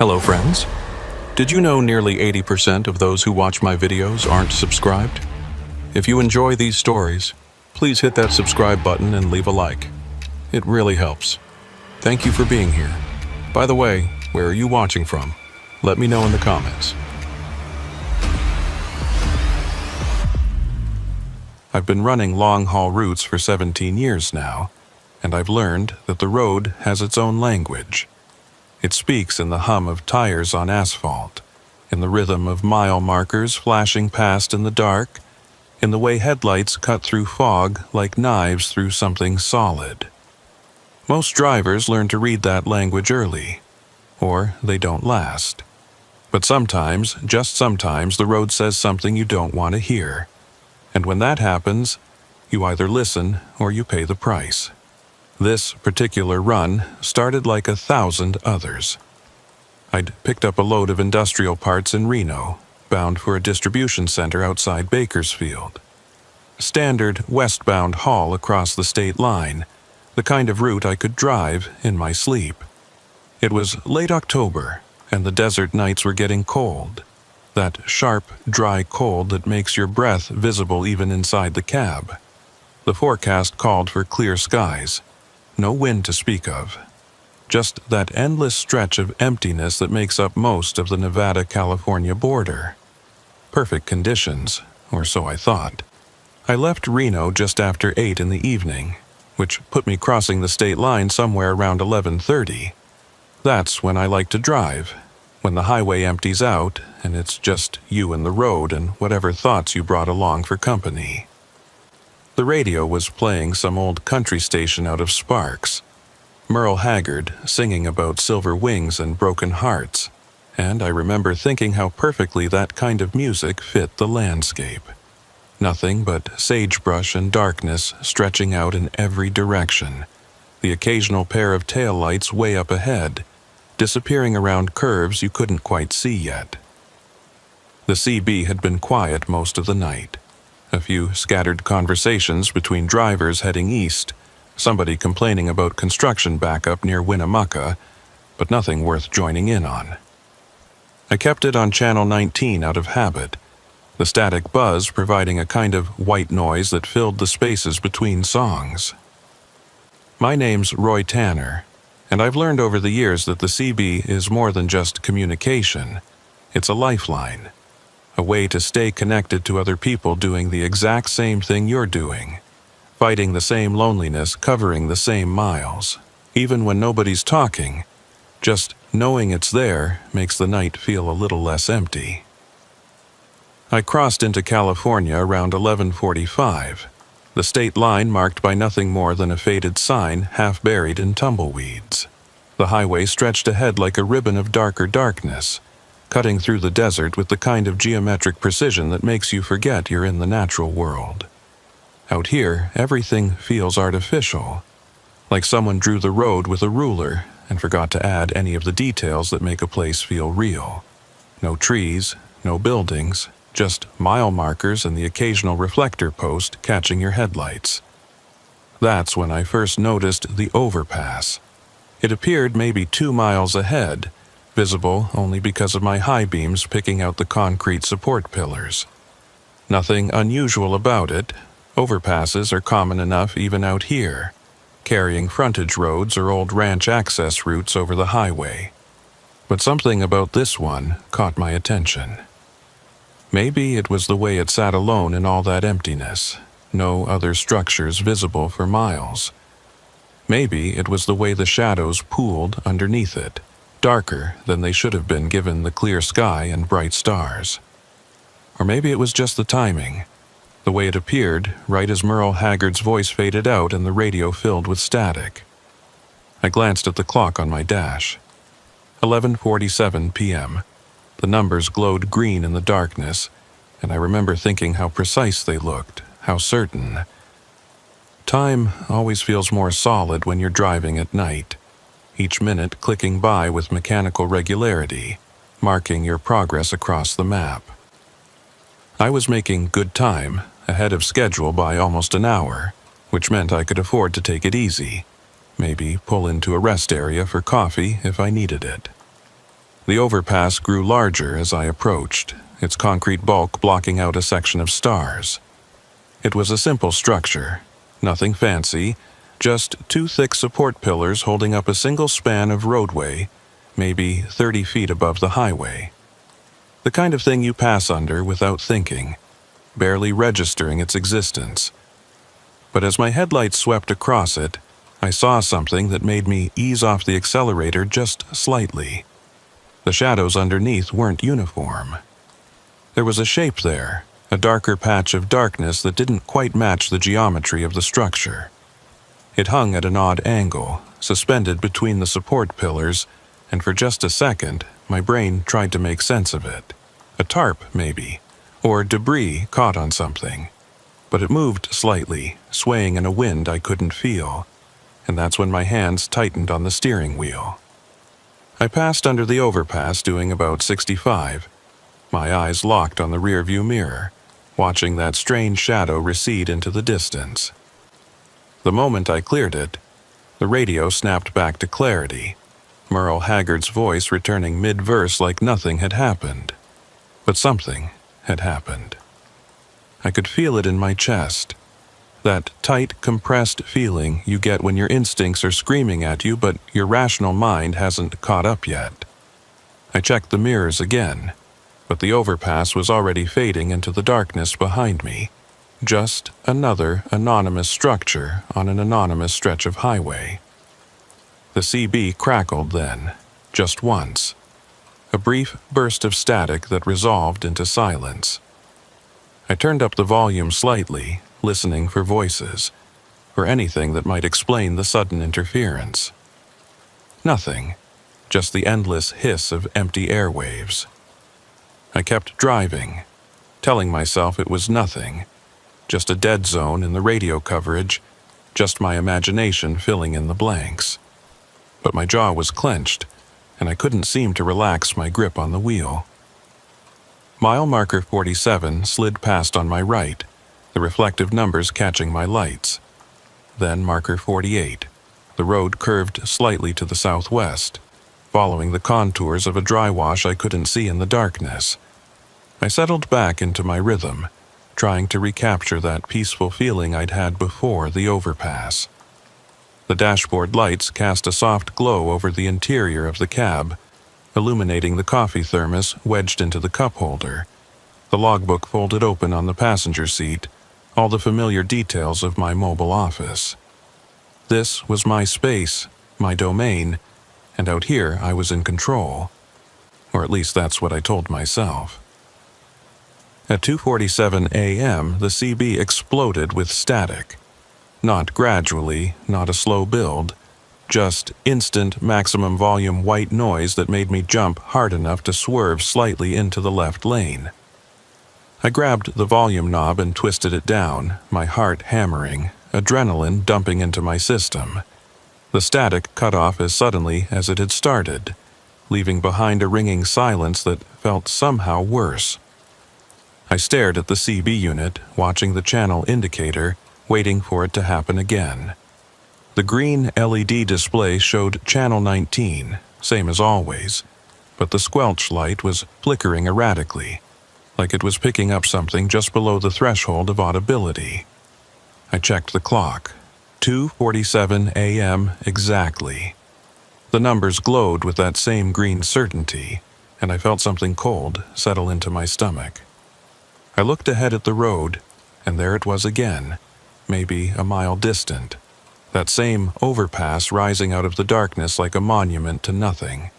Hello friends. Did you know nearly 80% of those who watch my videos aren't subscribed? If you enjoy these stories, please hit that subscribe button and leave a like. It really helps. Thank you for being here. By the way, where are you watching from? Let me know in the comments. I've been running long-haul routes for 17 years now, and I've learned that the road has its own language. It speaks in the hum of tires on asphalt, in the rhythm of mile markers flashing past in the dark, in the way headlights cut through fog like knives through something solid. Most drivers learn to read that language early, or they don't last. But sometimes, just sometimes, the road says something you don't want to hear. And when that happens, you either listen or you pay the price. This particular run started like 1,000 others. I'd picked up a load of industrial parts in Reno, bound for a distribution center outside Bakersfield. Standard westbound haul across the state line, the kind of route I could drive in my sleep. It was late October, and the desert nights were getting cold. That sharp, dry cold that makes your breath visible even inside the cab. The forecast called for clear skies. No wind to speak of. Just that endless stretch of emptiness that makes up most of the Nevada-California border. Perfect conditions, or so I thought. I left Reno just after 8 in the evening, which put me crossing the state line somewhere around 11:30. That's when I like to drive, when the highway empties out and it's just you and the road and whatever thoughts you brought along for company. The radio was playing some old country station out of Sparks. Merle Haggard singing about silver wings and broken hearts, and I remember thinking how perfectly that kind of music fit the landscape. Nothing but sagebrush and darkness stretching out in every direction, the occasional pair of taillights way up ahead, disappearing around curves you couldn't quite see yet. The CB had been quiet most of the night. A few scattered conversations between drivers heading east, somebody complaining about construction backup near Winnemucca, but nothing worth joining in on. I kept it on channel 19 out of habit, the static buzz providing a kind of white noise that filled the spaces between songs. My name's Roy Tanner, and I've learned over the years that the CB is more than just communication. It's a lifeline. A way to stay connected to other people doing the exact same thing you're doing, fighting the same loneliness, covering the same miles. Even when nobody's talking, just knowing it's there makes the night feel a little less empty. I crossed into California around 11:45, the state line marked by nothing more than a faded sign half buried in tumbleweeds. The highway stretched ahead like a ribbon of darker darkness, cutting through the desert with the kind of geometric precision that makes you forget you're in the natural world. Out here, everything feels artificial, like someone drew the road with a ruler and forgot to add any of the details that make a place feel real. No trees, no buildings, just mile markers and the occasional reflector post catching your headlights. That's when I first noticed the overpass. It appeared maybe 2 miles ahead, visible only because of my high beams picking out the concrete support pillars. Nothing unusual about it. Overpasses are common enough even out here, carrying frontage roads or old ranch access routes over the highway. But something about this one caught my attention. Maybe it was the way it sat alone in all that emptiness, no other structures visible for miles. Maybe it was the way the shadows pooled underneath it, darker than they should have been given the clear sky and bright stars. Or maybe it was just the timing, the way it appeared right as Merle Haggard's voice faded out and the radio filled with static. I glanced at the clock on my dash. 11:47 p.m. The numbers glowed green in the darkness, and I remember thinking how precise they looked, how certain. Time always feels more solid when you're driving at night, each minute clicking by with mechanical regularity, marking your progress across the map. I was making good time, ahead of schedule by almost an hour, which meant I could afford to take it easy, maybe pull into a rest area for coffee if I needed it. The overpass grew larger as I approached, its concrete bulk blocking out a section of stars. It was a simple structure, nothing fancy, just two thick support pillars holding up a single span of roadway, maybe 30 feet above the highway. The kind of thing you pass under without thinking, barely registering its existence. But as my headlights swept across it, I saw something that made me ease off the accelerator just slightly. The shadows underneath weren't uniform. There was a shape there, a darker patch of darkness that didn't quite match the geometry of the structure. It hung at an odd angle, suspended between the support pillars, and for just a second, my brain tried to make sense of it. A tarp, maybe, or debris caught on something. But it moved slightly, swaying in a wind I couldn't feel, and that's when my hands tightened on the steering wheel. I passed under the overpass doing about 65, my eyes locked on the rearview mirror, watching that strange shadow recede into the distance. The moment I cleared it, the radio snapped back to clarity, Merle Haggard's voice returning mid-verse like nothing had happened. But something had happened. I could feel it in my chest. That tight, compressed feeling you get when your instincts are screaming at you but your rational mind hasn't caught up yet. I checked the mirrors again, but the overpass was already fading into the darkness behind me. Just another anonymous structure on an anonymous stretch of highway. The CB crackled then, just once. A brief burst of static that resolved into silence. I turned up the volume slightly, listening for voices, for anything that might explain the sudden interference. Nothing, just the endless hiss of empty airwaves. I kept driving, telling myself it was nothing, just a dead zone in the radio coverage, just my imagination filling in the blanks. But my jaw was clenched, and I couldn't seem to relax my grip on the wheel. Mile marker 47 slid past on my right, the reflective numbers catching my lights. Then marker 48. The road curved slightly to the southwest, following the contours of a dry wash I couldn't see in the darkness. I settled back into my rhythm, trying to recapture that peaceful feeling I'd had before the overpass. The dashboard lights cast a soft glow over the interior of the cab, illuminating the coffee thermos wedged into the cup holder, the logbook folded open on the passenger seat, all the familiar details of my mobile office. This was my space, my domain, and out here I was in control. Or at least that's what I told myself. At 2:47 a.m., the CB exploded with static. Not gradually, not a slow build, just instant maximum volume white noise that made me jump hard enough to swerve slightly into the left lane. I grabbed the volume knob and twisted it down, my heart hammering, adrenaline dumping into my system. The static cut off as suddenly as it had started, leaving behind a ringing silence that felt somehow worse. I stared at the CB unit, watching the channel indicator, waiting for it to happen again. The green LED display showed channel 19, same as always, but the squelch light was flickering erratically, like it was picking up something just below the threshold of audibility. I checked the clock. 2:47 a.m. exactly. The numbers glowed with that same green certainty, and I felt something cold settle into my stomach. I looked ahead at the road, and there it was again, maybe a mile distant. That same overpass rising out of the darkness like a monument to nothing.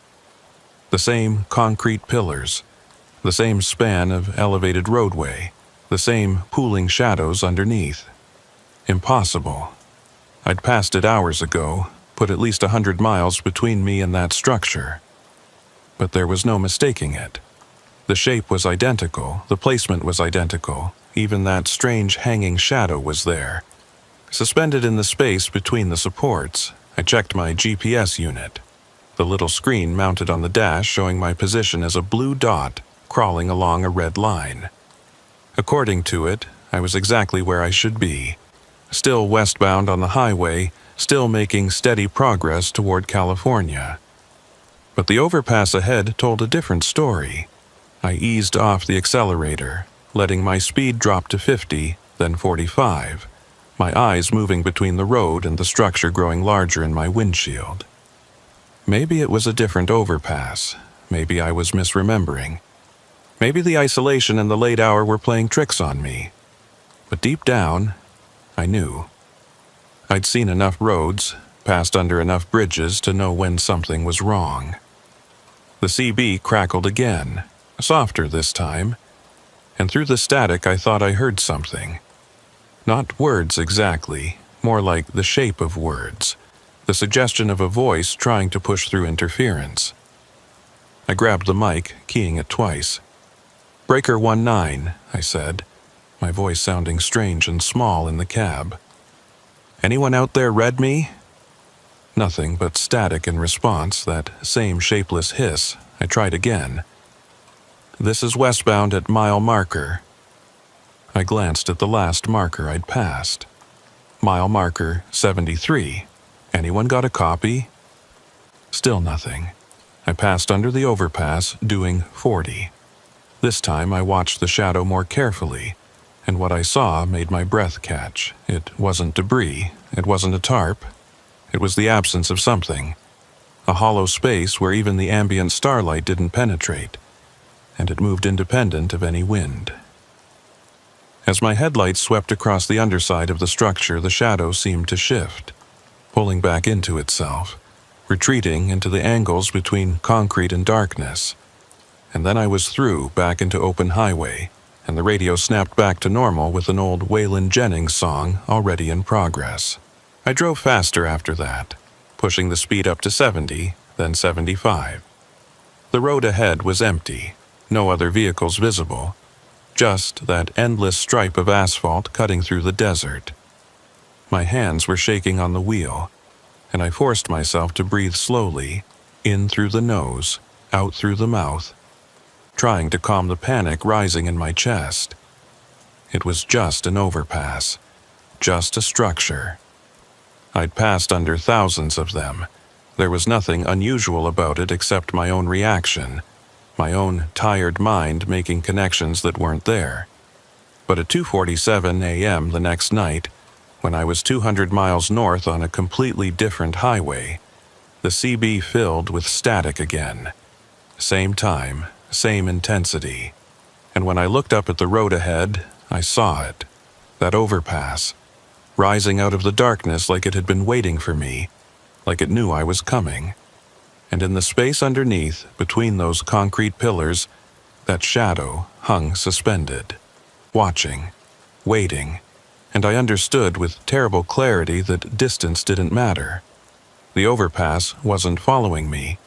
The same concrete pillars, the same span of elevated roadway, the same pooling shadows underneath. Impossible. I'd passed it hours ago, put at least 100 miles between me and that structure. But there was no mistaking it. The shape was identical, the placement was identical, even that strange hanging shadow was there. Suspended in the space between the supports, I checked my GPS unit. The little screen mounted on the dash showing my position as a blue dot crawling along a red line. According to it, I was exactly where I should be. Still westbound on the highway, still making steady progress toward California. But the overpass ahead told a different story. I eased off the accelerator, letting my speed drop to 50, then 45, my eyes moving between the road and the structure growing larger in my windshield. Maybe it was a different overpass. Maybe I was misremembering. Maybe the isolation and the late hour were playing tricks on me. But deep down, I knew. I'd seen enough roads, passed under enough bridges to know when something was wrong. The CB crackled again, softer this time, and through the static I thought I heard something. Not words exactly, more like the shape of words, the suggestion of a voice trying to push through interference. I grabbed the mic, keying it twice. "Breaker 19, I said, my voice sounding strange and small in the cab. "Anyone out there read me?" Nothing but static in response, that same shapeless hiss. I tried again. "This is westbound at mile marker." I glanced at the last marker I'd passed. Mile marker 73. Anyone got a copy? Still nothing. I passed under the overpass, doing 40. This time I watched the shadow more carefully, and what I saw made my breath catch. It wasn't debris, it wasn't a tarp. It was the absence of something. A hollow space where even the ambient starlight didn't penetrate, and it moved independent of any wind. As my headlights swept across the underside of the structure, the shadow seemed to shift, pulling back into itself, retreating into the angles between concrete and darkness. And then I was through, back into open highway, and the radio snapped back to normal with an old Waylon Jennings song already in progress. I drove faster after that, pushing the speed up to 70, then 75. The road ahead was empty, no other vehicles visible, just that endless stripe of asphalt cutting through the desert. My hands were shaking on the wheel, and I forced myself to breathe slowly, in through the nose, out through the mouth, trying to calm the panic rising in my chest. It was just an overpass, just a structure. I'd passed under thousands of them. There was nothing unusual about it except my own reaction, my own tired mind making connections that weren't there. But at 2:47 a.m. the next night, when I was 200 miles north on a completely different highway, the CB filled with static again. Same time, same intensity. And when I looked up at the road ahead, I saw it. That overpass, rising out of the darkness like it had been waiting for me, like it knew I was coming. And in the space underneath, between those concrete pillars, that shadow hung suspended, watching, waiting, and I understood with terrible clarity that distance didn't matter. The overpass wasn't following me.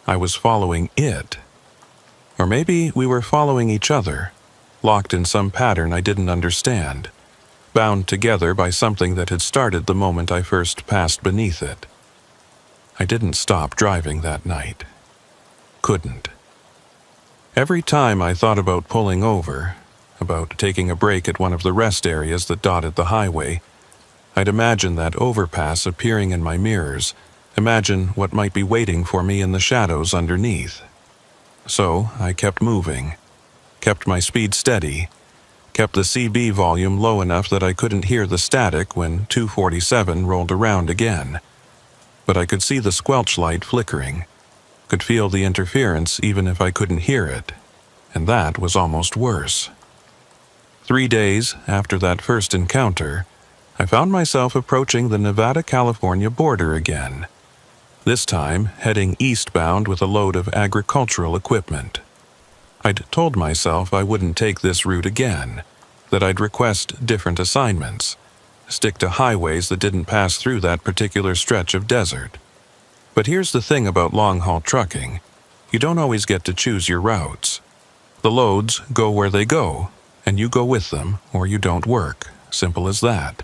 I was following it. Or maybe we were following each other, locked in some pattern I didn't understand, bound together by something that had started the moment I first passed beneath it. I didn't stop driving that night. Couldn't. Every time I thought about pulling over, about taking a break at one of the rest areas that dotted the highway, I'd imagine that overpass appearing in my mirrors, imagine what might be waiting for me in the shadows underneath. So I kept moving, kept my speed steady, kept the CB volume low enough that I couldn't hear the static when 247 rolled around again. But I could see the squelch light flickering, could feel the interference even if I couldn't hear it, and that was almost worse. 3 days after that first encounter, I found myself approaching the Nevada-California border again, this time heading eastbound with a load of agricultural equipment. I'd told myself I wouldn't take this route again, that I'd request different assignments, stick to highways that didn't pass through that particular stretch of desert. But here's the thing about long-haul trucking. You don't always get to choose your routes. The loads go where they go, and you go with them, or you don't work. Simple as that.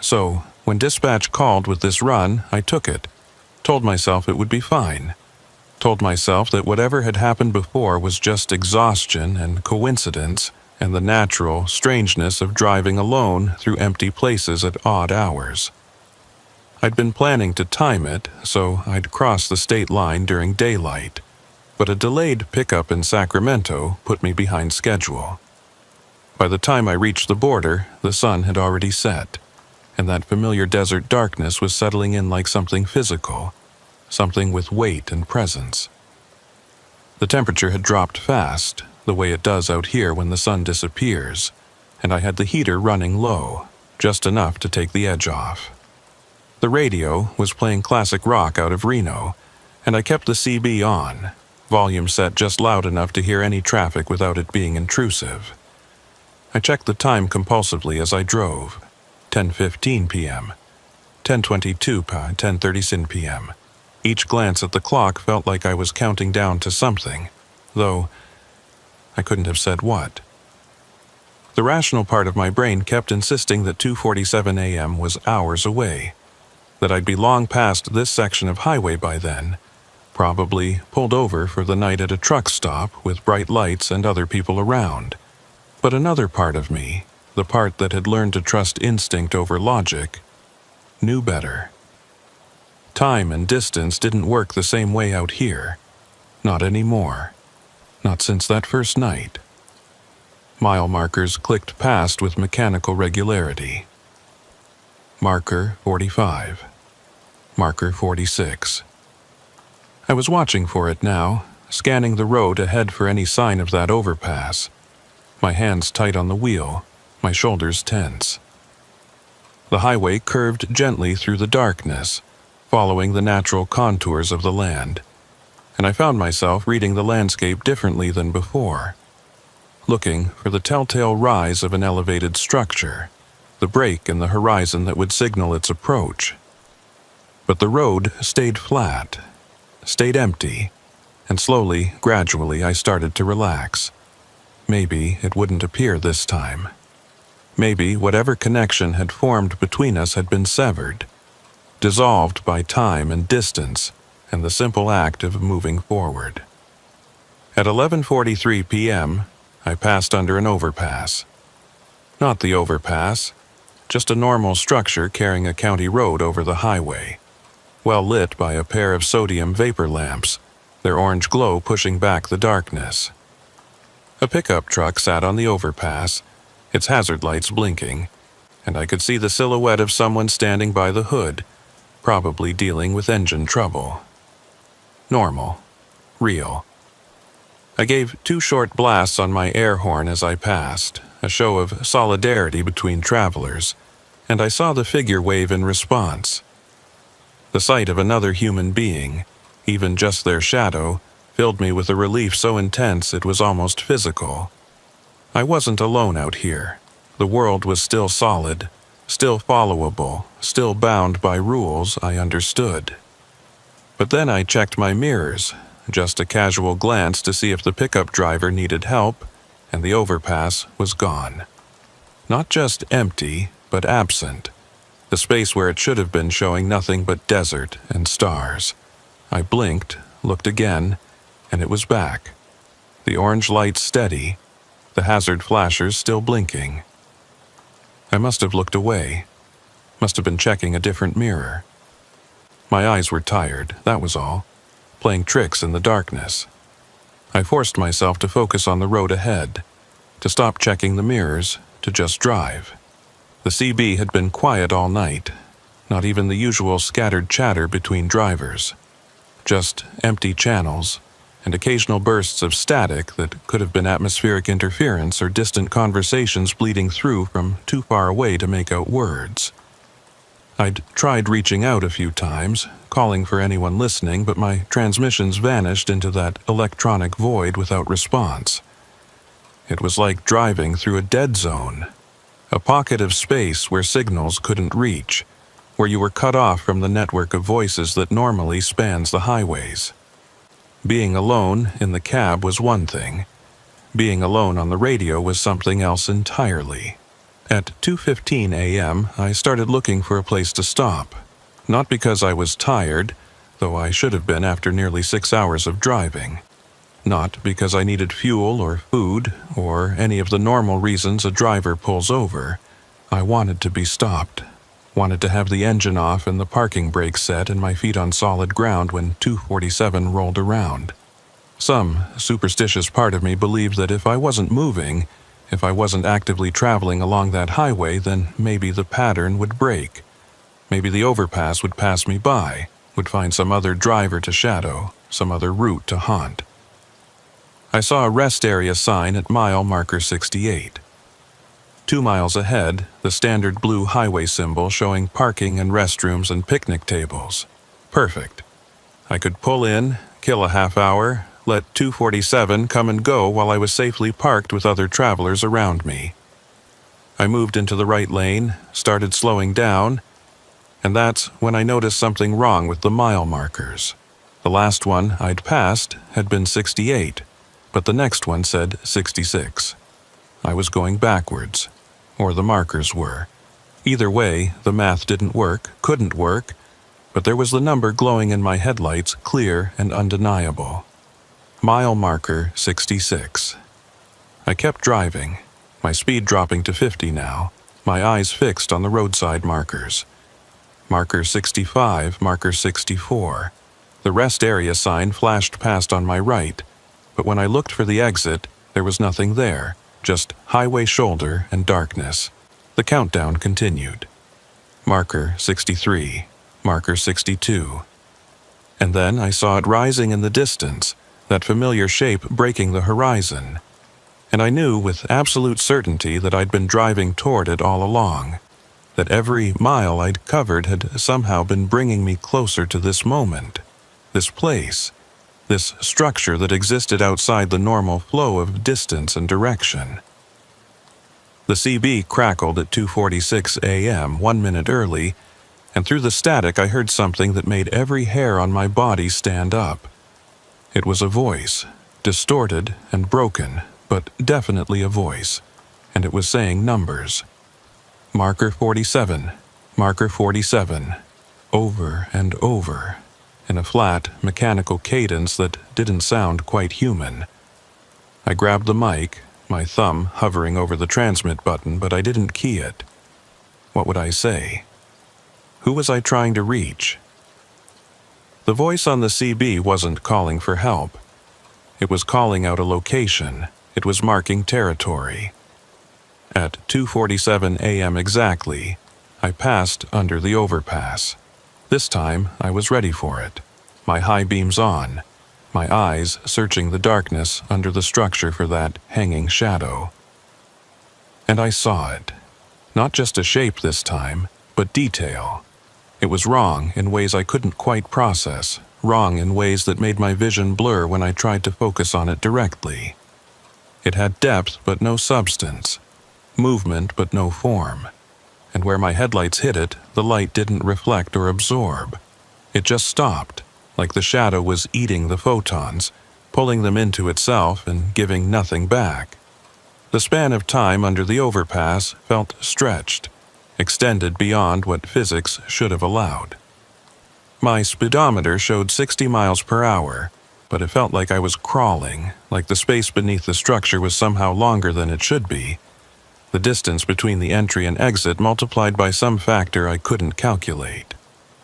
So, when dispatch called with this run, I took it. Told myself it would be fine. Told myself that whatever had happened before was just exhaustion and coincidence, and the natural strangeness of driving alone through empty places at odd hours. I'd been planning to time it so I'd cross the state line during daylight, but a delayed pickup in Sacramento put me behind schedule. By the time I reached the border, the sun had already set, and that familiar desert darkness was settling in like something physical, something with weight and presence. The temperature had dropped fast, the way it does out here when the sun disappears, and I had the heater running low, just enough to take the edge off. The radio was playing classic rock out of Reno, and I kept the CB on, volume set just loud enough to hear any traffic without it being intrusive. I checked the time compulsively as I drove. 10:15 p.m., 10:22 p.m., 10:30 p.m. Each glance at the clock felt like I was counting down to something, though I couldn't have said what. The rational part of my brain kept insisting that 2:47 a.m. was hours away, that I'd be long past this section of highway by then, probably pulled over for the night at a truck stop with bright lights and other people around. But another part of me, the part that had learned to trust instinct over logic, knew better. Time and distance didn't work the same way out here. Not anymore. Not since that first night. Mile markers clicked past with mechanical regularity. Marker 45. Marker 46. I was watching for it now, scanning the road ahead for any sign of that overpass. My hands tight on the wheel, my shoulders tense. The highway curved gently through the darkness, following the natural contours of the land, and I found myself reading the landscape differently than before, looking for the telltale rise of an elevated structure, the break in the horizon that would signal its approach. But the road stayed flat, stayed empty, and slowly, gradually, I started to relax. Maybe it wouldn't appear this time. Maybe whatever connection had formed between us had been severed, dissolved by time and distance and the simple act of moving forward. At 11:43 p.m., I passed under an overpass. Not the overpass, just a normal structure carrying a county road over the highway, well lit by a pair of sodium vapor lamps, their orange glow pushing back the darkness. A pickup truck sat on the overpass, its hazard lights blinking, and I could see the silhouette of someone standing by the hood, probably dealing with engine trouble. Normal. Real. I gave 2 short blasts on my air horn as I passed, a show of solidarity between travelers, and I saw the figure wave in response. The sight of another human being, even just their shadow, filled me with a relief so intense it was almost physical. I wasn't alone out here. The world was still solid, still followable, still bound by rules I understood. But then I checked my mirrors, just a casual glance to see if the pickup driver needed help, and the overpass was gone. Not just empty, but absent. The space where it should have been showing nothing but desert and stars. I blinked, looked again, and it was back. The orange lights steady, the hazard flashers still blinking. I must have looked away, must have been checking a different mirror. My eyes were tired, that was all, playing tricks in the darkness. I forced myself to focus on the road ahead, to stop checking the mirrors, to just drive. The CB had been quiet all night, not even the usual scattered chatter between drivers. Just empty channels, and occasional bursts of static that could have been atmospheric interference or distant conversations bleeding through from too far away to make out words. I'd tried reaching out a few times, calling for anyone listening, but my transmissions vanished into that electronic void without response. It was like driving through a dead zone, a pocket of space where signals couldn't reach, where you were cut off from the network of voices that normally spans the highways. Being alone in the cab was one thing. Being alone on the radio was something else entirely. At 2:15 a.m., I started looking for a place to stop. Not because I was tired, though I should have been after nearly 6 hours of driving. Not because I needed fuel or food, or any of the normal reasons a driver pulls over. I wanted to be stopped. Wanted to have the engine off and the parking brake set and my feet on solid ground when 247 rolled around. Some superstitious part of me believed that if I wasn't moving, if I wasn't actively traveling along that highway, then maybe the pattern would break. Maybe the overpass would pass me by, would find some other driver to shadow, some other route to haunt. I saw a rest area sign at mile marker 68. 2 miles ahead, the standard blue highway symbol showing parking and restrooms and picnic tables. Perfect. I could pull in, kill a half hour, let 247 come and go while I was safely parked with other travelers around me. I moved into the right lane, started slowing down, and that's when I noticed something wrong with the mile markers. The last one I'd passed had been 68, but the next one said 66. I was going backwards, or the markers were. Either way, the math didn't work, couldn't work, but there was the number glowing in my headlights, clear and undeniable. Mile marker 66. I kept driving, my speed dropping to 50 now, my eyes fixed on the roadside markers. Marker 65, marker 64. The rest area sign flashed past on my right, but when I looked for the exit, there was nothing there, just highway shoulder and darkness. The countdown continued. Marker 63, marker 62. And then I saw it rising in the distance, that familiar shape breaking the horizon. And I knew with absolute certainty that I'd been driving toward it all along, that every mile I'd covered had somehow been bringing me closer to this moment, this place, this structure that existed outside the normal flow of distance and direction. The CB crackled at 2:46 a.m., 1 minute early, and through the static I heard something that made every hair on my body stand up. It was a voice, distorted and broken, but definitely a voice, and it was saying numbers. Marker 47, marker 47, over and over, in a flat, mechanical cadence that didn't sound quite human. I grabbed the mic, my thumb hovering over the transmit button, but I didn't key it. What would I say? Who was I trying to reach? The voice on the CB wasn't calling for help. It was calling out a location. It was marking territory. At 2:47 a.m. exactly, I passed under the overpass. This time, I was ready for it. My high beams on, my eyes searching the darkness under the structure for that hanging shadow. And I saw it. Not just a shape this time, but detail. It was wrong in ways I couldn't quite process, wrong in ways that made my vision blur when I tried to focus on it directly. It had depth but no substance, movement but no form, and where my headlights hit it, the light didn't reflect or absorb. It just stopped, like the shadow was eating the photons, pulling them into itself and giving nothing back. The span of time under the overpass felt stretched, extended beyond what physics should have allowed. My speedometer showed 60 miles per hour, but it felt like I was crawling, like the space beneath the structure was somehow longer than it should be. The distance between the entry and exit multiplied by some factor I couldn't calculate.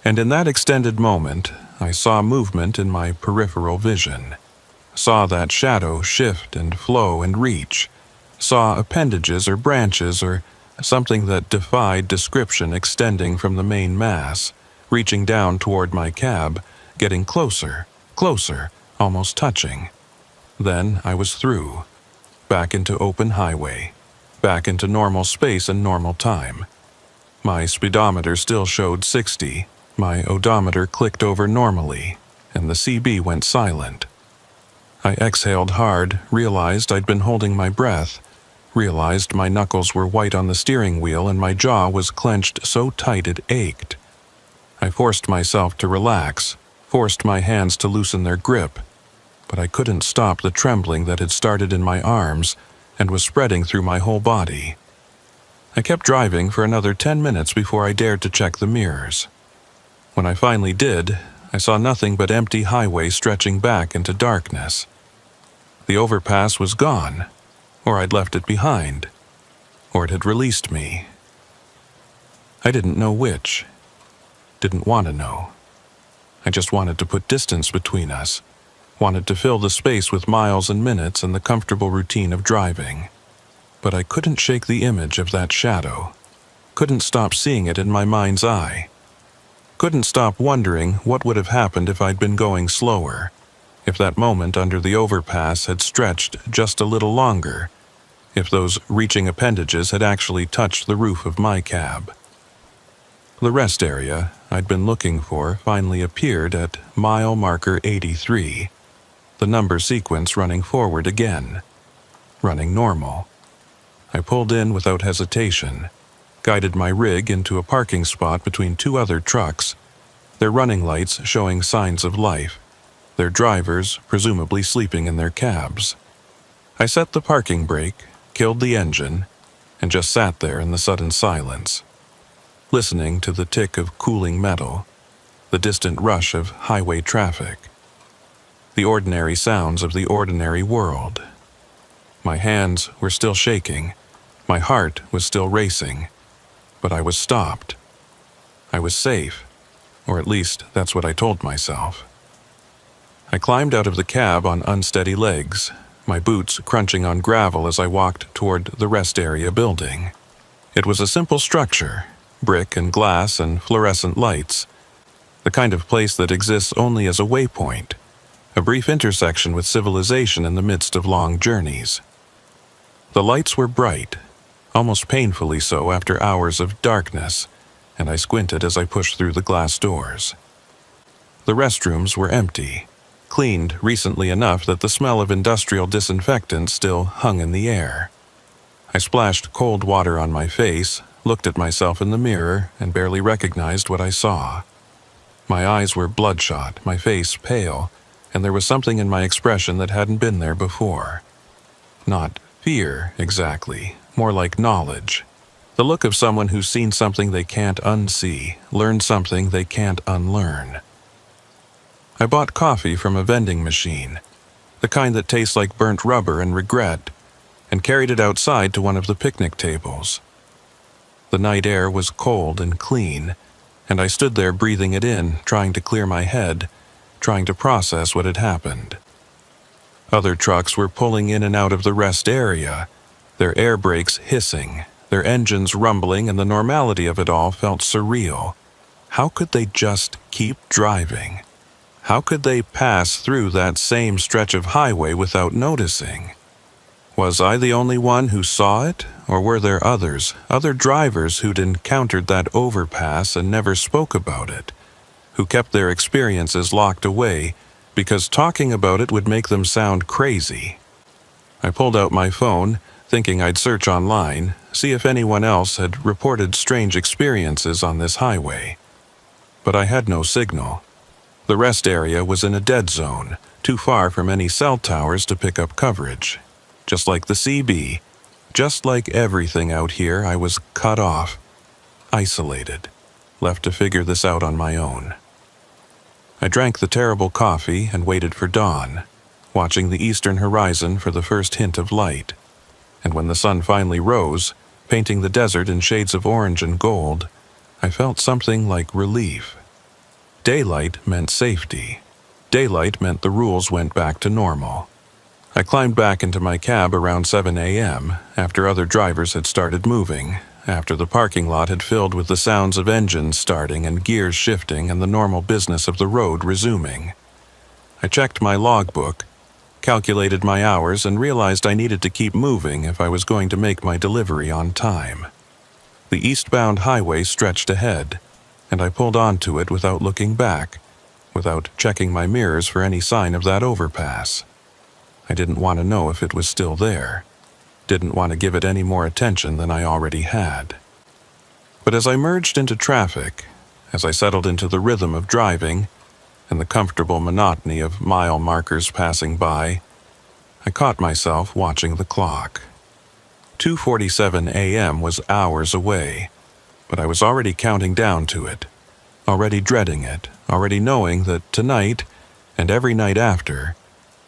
And in that extended moment, I saw movement in my peripheral vision. Saw that shadow shift and flow and reach. Saw appendages or branches or something that defied description extending from the main mass, reaching down toward my cab, getting closer, closer, almost touching. Then I was through. Back into open highway. Back into normal space and normal time. My speedometer still showed 60. My odometer clicked over normally, and the CB went silent. I exhaled hard, realized I'd been holding my breath, realized my knuckles were white on the steering wheel and my jaw was clenched so tight it ached. I forced myself to relax, forced my hands to loosen their grip, but I couldn't stop the trembling that had started in my arms and was spreading through my whole body. I kept driving for another 10 minutes before I dared to check the mirrors. When I finally did, I saw nothing but empty highway stretching back into darkness. The overpass was gone, or I'd left it behind, or it had released me. I didn't know which. Didn't want to know. I just wanted to put distance between us. Wanted to fill the space with miles and minutes and the comfortable routine of driving. But I couldn't shake the image of that shadow. Couldn't stop seeing it in my mind's eye. Couldn't stop wondering what would have happened if I'd been going slower, if that moment under the overpass had stretched just a little longer, if those reaching appendages had actually touched the roof of my cab. The rest area I'd been looking for finally appeared at mile marker 83, the number sequence running forward again, running normal. I pulled in without hesitation, guided my rig into a parking spot between two other trucks, their running lights showing signs of life, their drivers presumably sleeping in their cabs. I set the parking brake, killed the engine, and just sat there in the sudden silence, listening to the tick of cooling metal, the distant rush of highway traffic, the ordinary sounds of the ordinary world. My hands were still shaking, my heart was still racing, but I was stopped. I was safe, or at least that's what I told myself. I climbed out of the cab on unsteady legs, my boots crunching on gravel as I walked toward the rest area building. It was a simple structure, brick and glass and fluorescent lights, the kind of place that exists only as a waypoint, a brief intersection with civilization in the midst of long journeys. The lights were bright, almost painfully so after hours of darkness, and I squinted as I pushed through the glass doors. The restrooms were empty, cleaned recently enough that the smell of industrial disinfectant still hung in the air. I splashed cold water on my face, looked at myself in the mirror, and barely recognized what I saw. My eyes were bloodshot, my face pale, and there was something in my expression that hadn't been there before. Not fear, exactly, more like knowledge. The look of someone who's seen something they can't unsee, learned something they can't unlearn. I bought coffee from a vending machine, the kind that tastes like burnt rubber and regret, and carried it outside to one of the picnic tables. The night air was cold and clean, and I stood there breathing it in, trying to clear my head, trying to process what had happened. Other trucks were pulling in and out of the rest area, their air brakes hissing, their engines rumbling, and the normality of it all felt surreal. How could they just keep driving? How could they pass through that same stretch of highway without noticing? Was I the only one who saw it, or were there others, other drivers who'd encountered that overpass and never spoke about it, who kept their experiences locked away because talking about it would make them sound crazy? I pulled out my phone, thinking I'd search online, see if anyone else had reported strange experiences on this highway. But I had no signal. The rest area was in a dead zone, too far from any cell towers to pick up coverage. Just like the CB, just like everything out here, I was cut off, isolated, left to figure this out on my own. I drank the terrible coffee and waited for dawn, watching the eastern horizon for the first hint of light. And when the sun finally rose, painting the desert in shades of orange and gold, I felt something like relief. Daylight meant safety. Daylight meant the rules went back to normal. I climbed back into my cab around 7 a.m., after other drivers had started moving, after the parking lot had filled with the sounds of engines starting and gears shifting and the normal business of the road resuming. I checked my logbook, calculated my hours, and realized I needed to keep moving if I was going to make my delivery on time. The eastbound highway stretched ahead, and I pulled onto it without looking back, without checking my mirrors for any sign of that overpass. I didn't want to know if it was still there. Didn't want to give it any more attention than I already had. But as I merged into traffic, as I settled into the rhythm of driving and the comfortable monotony of mile markers passing by, I caught myself watching the clock. 2:47 a.m. was hours away, but I was already counting down to it, already dreading it, already knowing that tonight, and every night after,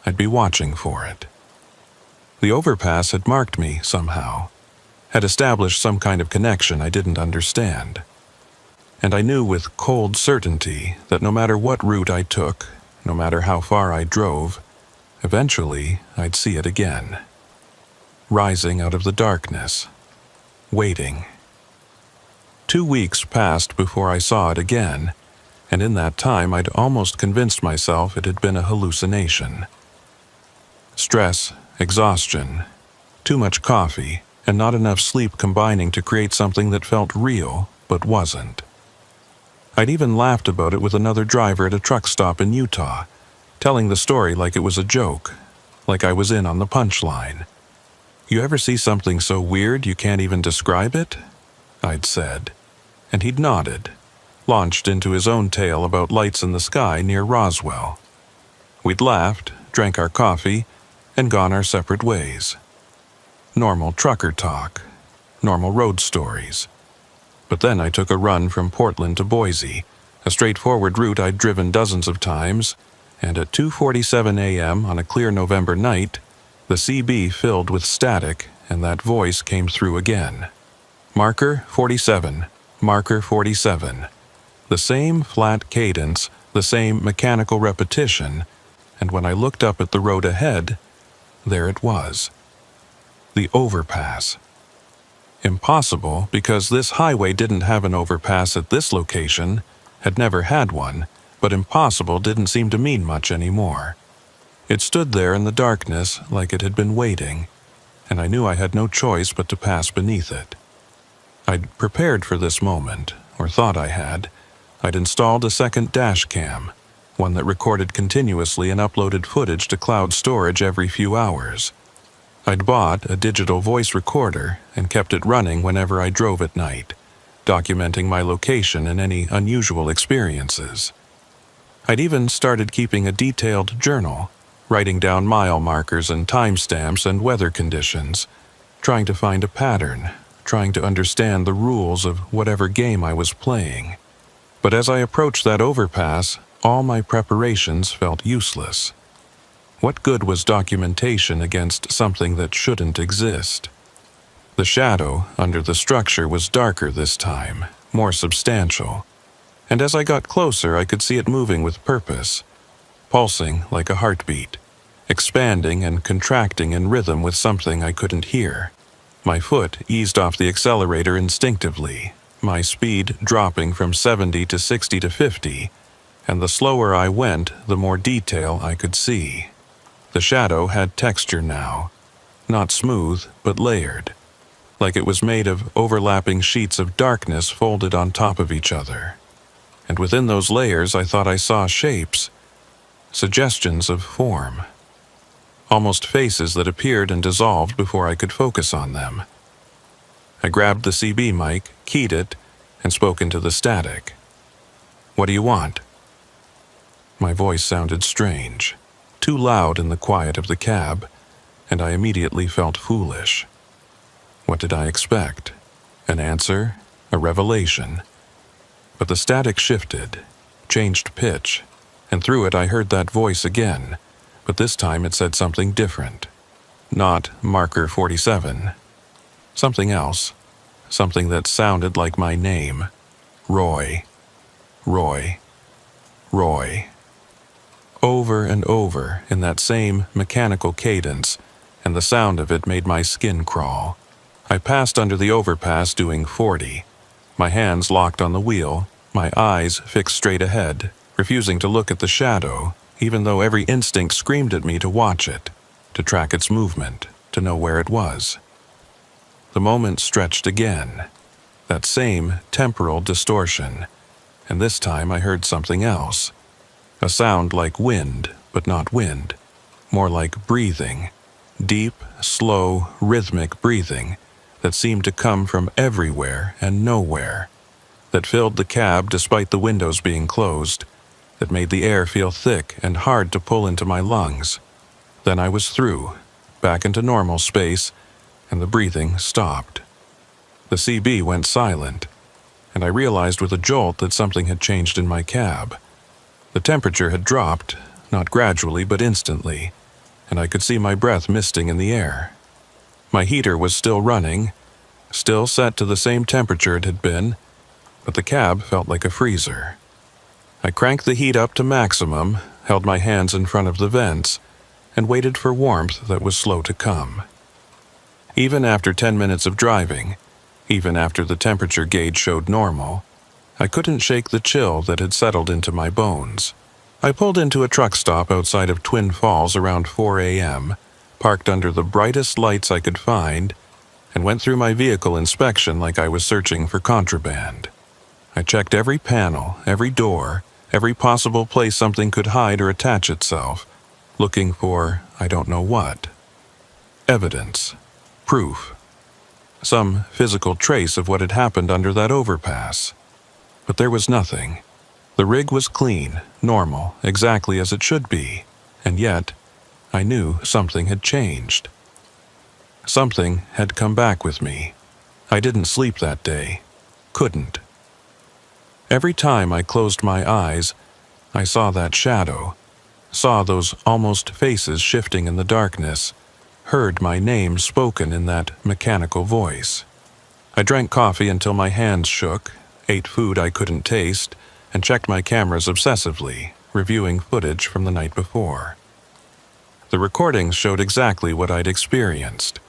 I'd be watching for it. The overpass had marked me somehow, had established some kind of connection I didn't understand. and I knew with cold certainty that no matter what route I took, no matter how far I drove, eventually I'd see it again. Rising out of the darkness, waiting. 2 weeks passed before I saw it again, and in that time I'd almost convinced myself it had been a hallucination. Stress, exhaustion, too much coffee, and not enough sleep combining to create something that felt real but wasn't. I'd even laughed about it with another driver at a truck stop in Utah, telling the story like it was a joke, like I was in on the punchline. "You ever see something so weird you can't even describe it?" I'd said, and he'd nodded, launched into his own tale about lights in the sky near Roswell. We'd laughed, drank our coffee, and gone our separate ways. Normal trucker talk, normal road stories. But then I took a run from Portland to Boise, a straightforward route I'd driven dozens of times, and at 2:47 a.m. on a clear November night, the CB filled with static, and that voice came through again. Marker 47, marker 47. The same flat cadence, the same mechanical repetition, and when I looked up at the road ahead, there it was. The overpass. Impossible because this highway didn't have an overpass at this location, had never had one, but impossible didn't seem to mean much anymore. It stood there in the darkness like it had been waiting, and I knew I had no choice but to pass beneath it. I'd prepared for this moment, or thought I had. I'd installed a second dash cam, one that recorded continuously and uploaded footage to cloud storage every few hours. I'd bought a digital voice recorder and kept it running whenever I drove at night, documenting my location and any unusual experiences. I'd even started keeping a detailed journal, writing down mile markers and timestamps and weather conditions, trying to find a pattern, trying to understand the rules of whatever game I was playing. But as I approached that overpass, all my preparations felt useless. What good was documentation against something that shouldn't exist? The shadow under the structure was darker this time, more substantial, and as I got closer I could see it moving with purpose, pulsing like a heartbeat, expanding and contracting in rhythm with something I couldn't hear. My foot eased off the accelerator instinctively, my speed dropping from 70 to 60 to 50, and the slower I went, the more detail I could see. The shadow had texture now, not smooth, but layered, like it was made of overlapping sheets of darkness folded on top of each other. And within those layers I thought I saw shapes, suggestions of form. Almost faces that appeared and dissolved before I could focus on them. I grabbed the CB mic, keyed it, and spoke into the static. "What do you want?" My voice sounded strange, too loud in the quiet of the cab, and I immediately felt foolish. What did I expect? An answer? A revelation? But the static shifted, changed pitch, and through it I heard that voice again, but this time it said something different. Not marker 47. Something else. Something that sounded like my name. Roy. Roy. Roy. Over and over in that same mechanical cadence, and the sound of it made my skin crawl. I passed under the overpass doing 40, my hands locked on the wheel, my eyes fixed straight ahead, refusing to look at the shadow, even though every instinct screamed at me to watch it, to track its movement, to know where it was. The moment stretched again, that same temporal distortion, and this time I heard something else. A sound like wind, but not wind, more like breathing, deep, slow, rhythmic breathing that seemed to come from everywhere and nowhere, that filled the cab despite the windows being closed, that made the air feel thick and hard to pull into my lungs. Then I was through, back into normal space, and the breathing stopped. The CB went silent, and I realized with a jolt that something had changed in my cab. The temperature had dropped, not gradually but instantly, and I could see my breath misting in the air. My heater was still running, still set to the same temperature it had been, but the cab felt like a freezer. I cranked the heat up to maximum, held my hands in front of the vents, and waited for warmth that was slow to come. Even after 10 minutes of driving, even after the temperature gauge showed normal, I couldn't shake the chill that had settled into my bones. I pulled into a truck stop outside of Twin Falls around 4 a.m., parked under the brightest lights I could find, and went through my vehicle inspection like I was searching for contraband. I checked every panel, every door, every possible place something could hide or attach itself, looking for I don't know what. Evidence. Proof. Some physical trace of what had happened under that overpass. But there was nothing. The rig was clean, normal, exactly as it should be, and yet I knew something had changed. Something had come back with me. I didn't sleep that day. Couldn't. Every time I closed my eyes, I saw that shadow, saw those almost faces shifting in the darkness, heard my name spoken in that mechanical voice. I drank coffee until my hands shook, ate food I couldn't taste, and checked my cameras obsessively, reviewing footage from the night before. The recordings showed exactly what I'd experienced.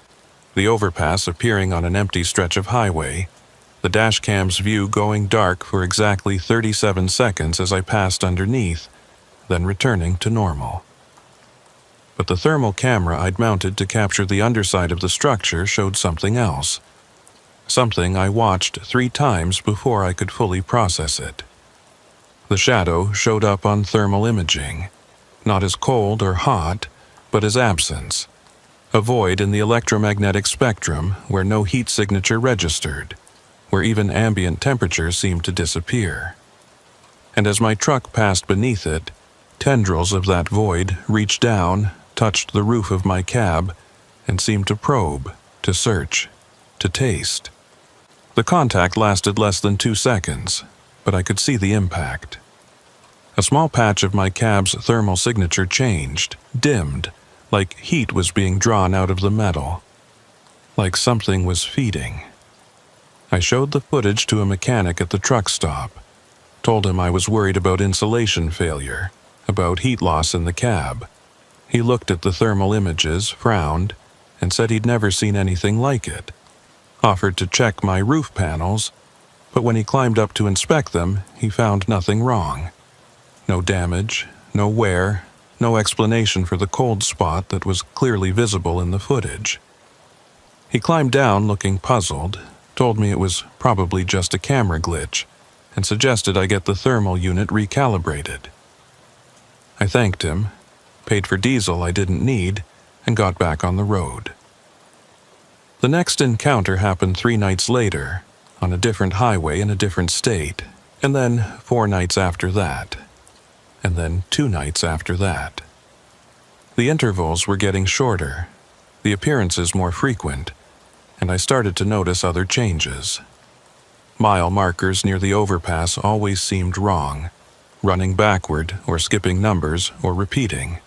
The overpass appearing on an empty stretch of highway, the dashcam's view going dark for exactly 37 seconds as I passed underneath, then returning to normal. But the thermal camera I'd mounted to capture the underside of the structure showed something else. Something I watched 3 times before I could fully process it. The shadow showed up on thermal imaging, not as cold or hot, but as absence. A void in the electromagnetic spectrum where no heat signature registered, where even ambient temperature seemed to disappear. And as my truck passed beneath it, tendrils of that void reached down, touched the roof of my cab, and seemed to probe, to search, to taste. The contact lasted less than 2 seconds, but I could see the impact. A small patch of my cab's thermal signature changed, dimmed, like heat was being drawn out of the metal, like something was feeding. I showed the footage to a mechanic at the truck stop, told him I was worried about insulation failure, about heat loss in the cab. He looked at the thermal images, frowned, and said he'd never seen anything like it. Offered to check my roof panels, but when he climbed up to inspect them, he found nothing wrong. No damage, no wear, no explanation for the cold spot that was clearly visible in the footage. He climbed down looking puzzled, told me it was probably just a camera glitch, and suggested I get the thermal unit recalibrated. I thanked him, paid for diesel I didn't need, and got back on the road. The next encounter happened 3 nights later, on a different highway in a different state, and then 4 nights after that, and then 2 nights after that. The intervals were getting shorter, the appearances more frequent, and I started to notice other changes. Mile markers near the overpass always seemed wrong, running backward or skipping numbers or repeating.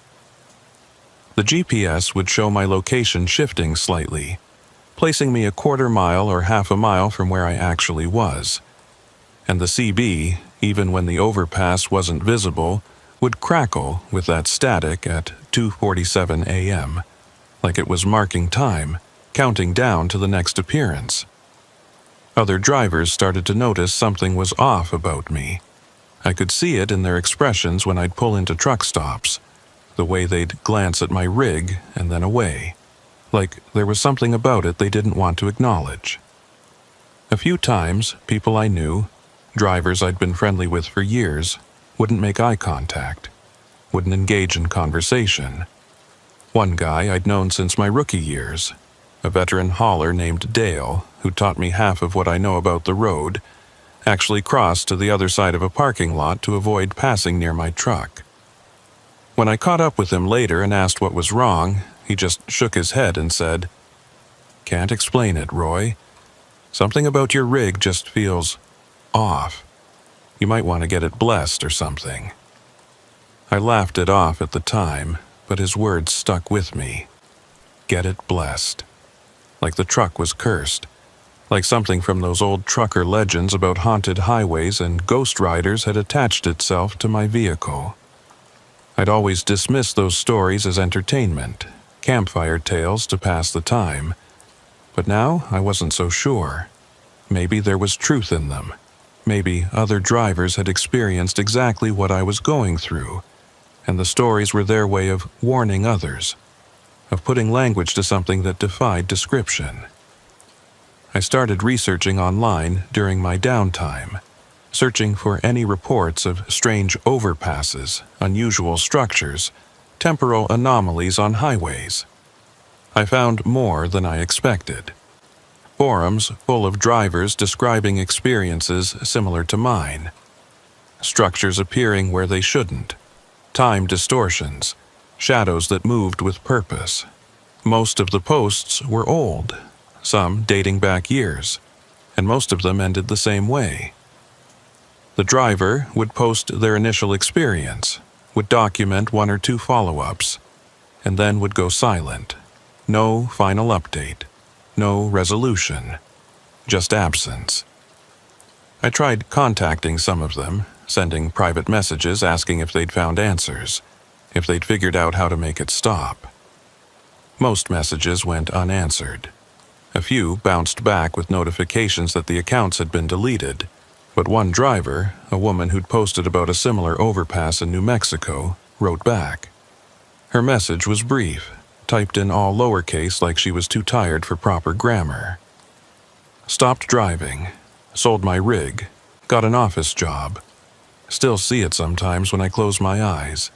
The GPS would show my location shifting slightly, placing me a 1/4 mile or half a mile from where I actually was. And the CB, even when the overpass wasn't visible, would crackle with that static at 2:47 a.m., like it was marking time, counting down to the next appearance. Other drivers started to notice something was off about me. I could see it in their expressions when I'd pull into truck stops, the way they'd glance at my rig and then away, like there was something about it they didn't want to acknowledge. A few times, people I knew, drivers I'd been friendly with for years, wouldn't make eye contact, wouldn't engage in conversation. One guy I'd known since my rookie years, a veteran hauler named Dale, who taught me half of what I know about the road, actually crossed to the other side of a parking lot to avoid passing near my truck. When I caught up with him later and asked what was wrong, he just shook his head and said, "Can't explain it, Roy. Something about your rig just feels off. You might want to get it blessed or something." I laughed it off at the time, but his words stuck with me. Get it blessed. Like the truck was cursed. like something from those old trucker legends about haunted highways and ghost riders had attached itself to my vehicle. I'd always dismissed those stories as entertainment, campfire tales to pass the time, but now I wasn't so sure. Maybe there was truth in them. Maybe other drivers had experienced exactly what I was going through, and the stories were their way of warning others, of putting language to something that defied description. I started researching online during my downtime, searching for any reports of strange overpasses, unusual structures, temporal anomalies on highways. I found more than I expected. Forums full of drivers describing experiences similar to mine. Structures appearing where they shouldn't. Time distortions. Shadows that moved with purpose. Most of the posts were old, some dating back years, and most of them ended the same way. The driver would post their initial experience, would document one or two follow-ups, and then would go silent. No final update. No resolution. Just absence. I tried contacting some of them, sending private messages asking if they'd found answers, if they'd figured out how to make it stop. Most messages went unanswered. A few bounced back with notifications that the accounts had been deleted, but one driver, a woman who'd posted about a similar overpass in New Mexico, wrote back. Her message was brief, typed in all lowercase like she was too tired for proper grammar. Stopped driving, sold my rig, got an office job. Still see it sometimes when I close my eyes.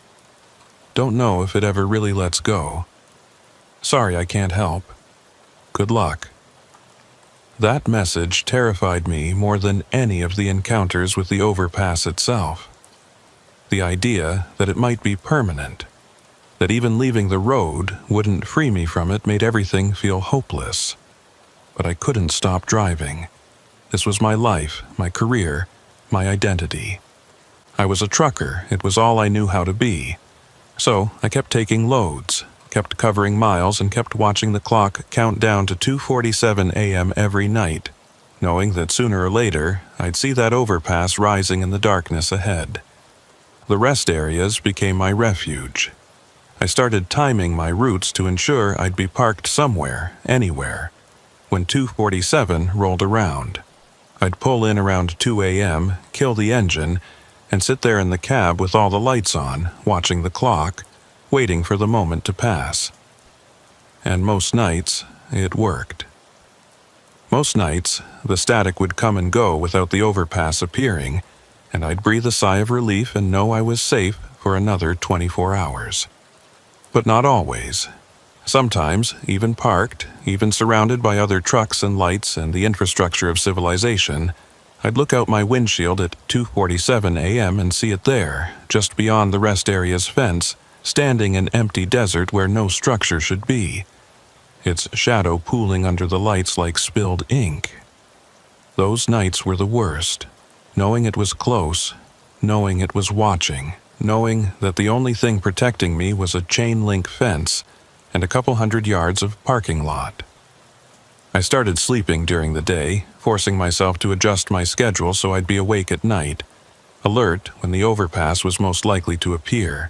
Don't know if it ever really lets go. Sorry I can't help. Good luck. That message terrified me more than any of the encounters with the overpass itself. The idea that it might be permanent, that even leaving the road wouldn't free me from it made everything feel hopeless. But I couldn't stop driving. This was my life, my career, my identity. I was a trucker, it was all I knew how to be. So I kept taking loads, kept covering miles, and kept watching the clock count down to 2:47 a.m. every night, knowing that sooner or later I'd see that overpass rising in the darkness ahead. The rest areas became my refuge. I started timing my routes to ensure I'd be parked somewhere, anywhere. When 2:47 rolled around, I'd pull in around 2 a.m., kill the engine, and sit there in the cab with all the lights on, watching the clock, waiting for the moment to pass. And most nights, it worked. Most nights, the static would come and go without the overpass appearing, and I'd breathe a sigh of relief and know I was safe for another 24 hours. But not always. Sometimes, even parked, even surrounded by other trucks and lights and the infrastructure of civilization, I'd look out my windshield at 2:47 a.m. and see it there, just beyond the rest area's fence, standing in empty desert where no structure should be, its shadow pooling under the lights like spilled ink. Those nights were the worst, knowing it was close, knowing it was watching, knowing that the only thing protecting me was a chain-link fence and a couple hundred yards of parking lot. I started sleeping during the day, forcing myself to adjust my schedule so I'd be awake at night, alert when the overpass was most likely to appear.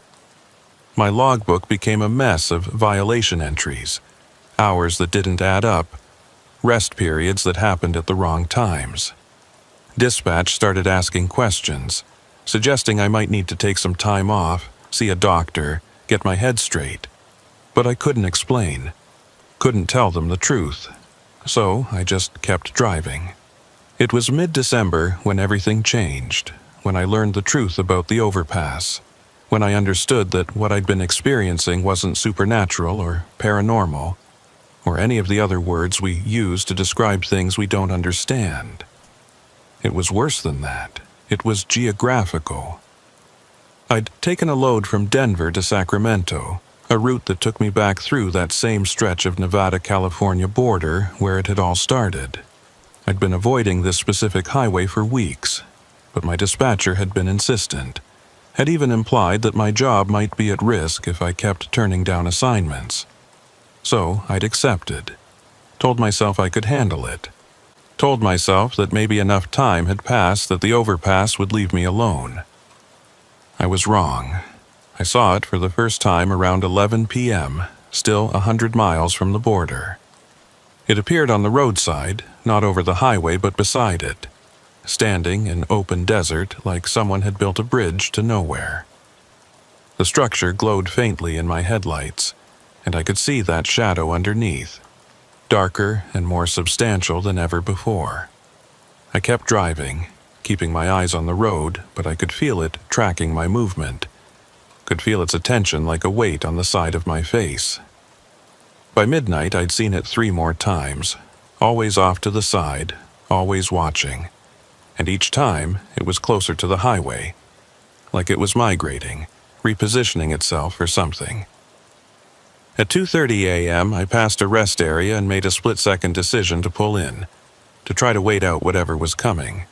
My logbook became a mess of violation entries, hours that didn't add up, rest periods that happened at the wrong times. Dispatch started asking questions, suggesting I might need to take some time off, see a doctor, get my head straight. But I couldn't explain, couldn't tell them the truth. So I just kept driving. It was mid-December when everything changed, when I learned the truth about the overpass, when I understood that what I'd been experiencing wasn't supernatural or paranormal, or any of the other words we use to describe things we don't understand. It was worse than that. It was geographical. I'd taken a load from Denver to Sacramento, a route that took me back through that same stretch of Nevada-California border where it had all started. I'd been avoiding this specific highway for weeks, but my dispatcher had been insistent, had even implied that my job might be at risk if I kept turning down assignments. So I'd accepted, told myself I could handle it. Told myself that maybe enough time had passed that the overpass would leave me alone. I was wrong. I saw it for the first time around 11 p.m., still 100 miles from the border. It appeared on the roadside, not over the highway but beside it, standing in open desert like someone had built a bridge to nowhere. The structure glowed faintly in my headlights, and I could see that shadow underneath, darker and more substantial than ever before. I kept driving, keeping my eyes on the road, but I could feel it tracking my movement, could feel its attention like a weight on the side of my face. By midnight, I'd seen it 3 more times, always off to the side, always watching, and each time it was closer to the highway, like it was migrating, repositioning itself for something. At 2:30 a.m., I passed a rest area and made a split-second decision to pull in, to try to wait out whatever was coming.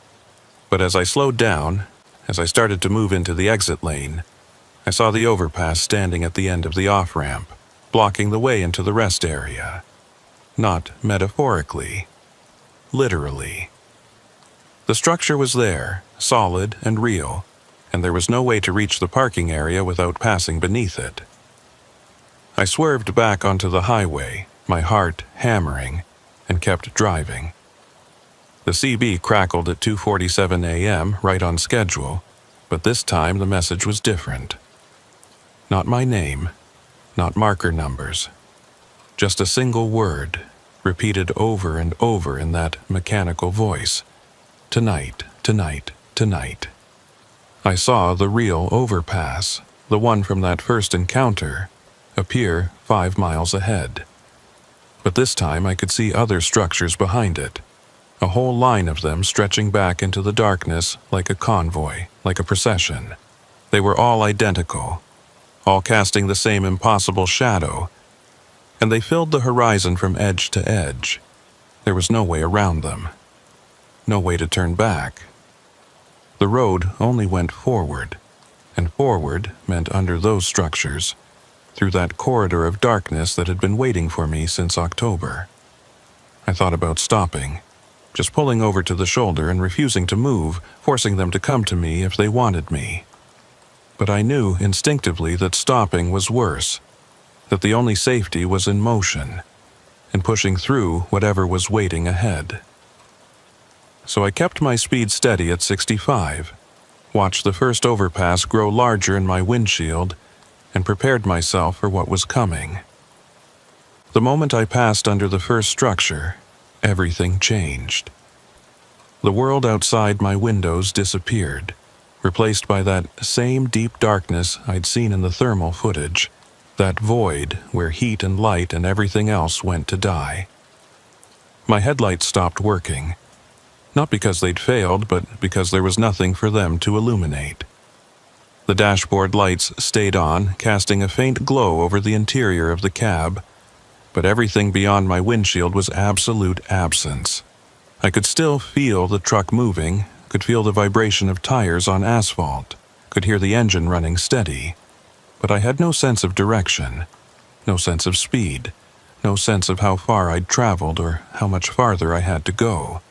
But as I slowed down, as I started to move into the exit lane, I saw the overpass standing at the end of the off-ramp, blocking the way into the rest area. Not metaphorically, literally. The structure was there, solid and real, and there was no way to reach the parking area without passing beneath it. I swerved back onto the highway, my heart hammering, and kept driving. The CB crackled at 2:47 a.m., right on schedule, but this time the message was different. Not my name, not marker numbers, just a single word, repeated over and over in that mechanical voice. Tonight, tonight, tonight. I saw the real overpass, the one from that first encounter, appear 5 miles ahead. But this time I could see other structures behind it, a whole line of them stretching back into the darkness like a convoy, like a procession. They were all identical, all casting the same impossible shadow, and they filled the horizon from edge to edge. There was no way around them, no way to turn back. The road only went forward, and forward meant under those structures, through that corridor of darkness that had been waiting for me since October. I thought about stopping, just pulling over to the shoulder and refusing to move, forcing them to come to me if they wanted me. But I knew instinctively that stopping was worse, that the only safety was in motion, and pushing through whatever was waiting ahead. So I kept my speed steady at 65, watched the first overpass grow larger in my windshield, and prepared myself for what was coming. The moment I passed under the first structure, everything changed. The world outside my windows disappeared, replaced by that same deep darkness I'd seen in the thermal footage, that void where heat and light and everything else went to die. My headlights stopped working, not because they'd failed, but because there was nothing for them to illuminate. The dashboard lights stayed on, casting a faint glow over the interior of the cab, but everything beyond my windshield was absolute absence. I could still feel the truck moving, could feel the vibration of tires on asphalt, could hear the engine running steady, but I had no sense of direction, no sense of speed, no sense of how far I'd traveled or how much farther I had to go.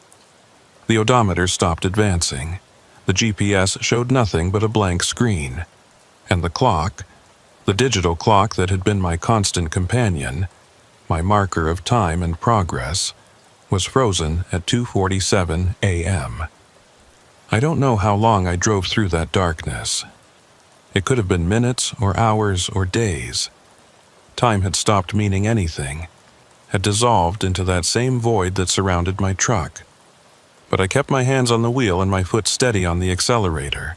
The odometer stopped advancing. The GPS showed nothing but a blank screen, and the clock, the digital clock that had been my constant companion, my marker of time and progress, was frozen at 2:47 a.m. I don't know how long I drove through that darkness. It could have been minutes or hours or days. Time had stopped meaning anything, had dissolved into that same void that surrounded my truck. But I kept my hands on the wheel and my foot steady on the accelerator,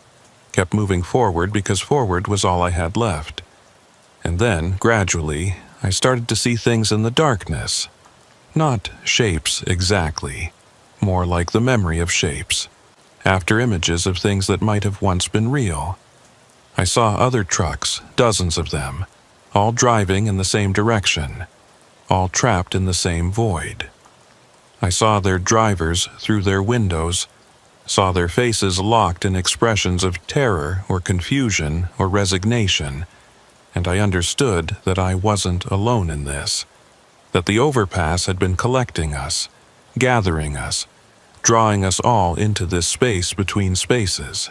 kept moving forward because forward was all I had left. And then, gradually, I started to see things in the darkness. Not shapes exactly, more like the memory of shapes, after images of things that might have once been real. I saw other trucks, dozens of them, all driving in the same direction, all trapped in the same void. I saw their drivers through their windows, saw their faces locked in expressions of terror or confusion or resignation, and I understood that I wasn't alone in this, that the overpass had been collecting us, gathering us, drawing us all into this space between spaces.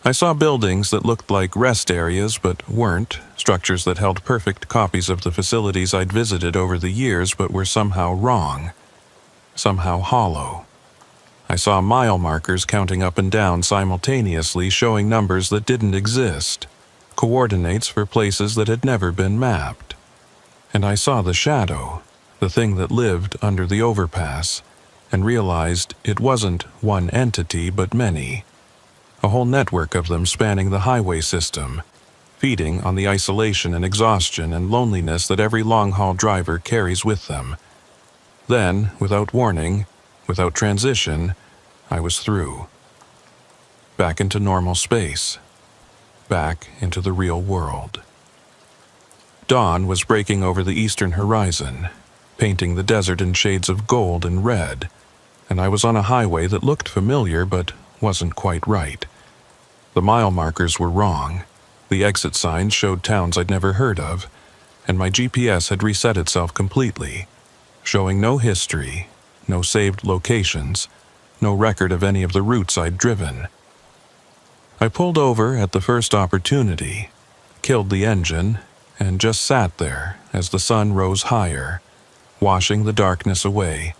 I saw buildings that looked like rest areas but weren't, structures that held perfect copies of the facilities I'd visited over the years but were somehow wrong, somehow hollow. I saw mile markers counting up and down simultaneously, showing numbers that didn't exist, coordinates for places that had never been mapped. And I saw the shadow, the thing that lived under the overpass, and realized it wasn't one entity but many. A whole network of them spanning the highway system, feeding on the isolation and exhaustion and loneliness that every long-haul driver carries with them. Then, without warning, without transition, I was through. Back into normal space. Back into the real world. Dawn was breaking over the eastern horizon, painting the desert in shades of gold and red, and I was on a highway that looked familiar but wasn't quite right. The mile markers were wrong, the exit signs showed towns I'd never heard of, and my GPS had reset itself completely, showing no history, no saved locations, no record of any of the routes I'd driven. I pulled over at the first opportunity, killed the engine, and just sat there as the sun rose higher, washing the darkness away,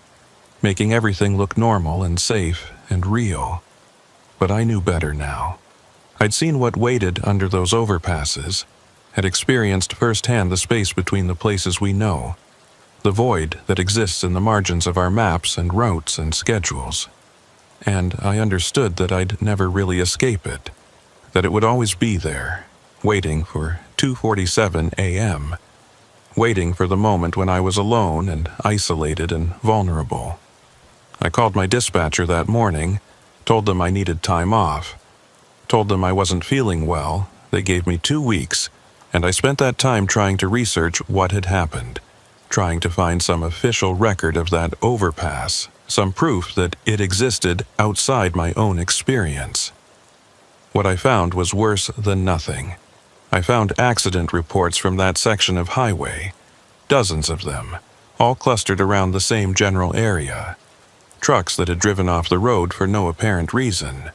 making everything look normal and safe and real. But I knew better now. I'd seen what waited under those overpasses, had experienced firsthand the space between the places we know, the void that exists in the margins of our maps and routes and schedules. And I understood that I'd never really escape it, that it would always be there, waiting for 2:47 a.m., waiting for the moment when I was alone and isolated and vulnerable. I called my dispatcher that morning, told them I needed time off, told them I wasn't feeling well. They gave me 2 weeks, and I spent that time trying to research what had happened, trying to find some official record of that overpass, some proof that it existed outside my own experience. What I found was worse than nothing. I found accident reports from that section of highway, dozens of them, all clustered around the same general area. Trucks that had driven off the road for no apparent reason.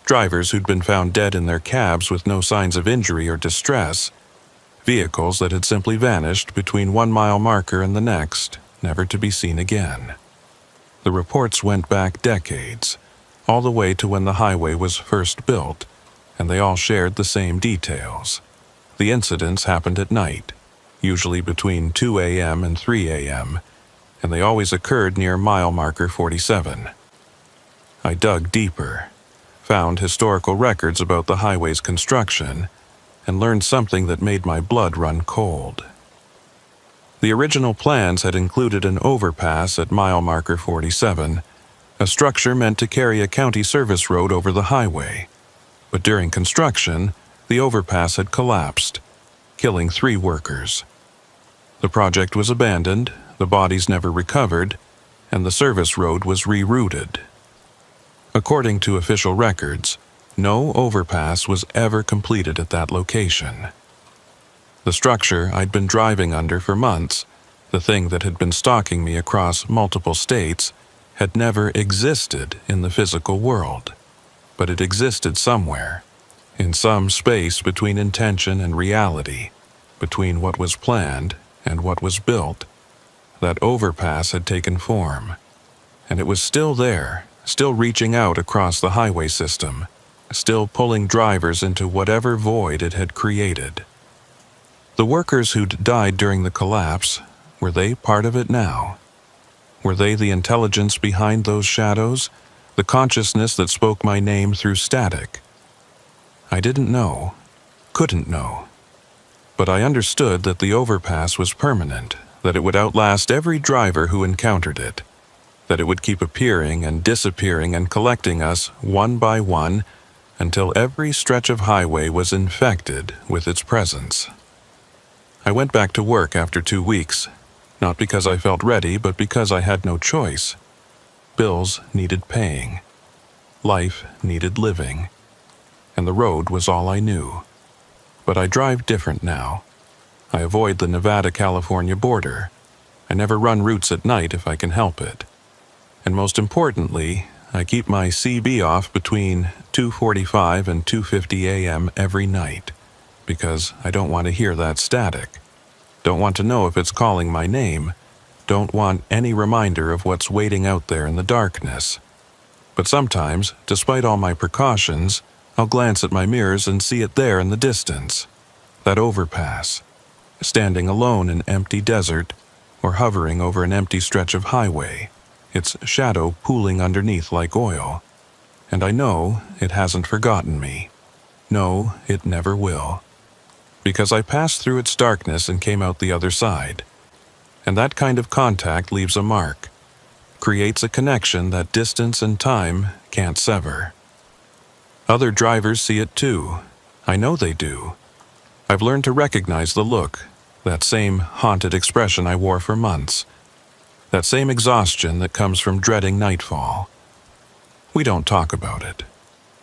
Drivers who'd been found dead in their cabs with no signs of injury or distress. Vehicles that had simply vanished between 1 mile marker and the next, never to be seen again. The reports went back decades, all the way to when the highway was first built, and they all shared the same details. The incidents happened at night, usually between 2 a.m. and 3 a.m., and they always occurred near mile marker 47. I dug deeper, found historical records about the highway's construction, and learned something that made my blood run cold. The original plans had included an overpass at mile marker 47, a structure meant to carry a county service road over the highway. But during construction, the overpass had collapsed, killing 3 workers. The project was abandoned, the bodies never recovered, and the service road was rerouted. According to official records, no overpass was ever completed at that location. The structure I'd been driving under for months, the thing that had been stalking me across multiple states, had never existed in the physical world. But it existed somewhere, in some space between intention and reality, between what was planned and what was built. That overpass had taken form, and it was still there, still reaching out across the highway system, still pulling drivers into whatever void it had created. The workers who'd died during the collapse, were they part of it now? Were they the intelligence behind those shadows, the consciousness that spoke my name through static? I didn't know, couldn't know. But I understood that the overpass was permanent, that it would outlast every driver who encountered it, that it would keep appearing and disappearing and collecting us one by one until every stretch of highway was infected with its presence. I went back to work after 2 weeks, not because I felt ready, but because I had no choice. Bills needed paying. Life needed living. And the road was all I knew. But I drive different now. I avoid the Nevada-California border. I never run routes at night if I can help it. And most importantly, I keep my CB off between 2:45 and 2:50 a.m. every night, because I don't want to hear that static. Don't want to know if it's calling my name. Don't want any reminder of what's waiting out there in the darkness. But sometimes, despite all my precautions, I'll glance at my mirrors and see it there in the distance. That overpass, standing alone in empty desert, or hovering over an empty stretch of highway, its shadow pooling underneath like oil. And I know it hasn't forgotten me. No, it never will. Because I passed through its darkness and came out the other side. And that kind of contact leaves a mark, creates a connection that distance and time can't sever. Other drivers see it too. I know they do. I've learned to recognize the look, that same haunted expression I wore for months, that same exhaustion that comes from dreading nightfall. We don't talk about it.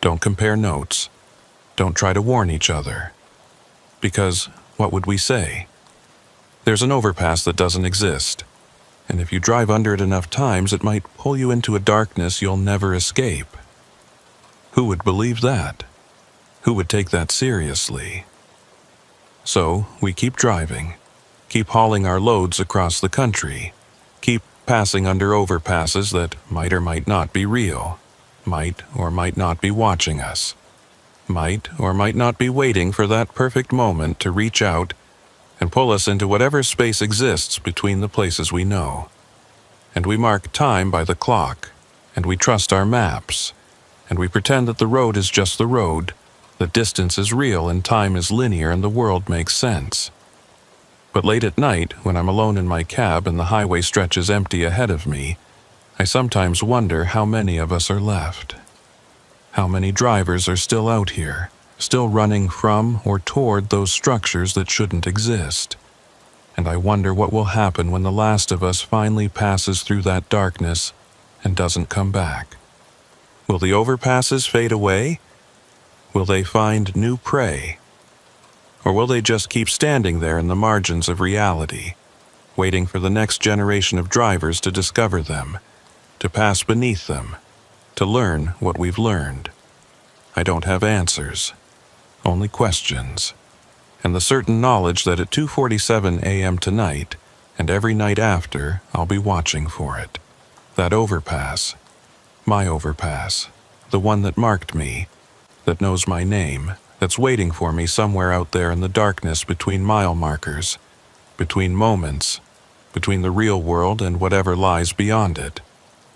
Don't compare notes. Don't try to warn each other. Because what would we say? There's an overpass that doesn't exist, and if you drive under it enough times, it might pull you into a darkness you'll never escape. Who would believe that? Who would take that seriously? So we keep driving, keep hauling our loads across the country, keep passing under overpasses that might or might not be real, might or might not be watching us, might or might not be waiting for that perfect moment to reach out and pull us into whatever space exists between the places we know. And we mark time by the clock, and we trust our maps, and we pretend that the road is just the road, that distance is real and time is linear and the world makes sense. But late at night, when I'm alone in my cab and the highway stretches empty ahead of me, I sometimes wonder how many of us are left. How many drivers are still out here, still running from or toward those structures that shouldn't exist. And I wonder what will happen when the last of us finally passes through that darkness and doesn't come back. Will the overpasses fade away? Will they find new prey? Or will they just keep standing there in the margins of reality, waiting for the next generation of drivers to discover them, to pass beneath them, to learn what we've learned? I don't have answers. Only questions, and the certain knowledge that at 2:47 a.m. tonight, and every night after, I'll be watching for it. That overpass, my overpass, the one that marked me, that knows my name, that's waiting for me somewhere out there in the darkness between mile markers, between moments, between the real world and whatever lies beyond it.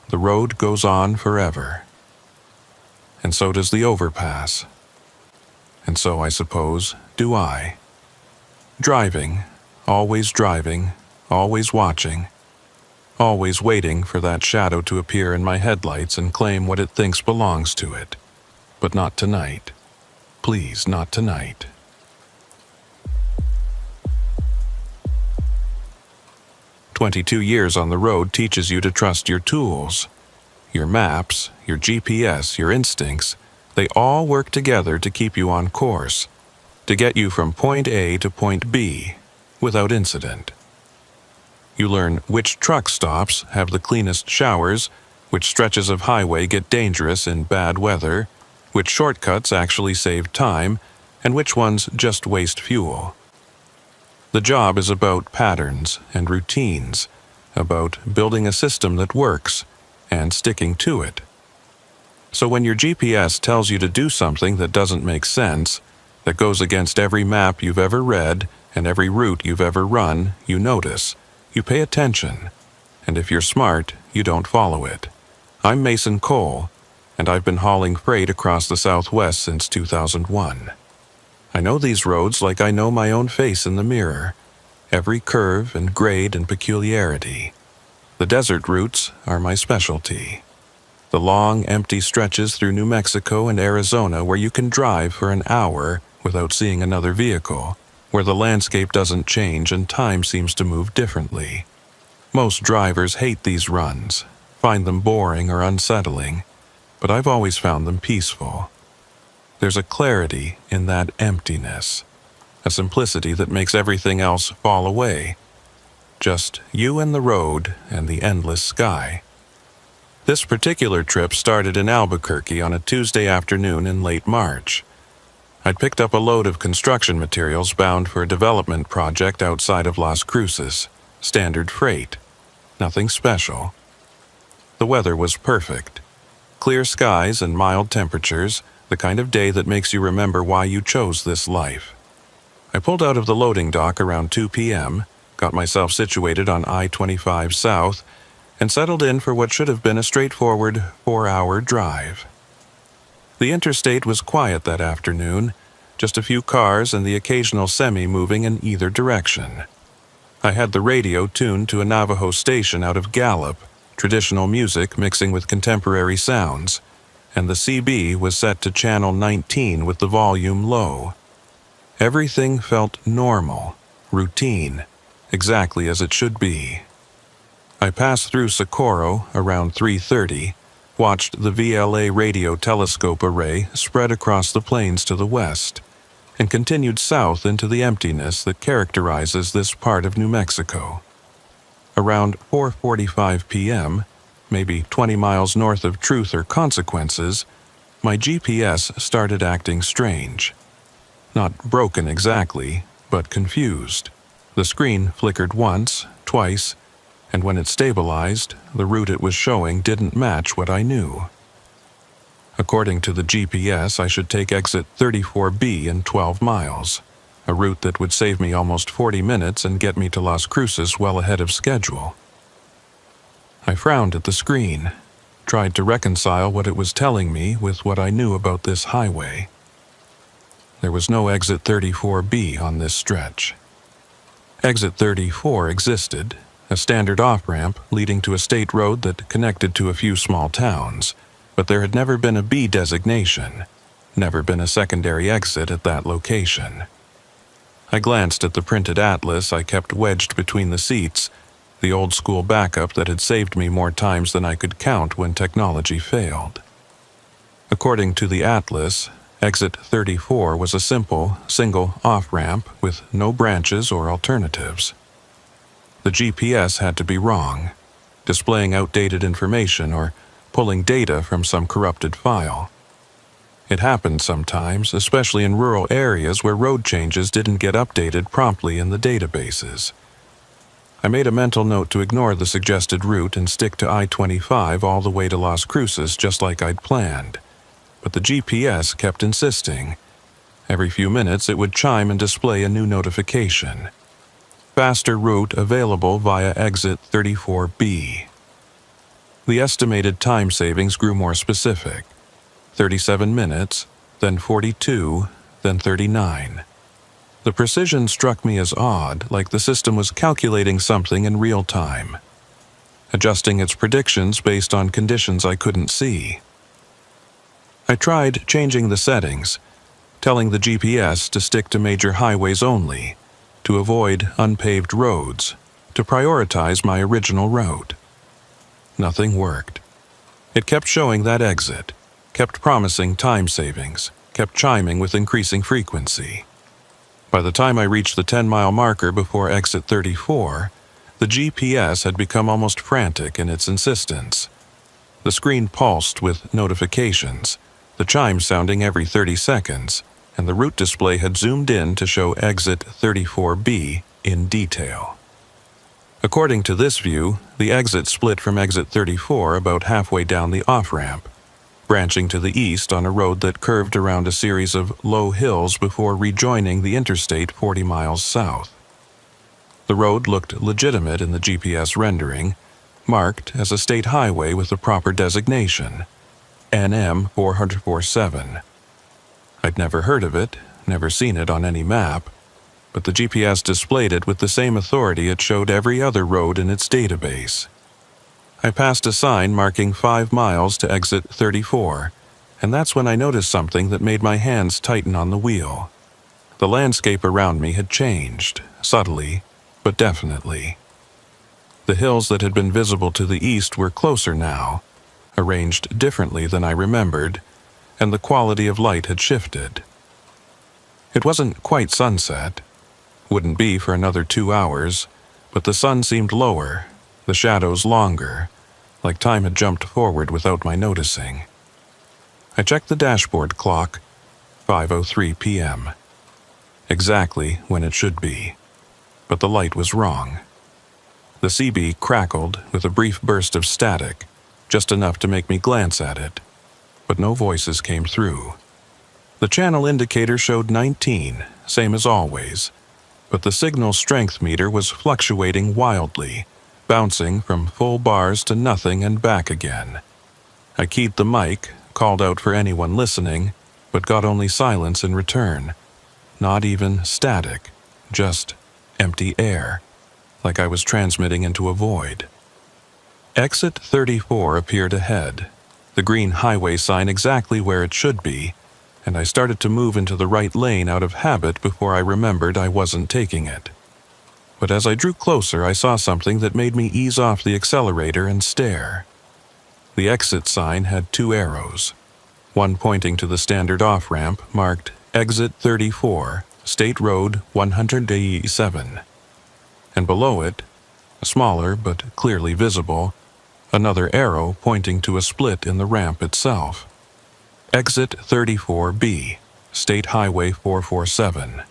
The road goes on forever. And so does the overpass. And so, I suppose, do I. Driving, always watching, always waiting for that shadow to appear in my headlights and claim what it thinks belongs to it. But not tonight. Please, not tonight. "22 years on the road teaches you to trust your tools. Your maps, your GPS, your instincts, they all work together to keep you on course, to get you from point A to point B without incident. You learn which truck stops have the cleanest showers, which stretches of highway get dangerous in bad weather, which shortcuts actually save time, and which ones just waste fuel. The job is about patterns and routines, about building a system that works and sticking to it. So when your GPS tells you to do something that doesn't make sense, that goes against every map you've ever read and every route you've ever run, you notice, you pay attention, and if you're smart, you don't follow it. I'm Mason Cole, and I've been hauling freight across the Southwest since 2001. I know these roads like I know my own face in the mirror, every curve and grade and peculiarity. The desert routes are my specialty. The long, empty stretches through New Mexico and Arizona where you can drive for an hour without seeing another vehicle, where the landscape doesn't change and time seems to move differently. Most drivers hate these runs, find them boring or unsettling, but I've always found them peaceful. There's a clarity in that emptiness, a simplicity that makes everything else fall away. Just you and the road and the endless sky. This particular trip started in Albuquerque on a Tuesday afternoon in late March. I'd picked up a load of construction materials bound for a development project outside of Las Cruces. Standard freight. Nothing special. The weather was perfect. Clear skies and mild temperatures, the kind of day that makes you remember why you chose this life. I pulled out of the loading dock around 2 p.m., got myself situated on I-25 South, and settled in for what should have been a straightforward 4-hour drive. The interstate was quiet that afternoon, just a few cars and the occasional semi moving in either direction. I had the radio tuned to a Navajo station out of Gallup, traditional music mixing with contemporary sounds, and the CB was set to channel 19 with the volume low. Everything felt normal, routine, exactly as it should be. I passed through Socorro around 3:30, watched the VLA radio telescope array spread across the plains to the west, and continued south into the emptiness that characterizes this part of New Mexico. Around 4:45 p.m., maybe 20 miles north of Truth or Consequences, my GPS started acting strange. Not broken exactly, but confused. The screen flickered once, twice, and when it stabilized, the route it was showing didn't match what I knew. According to the GPS, I should take exit 34B in 12 miles, a route that would save me almost 40 minutes and get me to Las Cruces well ahead of schedule. I frowned at the screen, tried to reconcile what it was telling me with what I knew about this highway. There was no exit 34B on this stretch. Exit 34 existed, a standard off-ramp leading to a state road that connected to a few small towns, but there had never been a B designation, never been a secondary exit at that location. I glanced at the printed atlas I kept wedged between the seats, the old-school backup that had saved me more times than I could count when technology failed. According to the atlas, exit 34 was a simple, single off-ramp with no branches or alternatives. The GPS had to be wrong, displaying outdated information or pulling data from some corrupted file. It happened sometimes, especially in rural areas where road changes didn't get updated promptly in the databases. I made a mental note to ignore the suggested route and stick to I-25 all the way to Las Cruces just like I'd planned. But the GPS kept insisting. Every few minutes it would chime and display a new notification. Faster route available via exit 34B. The estimated time savings grew more specific. 37 minutes, then 42, then 39. The precision struck me as odd, like the system was calculating something in real time, adjusting its predictions based on conditions I couldn't see. I tried changing the settings, telling the GPS to stick to major highways only, to avoid unpaved roads, to prioritize my original route. Nothing worked. It kept showing that exit, kept promising time savings, kept chiming with increasing frequency. By the time I reached the 10-mile marker before exit 34, the GPS had become almost frantic in its insistence. The screen pulsed with notifications, the chimes sounding every 30 seconds, and the route display had zoomed in to show exit 34B in detail. According to this view, the exit split from exit 34 about halfway down the off-ramp, branching to the east on a road that curved around a series of low hills before rejoining the interstate 40 miles south. The road looked legitimate in the GPS rendering, marked as a state highway with the proper designation, NM 447. I'd never heard of it, never seen it on any map, but the GPS displayed it with the same authority it showed every other road in its database. I passed a sign marking 5 miles to exit 34, and that's when I noticed something that made my hands tighten on the wheel. The landscape around me had changed, subtly, but definitely. The hills that had been visible to the east were closer now, arranged differently than I remembered, and the quality of light had shifted. It wasn't quite sunset. Wouldn't be for another 2 hours, but the sun seemed lower, the shadows longer, like time had jumped forward without my noticing. I checked the dashboard clock, 5:03 p.m. Exactly when it should be, but the light was wrong. The CB crackled with a brief burst of static, just enough to make me glance at it, but no voices came through. The channel indicator showed 19, same as always, but the signal strength meter was fluctuating wildly, bouncing from full bars to nothing and back again. I keyed the mic, called out for anyone listening, but got only silence in return. Not even static, just empty air, like I was transmitting into a void. Exit 34 appeared ahead, the green highway sign exactly where it should be, and I started to move into the right lane out of habit before I remembered I wasn't taking it. But as I drew closer, I saw something that made me ease off the accelerator and stare. The exit sign had 2 arrows, one pointing to the standard off-ramp marked Exit 34, State Road 187, and below it, smaller but clearly visible, another arrow pointing to a split in the ramp itself. Exit 34B, State Highway 447.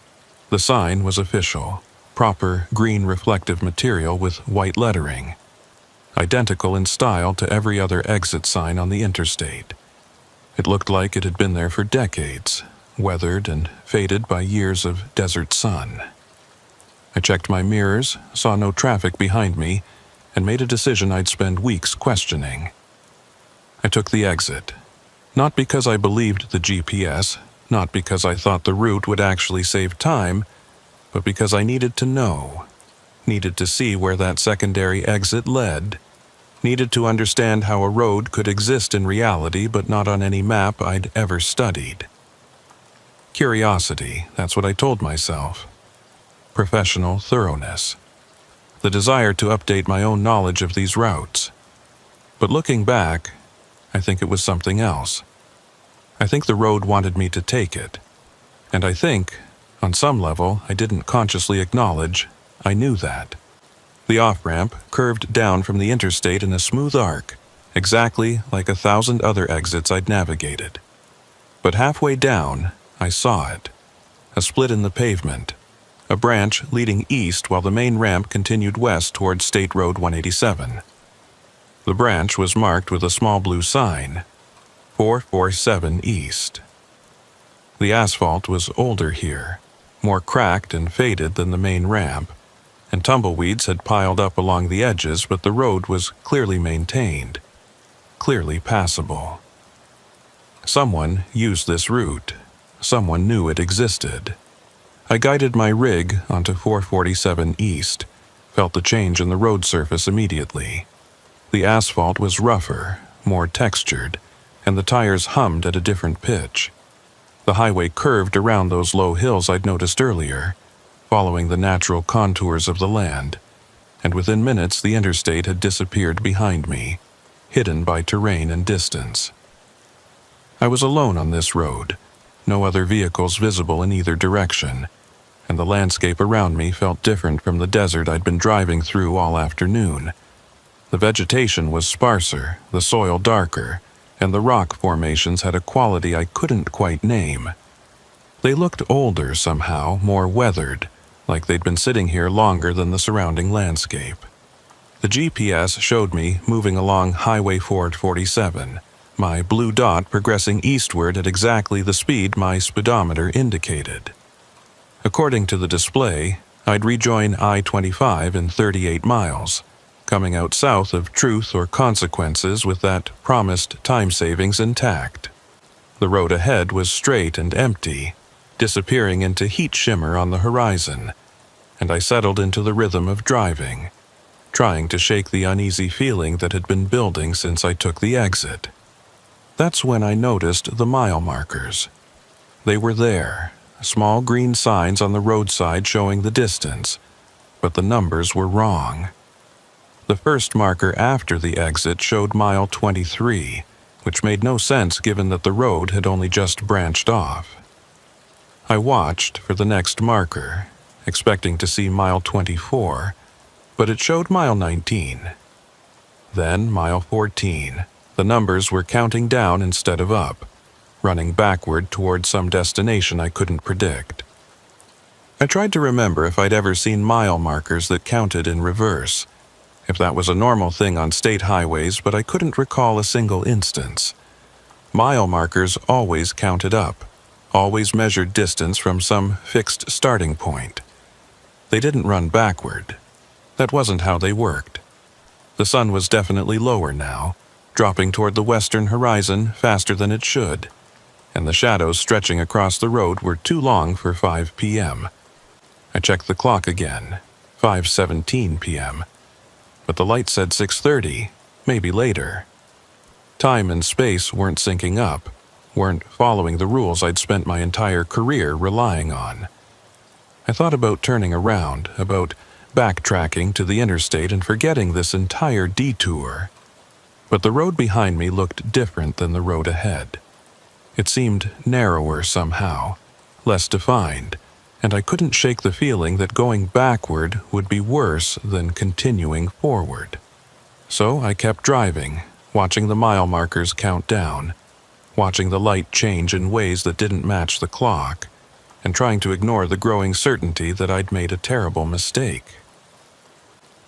The sign was official, proper green reflective material with white lettering, identical in style to every other exit sign on the interstate. It looked like it had been there for decades, weathered and faded by years of desert sun. I checked my mirrors, saw no traffic behind me, and made a decision I'd spend weeks questioning. I took the exit, not because I believed the GPS, not because I thought the route would actually save time, but because I needed to know, needed to see where that secondary exit led, needed to understand how a road could exist in reality but not on any map I'd ever studied. Curiosity, that's what I told myself. Professional thoroughness. The desire to update my own knowledge of these routes. But looking back, I think it was something else. I think the road wanted me to take it. And I think, on some level I didn't consciously acknowledge, I knew that. The off-ramp curved down from the interstate in a smooth arc, exactly like 1,000 other exits I'd navigated. But halfway down, I saw it. A split in the pavement. A branch leading east while the main ramp continued west toward State Road 187. The branch was marked with a small blue sign, 447 East. The asphalt was older here, more cracked and faded than the main ramp, and tumbleweeds had piled up along the edges, but the road was clearly maintained, clearly passable. Someone used this route. Someone knew it existed. I guided my rig onto 447 East, felt the change in the road surface immediately. The asphalt was rougher, more textured, and the tires hummed at a different pitch. The highway curved around those low hills I'd noticed earlier, following the natural contours of the land, and within minutes the interstate had disappeared behind me, hidden by terrain and distance. I was alone on this road, no other vehicles visible in either direction, and the landscape around me felt different from the desert I'd been driving through all afternoon. The vegetation was sparser, the soil darker, and the rock formations had a quality I couldn't quite name. They looked older somehow, more weathered, like they'd been sitting here longer than the surrounding landscape. The GPS showed me moving along Highway 447, my blue dot progressing eastward at exactly the speed my speedometer indicated. According to the display, I'd rejoin I-25 in 38 miles, coming out south of Truth or Consequences with that promised time savings intact. The road ahead was straight and empty, disappearing into heat shimmer on the horizon, and I settled into the rhythm of driving, trying to shake the uneasy feeling that had been building since I took the exit. That's when I noticed the mile markers. They were there, small green signs on the roadside showing the distance, but the numbers were wrong. The first marker after the exit showed mile 23, which made no sense given that the road had only just branched off. I watched for the next marker, expecting to see mile 24, but it showed mile 19. Then mile 14. The numbers were counting down instead of up, running backward toward some destination I couldn't predict. I tried to remember if I'd ever seen mile markers that counted in reverse, if that was a normal thing on state highways, but I couldn't recall a single instance. Mile markers always counted up, always measured distance from some fixed starting point. They didn't run backward. That wasn't how they worked. The sun was definitely lower now, dropping toward the western horizon faster than it should, and the shadows stretching across the road were too long for 5 p.m. I checked the clock again, 5:17 p.m., but the light said 6:30, maybe later. Time and space weren't syncing up, weren't following the rules I'd spent my entire career relying on. I thought about turning around, about backtracking to the interstate and forgetting this entire detour. But the road behind me looked different than the road ahead. It seemed narrower somehow, less defined, and I couldn't shake the feeling that going backward would be worse than continuing forward. So I kept driving, watching the mile markers count down, watching the light change in ways that didn't match the clock, and trying to ignore the growing certainty that I'd made a terrible mistake.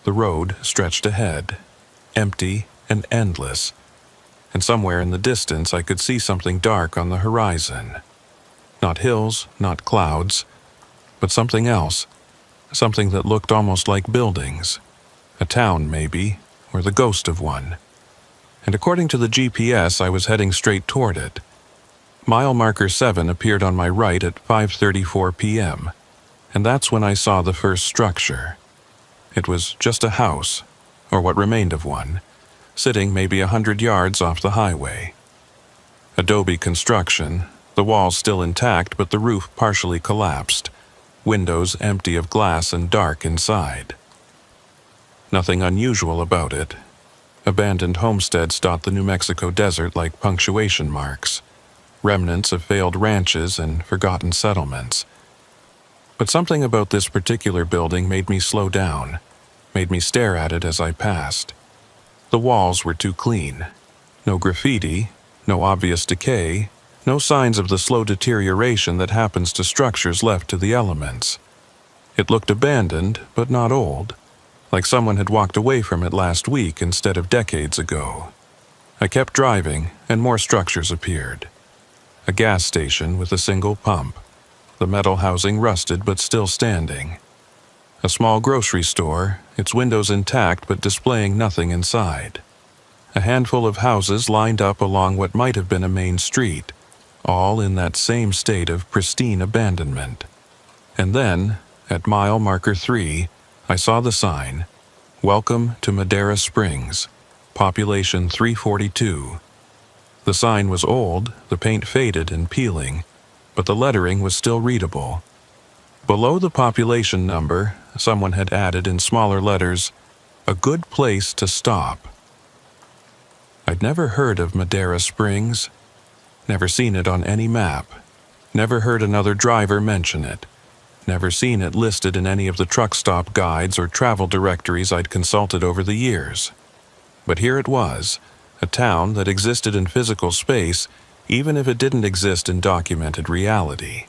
The road stretched ahead, empty and endless, and somewhere in the distance I could see something dark on the horizon. Not hills, not clouds, but something else, something that looked almost like buildings. A town, maybe, or the ghost of one. And according to the GPS, I was heading straight toward it. Mile marker 7 appeared on my right at 5:34 p.m., and that's when I saw the first structure. It was just a house, or what remained of one, sitting maybe 100 yards off the highway. Adobe construction, the walls still intact but the roof partially collapsed, windows empty of glass and dark inside. Nothing unusual about it. Abandoned homesteads dot the New Mexico desert like punctuation marks, remnants of failed ranches and forgotten settlements. But something about this particular building made me slow down, made me stare at it as I passed. The walls were too clean. No graffiti, no obvious decay, no signs of the slow deterioration that happens to structures left to the elements. It looked abandoned, but not old, like someone had walked away from it last week instead of decades ago. I kept driving, and more structures appeared. A gas station with a single pump, the metal housing rusted but still standing. A small grocery store, its windows intact but displaying nothing inside. A handful of houses lined up along what might have been a main street, all in that same state of pristine abandonment. And then, at mile marker 3, I saw the sign, "Welcome to Madera Springs, population 342. The sign was old, the paint faded and peeling, but the lettering was still readable. Below the population number, someone had added in smaller letters, "A good place to stop." I'd never heard of Madera Springs, never seen it on any map, never heard another driver mention it, never seen it listed in any of the truck stop guides or travel directories I'd consulted over the years. But here it was, a town that existed in physical space even if it didn't exist in documented reality.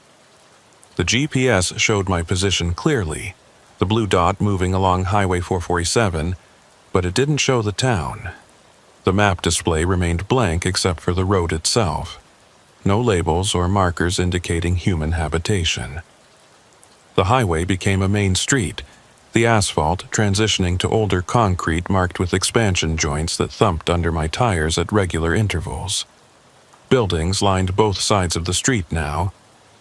The GPS showed my position clearly, the blue dot moving along Highway 447, but it didn't show the town. The map display remained blank except for the road itself. No labels or markers indicating human habitation. The highway became a main street, the asphalt transitioning to older concrete marked with expansion joints that thumped under my tires at regular intervals. Buildings lined both sides of the street now,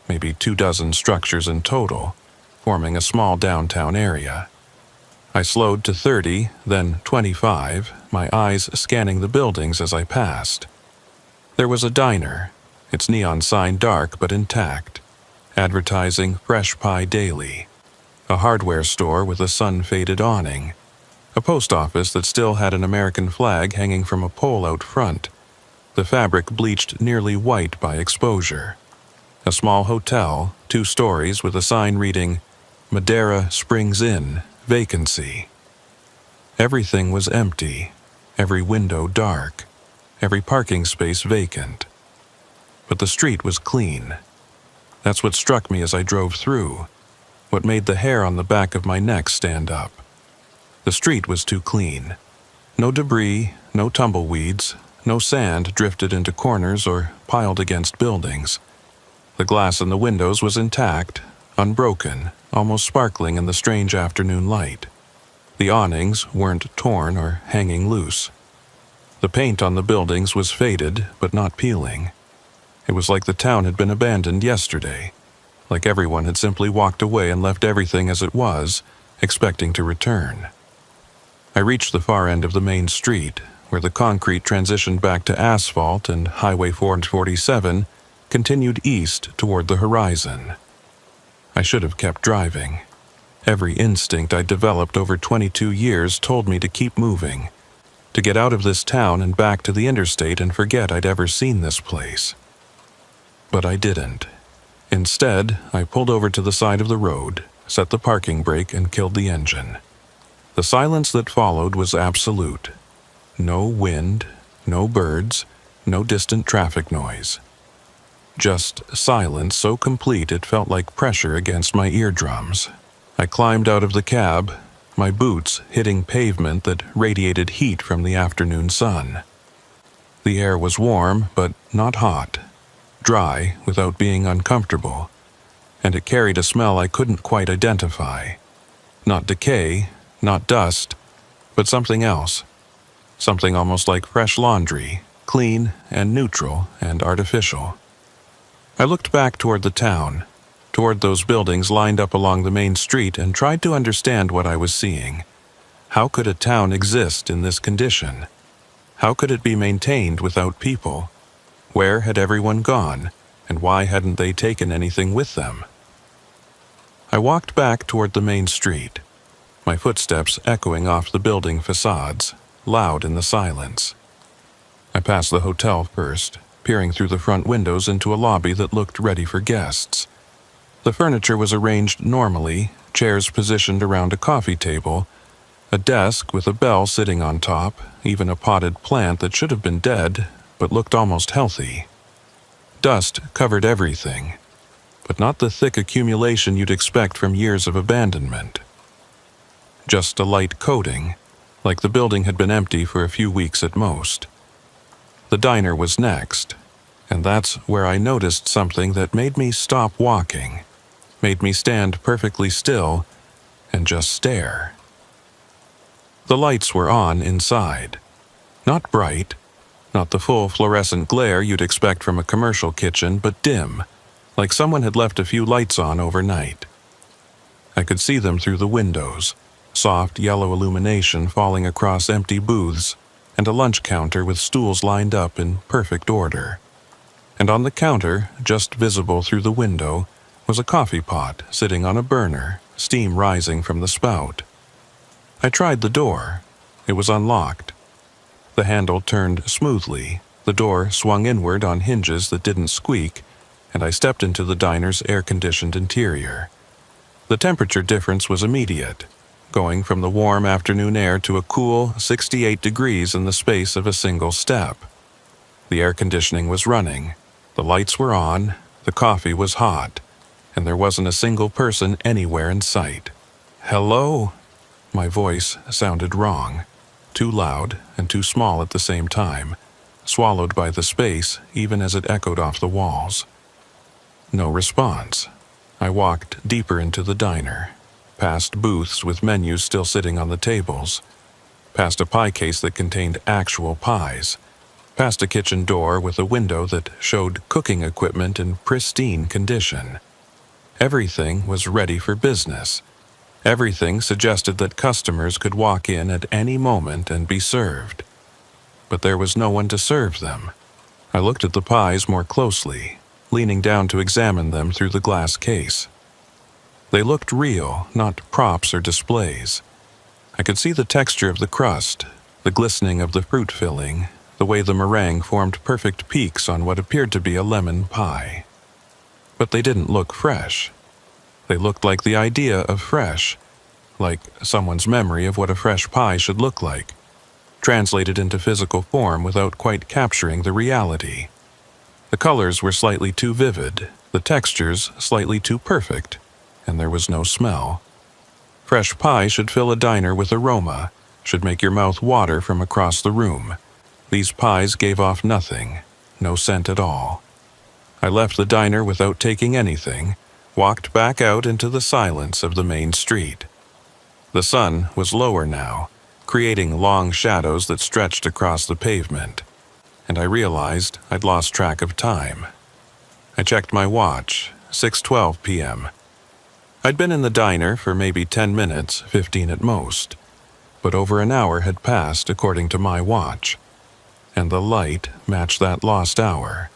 maybe 24 structures in total, forming a small downtown area. I slowed to 30, then 25, my eyes scanning the buildings as I passed. There was a diner, its neon sign dark but intact, advertising Fresh Pie Daily, a hardware store with a sun-faded awning, a post office that still had an American flag hanging from a pole out front, the fabric bleached nearly white by exposure, a small hotel, 2 stories with a sign reading, Madera Springs Inn, vacancy. Everything was empty, every window dark, every parking space vacant. But the street was clean. That's what struck me as I drove through, what made the hair on the back of my neck stand up. The street was too clean. No debris, no tumbleweeds, no sand drifted into corners or piled against buildings. The glass in the windows was intact, unbroken, almost sparkling in the strange afternoon light. The awnings weren't torn or hanging loose. The paint on the buildings was faded but not peeling. It was like the town had been abandoned yesterday, like everyone had simply walked away and left everything as it was, expecting to return. I reached the far end of the main street, where the concrete transitioned back to asphalt and Highway 447 continued east toward the horizon. I should have kept driving. Every instinct I'd developed over 22 years told me to keep moving, to get out of this town and back to the interstate and forget I'd ever seen this place. But I didn't. Instead, I pulled over to the side of the road, set the parking brake, and killed the engine. The silence that followed was absolute. No wind, no birds, no distant traffic noise. Just silence so complete it felt like pressure against my eardrums. I climbed out of the cab, my boots hitting pavement that radiated heat from the afternoon sun. The air was warm, but not hot. Dry without being uncomfortable, and it carried a smell I couldn't quite identify. Not decay, not dust, but something else. Something almost like fresh laundry, clean and neutral and artificial. I looked back toward the town, toward those buildings lined up along the main street, and tried to understand what I was seeing. How could a town exist in this condition? How could it be maintained without people? Where had everyone gone, and why hadn't they taken anything with them? I walked back toward the main street, my footsteps echoing off the building facades, loud in the silence. I passed the hotel first, peering through the front windows into a lobby that looked ready for guests. The furniture was arranged normally, chairs positioned around a coffee table, a desk with a bell sitting on top, even a potted plant that should have been dead but looked almost healthy. Dust covered everything, but not the thick accumulation you'd expect from years of abandonment. Just a light coating, like the building had been empty for a few weeks at most. The diner was next, and that's where I noticed something that made me stop walking, made me stand perfectly still and just stare. The lights were on inside, not bright, not the full fluorescent glare you'd expect from a commercial kitchen, but dim, like someone had left a few lights on overnight. I could see them through the windows, soft yellow illumination falling across empty booths, and a lunch counter with stools lined up in perfect order. And on the counter, just visible through the window, was a coffee pot sitting on a burner, steam rising from the spout. I tried the door. It was unlocked. The handle turned smoothly, the door swung inward on hinges that didn't squeak, and I stepped into the diner's air-conditioned interior. The temperature difference was immediate, going from the warm afternoon air to a cool 68 degrees in the space of a single step. The air conditioning was running, the lights were on, the coffee was hot, and there wasn't a single person anywhere in sight. "Hello?" My voice sounded wrong. Too loud and too small at the same time, swallowed by the space even as it echoed off the walls. No response. I walked deeper into the diner, past booths with menus still sitting on the tables, past a pie case that contained actual pies, past a kitchen door with a window that showed cooking equipment in pristine condition. Everything was ready for business. Everything suggested that customers could walk in at any moment and be served. But there was no one to serve them. I looked at the pies more closely, leaning down to examine them through the glass case. They looked real, not props or displays. I could see the texture of the crust, the glistening of the fruit filling, the way the meringue formed perfect peaks on what appeared to be a lemon pie. But they didn't look fresh. They looked like the idea of fresh, like someone's memory of what a fresh pie should look like. translated into physical form without quite capturing the reality. The colors were slightly too vivid, the textures slightly too perfect, and there was no smell. Fresh pie should fill a diner with aroma, should make your mouth water from across the room. These pies gave off nothing, no scent at all. I left the diner without taking anything, walked back out into the silence of the main street. The sun was lower now, creating long shadows that stretched across the pavement, and I realized I'd lost track of time. I checked my watch, 6:12 p.m. I'd been in the diner for maybe 10 minutes, 15 at most, but over an hour had passed according to my watch, and the light matched that lost hour,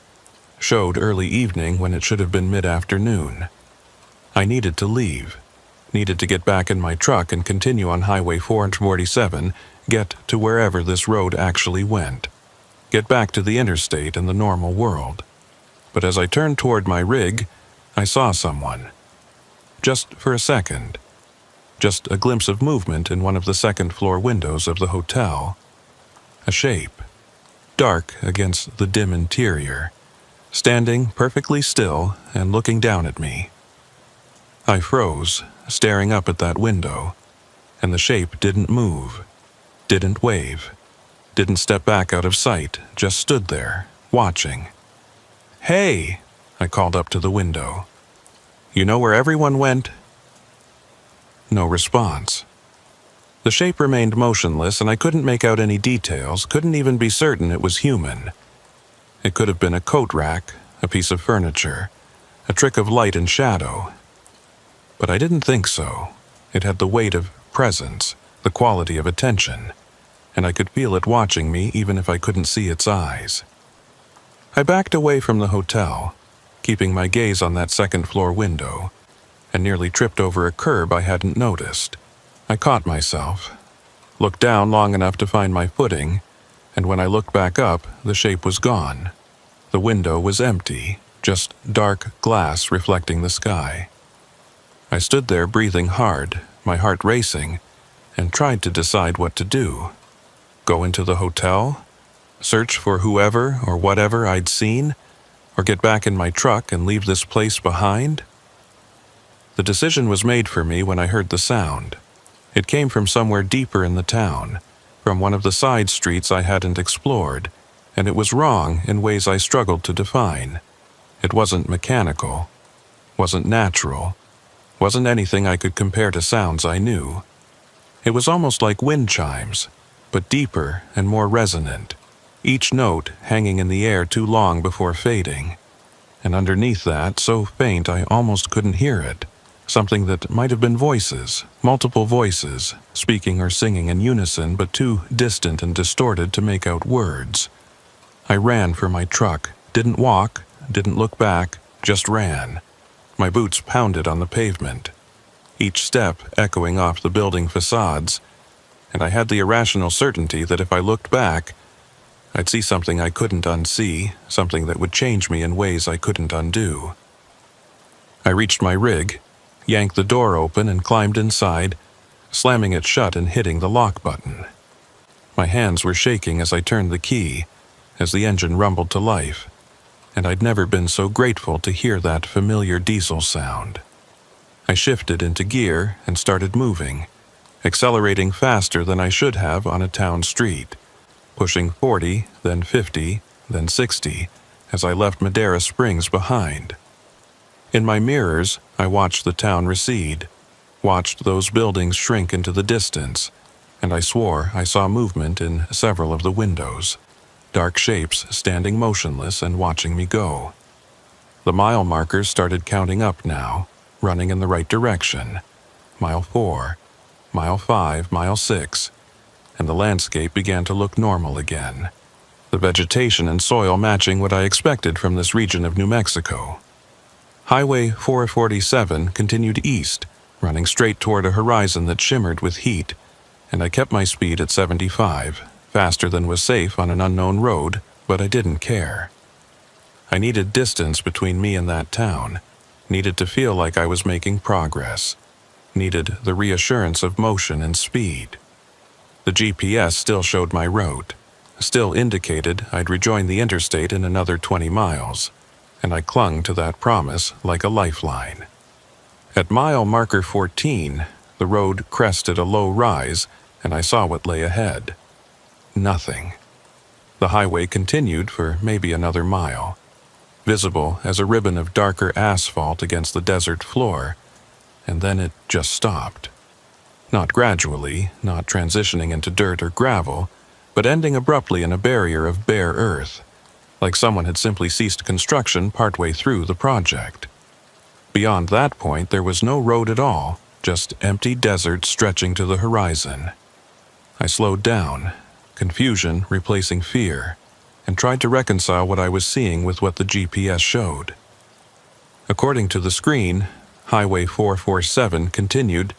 showed early evening when it should have been mid-afternoon. I needed to leave, needed to get back in my truck and continue on Highway 447, get to wherever this road actually went, get back to the interstate and the normal world. But as I turned toward my rig, I saw someone. Just for a second. Just a glimpse of movement in one of the second-floor windows of the hotel. A shape, dark against the dim interior, standing perfectly still and looking down at me. I froze, staring up at that window, and the shape didn't move, didn't wave, didn't step back out of sight, just stood there, watching. "Hey!" I called up to the window. "You know where everyone went?" No response. The shape remained motionless, and I couldn't make out any details, couldn't even be certain it was human. It could have been a coat rack, a piece of furniture, a trick of light and shadow. But I didn't think so. It had the weight of presence, the quality of attention, and I could feel it watching me even if I couldn't see its eyes. I backed away from the hotel, keeping my gaze on that second-floor window, and nearly tripped over a curb I hadn't noticed. I caught myself, looked down long enough to find my footing, and when I looked back up, the shape was gone. The window was empty, just dark glass reflecting the sky. I stood there breathing hard, my heart racing, and tried to decide what to do. Go into the hotel? Search for whoever or whatever I'd seen? Or get back in my truck and leave this place behind? The decision was made for me when I heard the sound. It came from somewhere deeper in the town, from one of the side streets I hadn't explored, and it was wrong in ways I struggled to define. It wasn't mechanical, wasn't natural, wasn't anything I could compare to sounds I knew. It was almost like wind chimes, but deeper and more resonant, each note hanging in the air too long before fading. And underneath that, so faint I almost couldn't hear it, something that might have been voices, multiple voices, speaking or singing in unison but too distant and distorted to make out words. I ran for my truck, didn't walk, didn't look back, just ran. My boots pounded on the pavement, each step echoing off the building facades, and I had the irrational certainty that if I looked back, I'd see something I couldn't unsee, something that would change me in ways I couldn't undo. I reached my rig, yanked the door open and climbed inside, slamming it shut and hitting the lock button. My hands were shaking as I turned the key, as the engine rumbled to life, and I'd never been so grateful to hear that familiar diesel sound. I shifted into gear and started moving, accelerating faster than I should have on a town street, pushing 40, then 50, then 60, as I left Madera Springs behind. In my mirrors, I watched the town recede, watched those buildings shrink into the distance, and I swore I saw movement in several of the windows, dark shapes standing motionless and watching me go. The mile markers started counting up now, running in the right direction. Mile 4, mile 5, mile 6, and the landscape began to look normal again, the vegetation and soil matching what I expected from this region of New Mexico. Highway 447 continued east, running straight toward a horizon that shimmered with heat, and I kept my speed at 75, faster than was safe on an unknown road, but I didn't care. I needed distance between me and that town, needed to feel like I was making progress, needed the reassurance of motion and speed. The GPS still showed my route, still indicated I'd rejoin the interstate in another 20 miles, and I clung to that promise like a lifeline. At mile marker 14, the road crested a low rise, and I saw what lay ahead. Nothing. The highway continued for maybe another mile, visible as a ribbon of darker asphalt against the desert floor, and then it just stopped. Not gradually, not transitioning into dirt or gravel, but ending abruptly in a barrier of bare earth, like someone had simply ceased construction partway through the project. Beyond that point, there was no road at all, just empty desert stretching to the horizon. I slowed down, confusion replacing fear, and tried to reconcile what I was seeing with what the GPS showed. According to the screen, Highway 447 continued,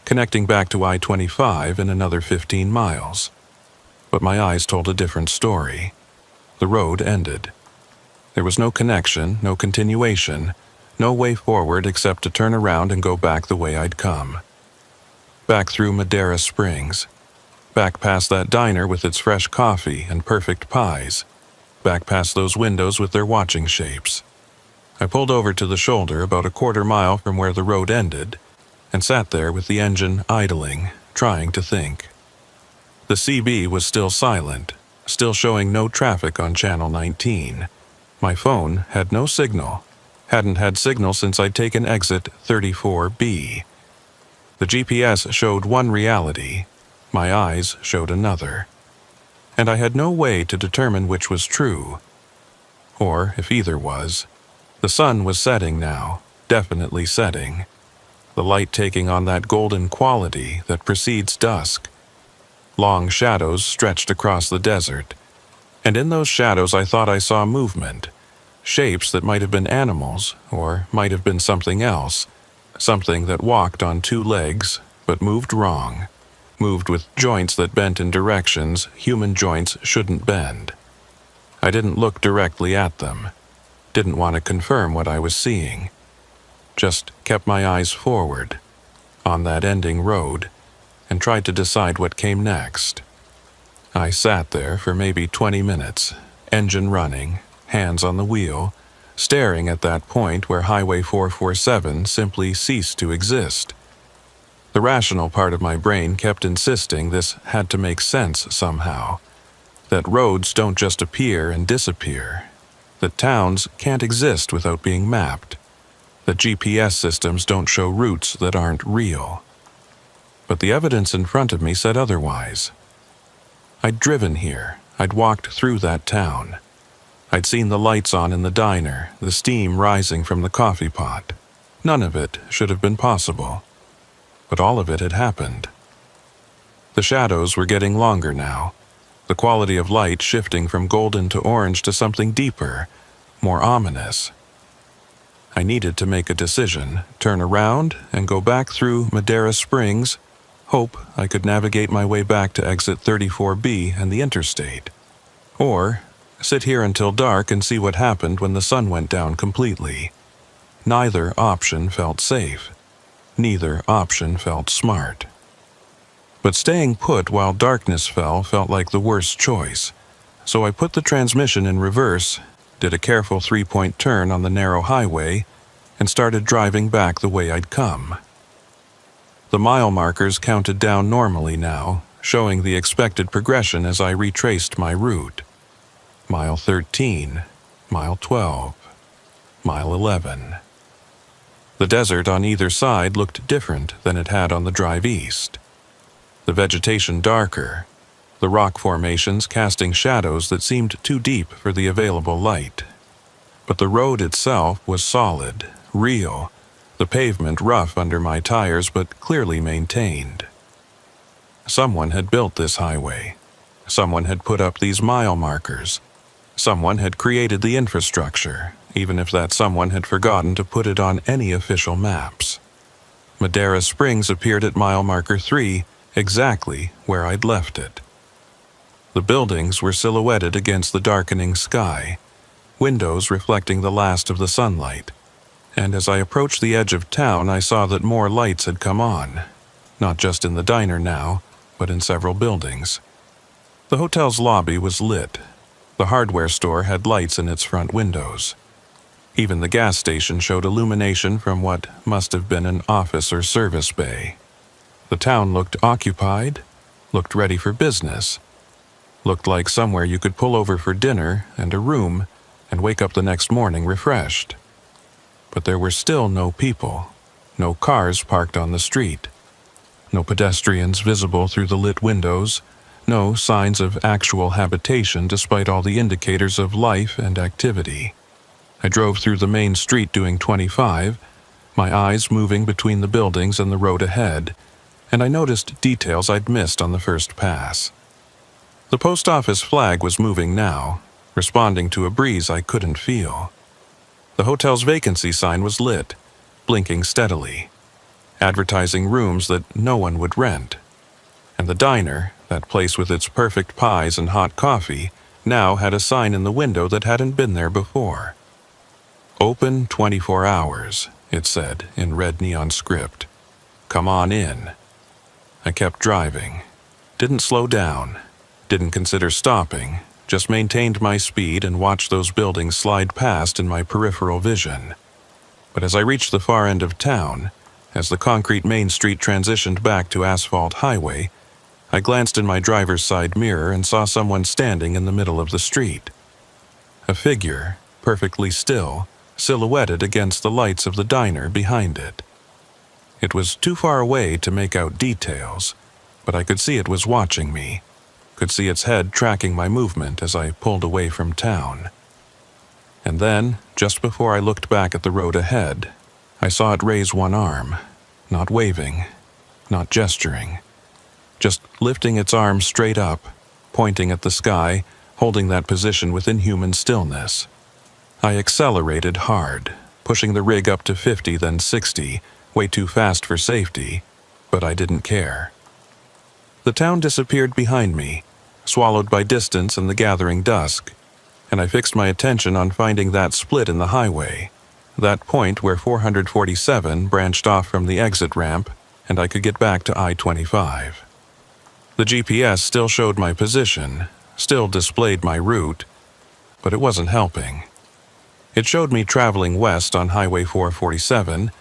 connecting back to I-25 in another 15 miles. But my eyes told a different story. The road ended. There was no connection, no continuation, no way forward except to turn around and go back the way I'd come. Back through Madera Springs. Back past that diner with its fresh coffee and perfect pies. Back past those windows with their watching shapes. I pulled over to the shoulder about a quarter mile from where the road ended and sat there with the engine idling, trying to think. The CB was still silent, still showing no traffic on Channel 19. My phone had no signal. Hadn't had signal since I'd taken exit 34B. The GPS showed one reality. My eyes showed another. And I had no way to determine which was true. Or if either was. The sun was setting now, definitely setting. The light taking on that golden quality that precedes dusk. Long shadows stretched across the desert, and in those shadows I thought I saw movement, shapes that might have been animals, or might have been something else, something that walked on two legs, but moved wrong, moved with joints that bent in directions human joints shouldn't bend. I didn't look directly at them, didn't want to confirm what I was seeing, just kept my eyes forward, on that ending road, and tried to decide what came next. I sat there for maybe 20 minutes, engine running, hands on the wheel, staring at that point where Highway 447 simply ceased to exist. The rational part of my brain kept insisting this had to make sense somehow, that roads don't just appear and disappear, that towns can't exist without being mapped, that GPS systems don't show routes that aren't real. But the evidence in front of me said otherwise. I'd driven here. I'd walked through that town. I'd seen the lights on in the diner, the steam rising from the coffee pot. None of it should have been possible. But all of it had happened. The shadows were getting longer now, the quality of light shifting from golden to orange to something deeper, more ominous. I needed to make a decision, turn around and go back through Madera Springs, hope I could navigate my way back to exit 34B and the interstate. Or sit here until dark and see what happened when the sun went down completely. Neither option felt safe. Neither option felt smart. But staying put while darkness felt like the worst choice, so I put the transmission in reverse, did a careful 3-point turn on the narrow highway, and started driving back the way I'd come. The mile markers counted down normally now, showing the expected progression as I retraced my route. Mile 13, mile 12, mile 11. The desert on either side looked different than it had on the drive east. The vegetation darker, the rock formations casting shadows that seemed too deep for the available light. But the road itself was solid, real, the pavement rough under my tires but clearly maintained. Someone had built this highway. Someone had put up these mile markers. Someone had created the infrastructure, even if that someone had forgotten to put it on any official maps. Madera Springs appeared at mile marker 3, exactly where I'd left it. The buildings were silhouetted against the darkening sky, windows reflecting the last of the sunlight, and as I approached the edge of town I saw that more lights had come on, not just in the diner now, but in several buildings. The hotel's lobby was lit. The hardware store had lights in its front windows. Even the gas station showed illumination from what must have been an office or service bay. The town looked occupied, looked ready for business, looked like somewhere you could pull over for dinner and a room and wake up the next morning refreshed. But there were still no people, no cars parked on the street, no pedestrians visible through the lit windows, no signs of actual habitation despite all the indicators of life and activity. I drove through the main street doing 25, my eyes moving between the buildings and the road ahead, and I noticed details I'd missed on the first pass. The post office flag was moving now, responding to a breeze I couldn't feel. The hotel's vacancy sign was lit, blinking steadily, advertising rooms that no one would rent. And the diner, that place with its perfect pies and hot coffee, now had a sign in the window that hadn't been there before. Open 24 hours, it said in red neon script. Come on in. I kept driving. Didn't slow down. Didn't consider stopping. Just maintained my speed and watched those buildings slide past in my peripheral vision. But as I reached the far end of town, as the concrete main street transitioned back to asphalt highway, I glanced in my driver's side mirror and saw someone standing in the middle of the street. A figure, perfectly still, silhouetted against the lights of the diner behind it. It was too far away to make out details, but I could see it was watching me, could see its head tracking my movement as I pulled away from town. And then, just before I looked back at the road ahead, I saw it raise one arm, not waving, not gesturing, just lifting its arm straight up, pointing at the sky, holding that position with inhuman stillness. I accelerated hard, pushing the rig up to 50, then 60, way too fast for safety, but I didn't care. The town disappeared behind me, swallowed by distance and the gathering dusk, and I fixed my attention on finding that split in the highway, that point where 447 branched off from the exit ramp and I could get back to I-25. The GPS still showed my position, still displayed my route, but it wasn't helping. It showed me traveling west on Highway 447,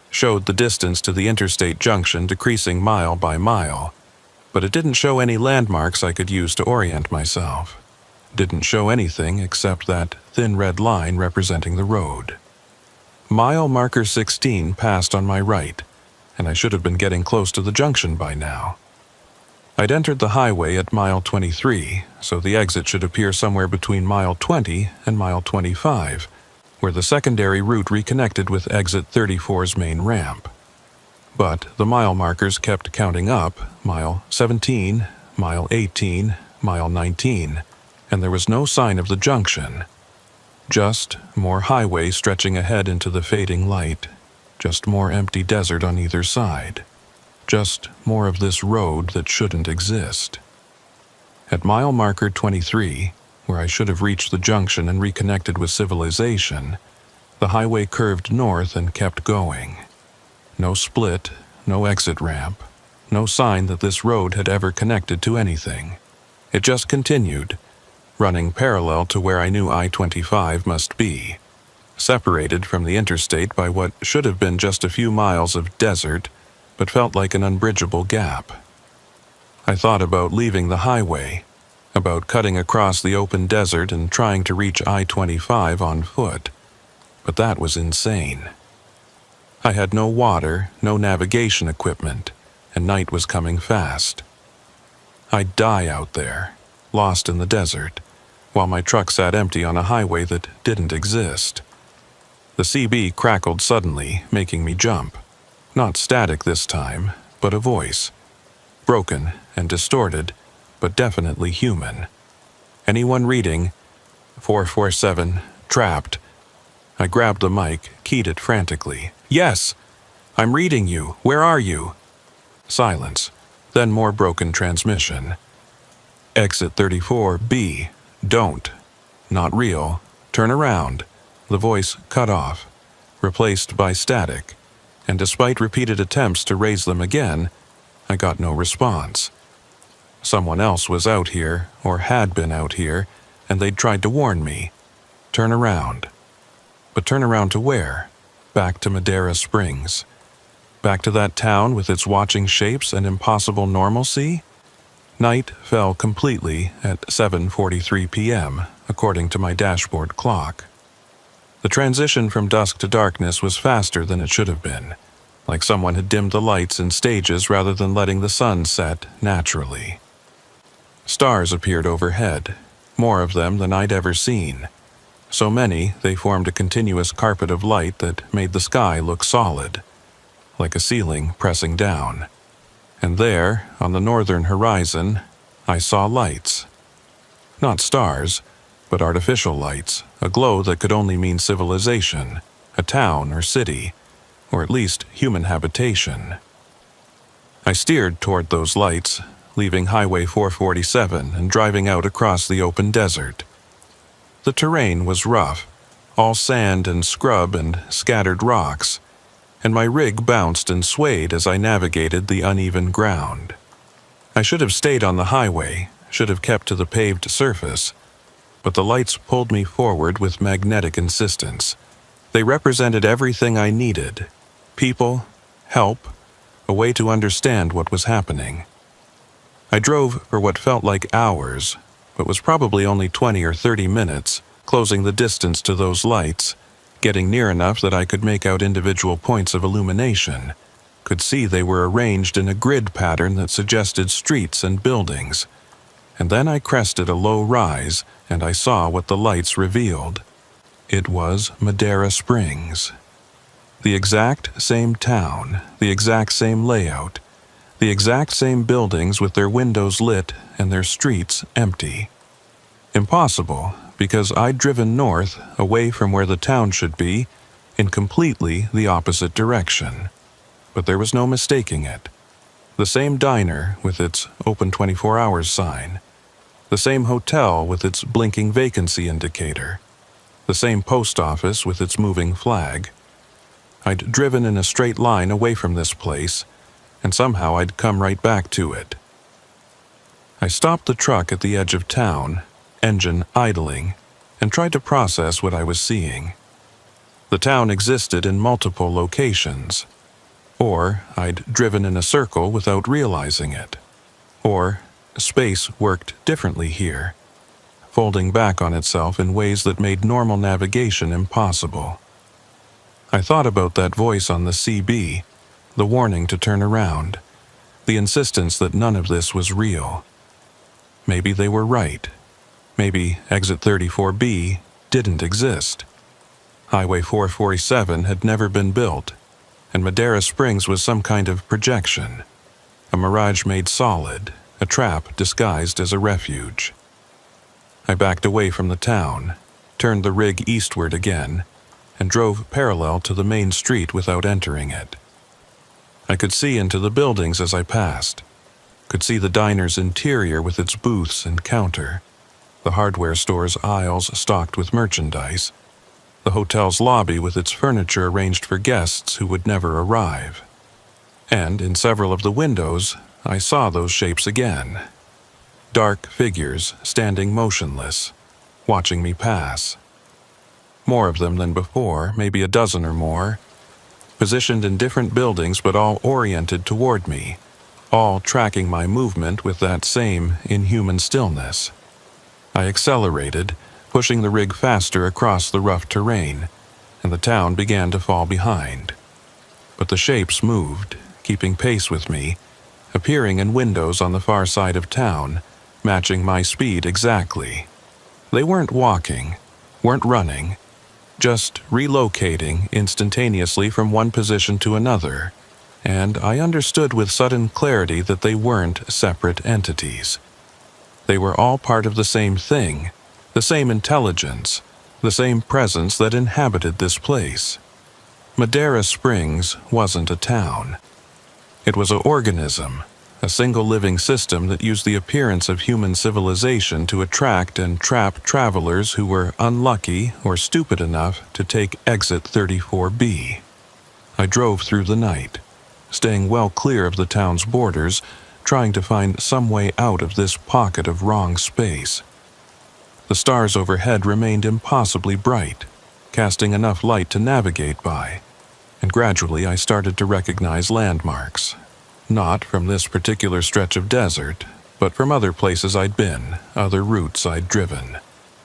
showed the distance to the interstate junction decreasing mile by mile, but it didn't show any landmarks I could use to orient myself. Didn't show anything except that thin red line representing the road. Mile marker 16 passed on my right, and I should have been getting close to the junction by now. I'd entered the highway at mile 23, so the exit should appear somewhere between mile 20 and mile 25, where the secondary route reconnected with exit 34's main ramp. But the mile markers kept counting up, mile 17, mile 18, mile 19, and there was no sign of the junction. Just more highway stretching ahead into the fading light, just more empty desert on either side. Just more of this road that shouldn't exist. At mile marker 23, where I should have reached the junction and reconnected with civilization, the highway curved north and kept going. No split, no exit ramp, no sign that this road had ever connected to anything. It just continued, running parallel to where I knew I-25 must be, separated from the interstate by what should have been just a few miles of desert, but felt like an unbridgeable gap. I thought about leaving the highway, about cutting across the open desert and trying to reach I-25 on foot, but that was insane. I had no water, no navigation equipment, and night was coming fast. I'd die out there, lost in the desert, while my truck sat empty on a highway that didn't exist. The CB crackled suddenly, making me jump. Not static this time, but a voice. Broken and distorted, but definitely human. Anyone reading? 447, trapped. I grabbed the mic, keyed it frantically. Yes! I'm reading you. Where are you? Silence. Then more broken transmission. Exit 34B. Don't. Not real. Turn around. The voice cut off, replaced by static. And despite repeated attempts to raise them again, I got no response. Someone else was out here, or had been out here, and they'd tried to warn me. Turn around. But turn around to where? Back to Madeira Springs. Back to that town with its watching shapes and impossible normalcy? Night fell completely at 7:43 p.m., according to my dashboard clock. The transition from dusk to darkness was faster than it should have been, like someone had dimmed the lights in stages rather than letting the sun set naturally. Stars appeared overhead, more of them than I'd ever seen. So many, they formed a continuous carpet of light that made the sky look solid, like a ceiling pressing down. And there, on the northern horizon, I saw lights. Not stars, but artificial lights, a glow that could only mean civilization, a town or city, or at least human habitation. I steered toward those lights, leaving Highway 447 and driving out across the open desert. The terrain was rough, all sand and scrub and scattered rocks, and my rig bounced and swayed as I navigated the uneven ground. I should have stayed on the highway, should have kept to the paved surface, but the lights pulled me forward with magnetic insistence. They represented everything I needed: people, help, a way to understand what was happening. I drove for what felt like hours, but was probably only 20 or 30 minutes, closing the distance to those lights, getting near enough that I could make out individual points of illumination, could see they were arranged in a grid pattern that suggested streets and buildings. And then I crested a low rise, and I saw what the lights revealed. It was Madeira Springs. The exact same town, the exact same layout, the exact same buildings with their windows lit and their streets empty. Impossible, because I'd driven north, away from where the town should be, in completely the opposite direction. But there was no mistaking it. The same diner with its open 24 hours sign. The same hotel with its blinking vacancy indicator. The same post office with its moving flag. I'd driven in a straight line away from this place, and somehow I'd come right back to it. I stopped the truck at the edge of town, engine idling, and tried to process what I was seeing. The town existed in multiple locations. Or I'd driven in a circle without realizing it. Or space worked differently here, folding back on itself in ways that made normal navigation impossible. I thought about that voice on the CB, the warning to turn around, the insistence that none of this was real. Maybe they were right. Maybe exit 34B didn't exist. Highway 447 had never been built, and Madeira Springs was some kind of projection, a mirage made solid, a trap disguised as a refuge. I backed away from the town, turned the rig eastward again, and drove parallel to the main street without entering it. I could see into the buildings as I passed, could see the diner's interior with its booths and counter, the hardware store's aisles stocked with merchandise, the hotel's lobby with its furniture arranged for guests who would never arrive. And in several of the windows, I saw those shapes again. Dark figures standing motionless, watching me pass. More of them than before, maybe a dozen or more, positioned in different buildings but all oriented toward me, all tracking my movement with that same inhuman stillness. I accelerated, pushing the rig faster across the rough terrain, and the town began to fall behind. But the shapes moved, keeping pace with me, appearing in windows on the far side of town, matching my speed exactly. They weren't walking, weren't running, just relocating instantaneously from one position to another, and I understood with sudden clarity that they weren't separate entities. They were all part of the same thing, the same intelligence, the same presence that inhabited this place. Madeira Springs wasn't a town. It was an organism, a single living system that used the appearance of human civilization to attract and trap travelers who were unlucky or stupid enough to take exit 34B. I drove through the night, staying well clear of the town's borders, trying to find some way out of this pocket of wrong space. The stars overhead remained impossibly bright, casting enough light to navigate by, and gradually I started to recognize landmarks. Not from this particular stretch of desert, but from other places I'd been, other routes I'd driven.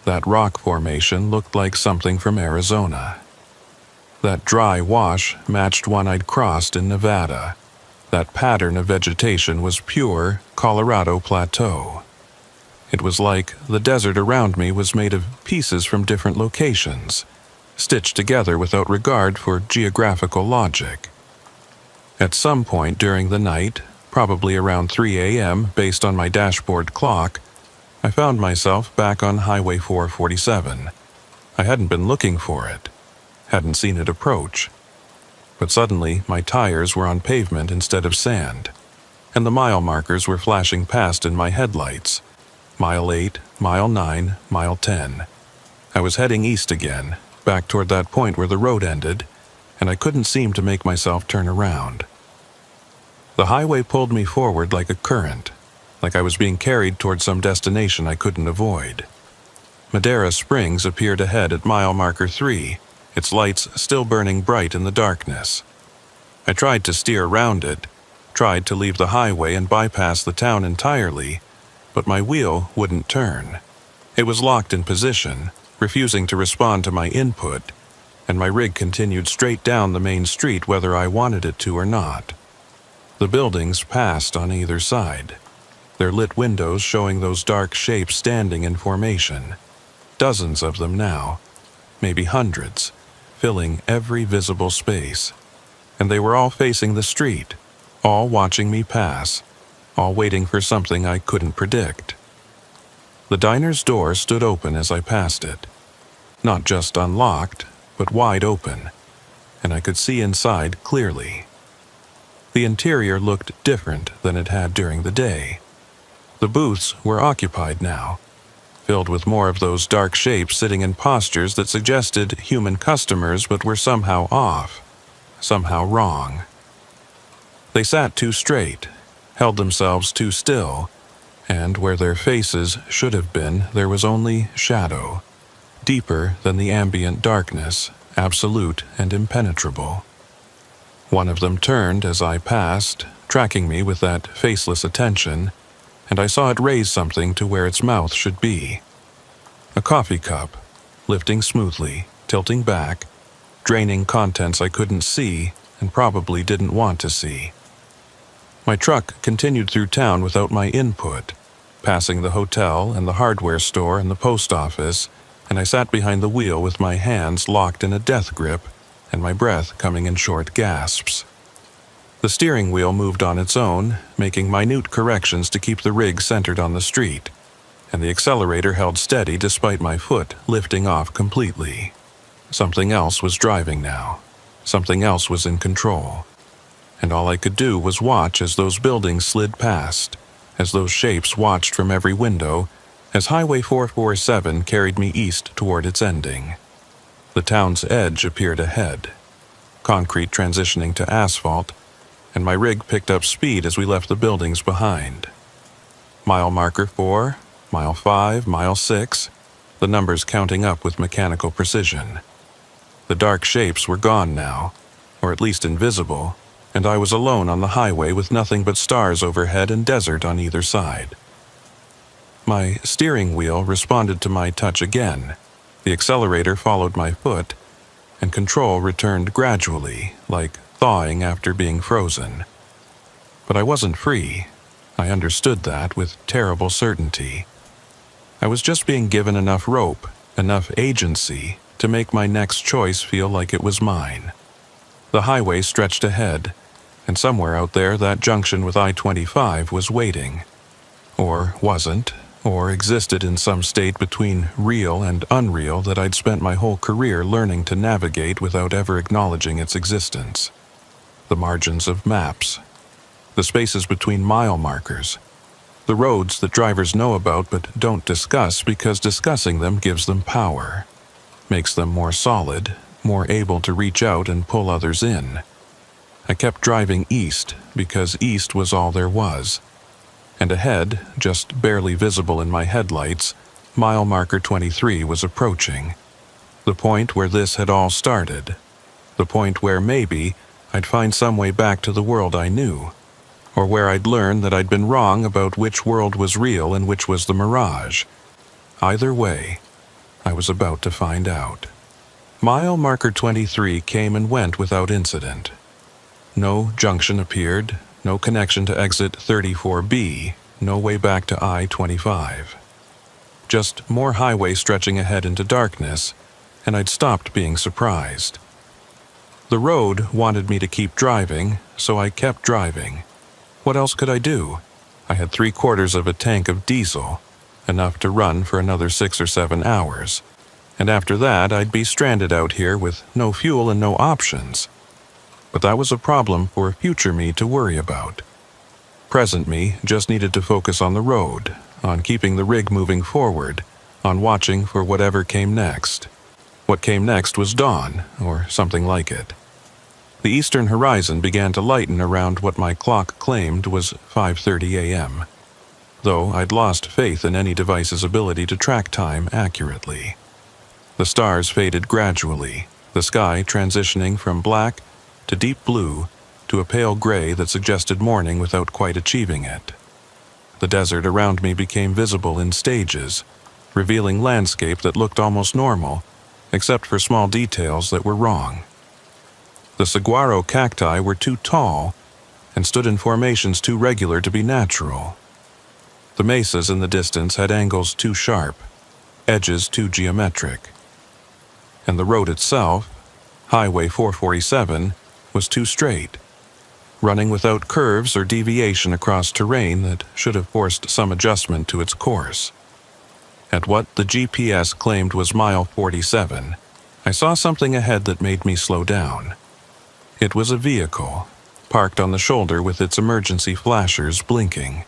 That rock formation looked like something from Arizona. That dry wash matched one I'd crossed in Nevada. That pattern of vegetation was pure Colorado Plateau. It was like the desert around me was made of pieces from different locations, stitched together without regard for geographical logic. At some point during the night, probably around 3 a.m. based on my dashboard clock, I found myself back on Highway 447. I hadn't been looking for it, hadn't seen it approach. But suddenly my tires were on pavement instead of sand, and the mile markers were flashing past in my headlights. Mile 8, Mile 9, Mile 10. I was heading east again, back toward that point where the road ended, and I couldn't seem to make myself turn around. The highway pulled me forward like a current, like I was being carried toward some destination I couldn't avoid. Madera Springs appeared ahead at mile marker 3, its lights still burning bright in the darkness. I tried to steer around it, tried to leave the highway and bypass the town entirely, but my wheel wouldn't turn. It was locked in position, refusing to respond to my input, and my rig continued straight down the main street whether I wanted it to or not. The buildings passed on either side, their lit windows showing those dark shapes standing in formation. Dozens of them now, maybe hundreds, filling every visible space. And they were all facing the street, all watching me pass, all waiting for something I couldn't predict. The diner's door stood open as I passed it. Not just unlocked, but wide open, and I could see inside clearly. The interior looked different than it had during the day. The booths were occupied now, filled with more of those dark shapes sitting in postures that suggested human customers but were somehow off, somehow wrong. They sat too straight, held themselves too still, and where their faces should have been, there was only shadow, deeper than the ambient darkness, absolute and impenetrable. One of them turned as I passed, tracking me with that faceless attention, and I saw it raise something to where its mouth should be. A coffee cup, lifting smoothly, tilting back, draining contents I couldn't see and probably didn't want to see. My truck continued through town without my input, passing the hotel and the hardware store and the post office, and I sat behind the wheel with my hands locked in a death grip and my breath coming in short gasps. The steering wheel moved on its own, making minute corrections to keep the rig centered on the street, and the accelerator held steady despite my foot lifting off completely. Something else was driving now. Something else was in control. And all I could do was watch as those buildings slid past, as those shapes watched from every window, as Highway 447 carried me east toward its ending. The town's edge appeared ahead, concrete transitioning to asphalt, and my rig picked up speed as we left the buildings behind. Mile marker 4, mile 5, mile 6, the numbers counting up with mechanical precision. The dark shapes were gone now, or at least invisible, and I was alone on the highway with nothing but stars overhead and desert on either side. My steering wheel responded to my touch again, the accelerator followed my foot, and control returned gradually, like thawing after being frozen. But I wasn't free. I understood that with terrible certainty. I was just being given enough rope, enough agency, to make my next choice feel like it was mine. The highway stretched ahead, and somewhere out there that junction with I-25 was waiting. Or wasn't, or existed in some state between real and unreal that I'd spent my whole career learning to navigate without ever acknowledging its existence. The margins of maps, the spaces between mile markers, the roads that drivers know about but don't discuss because discussing them gives them power, makes them more solid, more able to reach out and pull others in. I kept driving east because east was all there was, and ahead, just barely visible in my headlights, mile marker 23 was approaching. The point where this had all started. The point where maybe I'd find some way back to the world I knew, or where I'd learn that I'd been wrong about which world was real and which was the mirage. Either way, I was about to find out. Mile marker 23 came and went without incident. No junction appeared, no connection to exit 34B, no way back to I-25. Just more highway stretching ahead into darkness, and I'd stopped being surprised. The road wanted me to keep driving, so I kept driving. What else could I do? I had 3/4 of a tank of diesel, enough to run for another 6 or 7 hours. And after that, I'd be stranded out here with no fuel and no options. But that was a problem for future me to worry about. Present me just needed to focus on the road, on keeping the rig moving forward, on watching for whatever came next. What came next was dawn, or something like it. The eastern horizon began to lighten around what my clock claimed was 5:30 a.m., though I'd lost faith in any device's ability to track time accurately. The stars faded gradually, the sky transitioning from black to deep blue to a pale gray that suggested morning without quite achieving it. The desert around me became visible in stages, revealing landscape that looked almost normal, except for small details that were wrong. The saguaro cacti were too tall and stood in formations too regular to be natural. The mesas in the distance had angles too sharp, edges too geometric. And the road itself, Highway 447, was too straight, running without curves or deviation across terrain that should have forced some adjustment to its course. At what the GPS claimed was mile 47, I saw something ahead that made me slow down. It was a vehicle, parked on the shoulder with its emergency flashers blinking.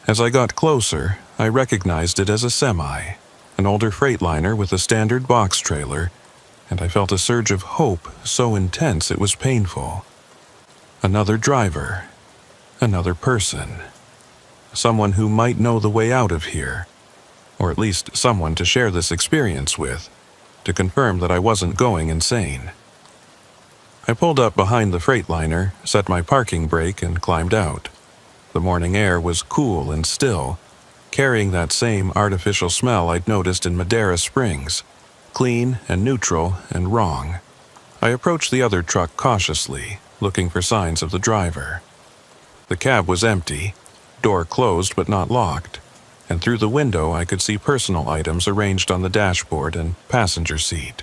As I got closer, I recognized it as a semi, an older freightliner with a standard box trailer, and I felt a surge of hope so intense it was painful. Another driver, another person, someone who might know the way out of here, or at least someone to share this experience with, to confirm that I wasn't going insane. I pulled up behind the freightliner, set my parking brake, and climbed out. The morning air was cool and still, carrying that same artificial smell I'd noticed in Madera Springs, clean and neutral and wrong. I approached the other truck cautiously, looking for signs of the driver. The cab was empty, door closed but not locked, and through the window I could see personal items arranged on the dashboard and passenger seat.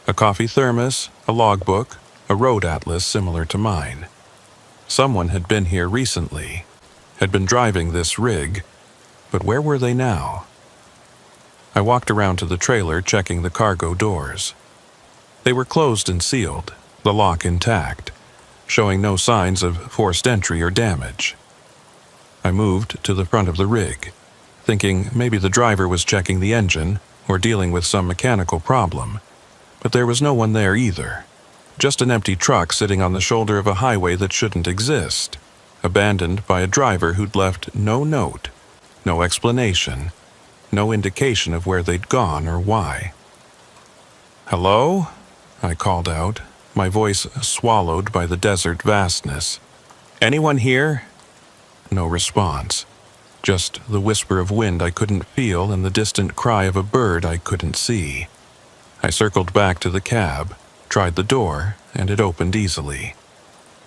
A coffee thermos, a logbook, a road atlas similar to mine. Someone had been here recently, had been driving this rig, but where were they now? I walked around to the trailer, checking the cargo doors. They were closed and sealed, the lock intact, showing no signs of forced entry or damage. I moved to the front of the rig, thinking maybe the driver was checking the engine or dealing with some mechanical problem, but there was no one there either. Just an empty truck sitting on the shoulder of a highway that shouldn't exist, abandoned by a driver who'd left no note, no explanation, no indication of where they'd gone or why. "Hello?" I called out, my voice swallowed by the desert vastness. "Anyone here?" No response, just the whisper of wind I couldn't feel and the distant cry of a bird I couldn't see. I circled back to the cab, tried the door, and it opened easily.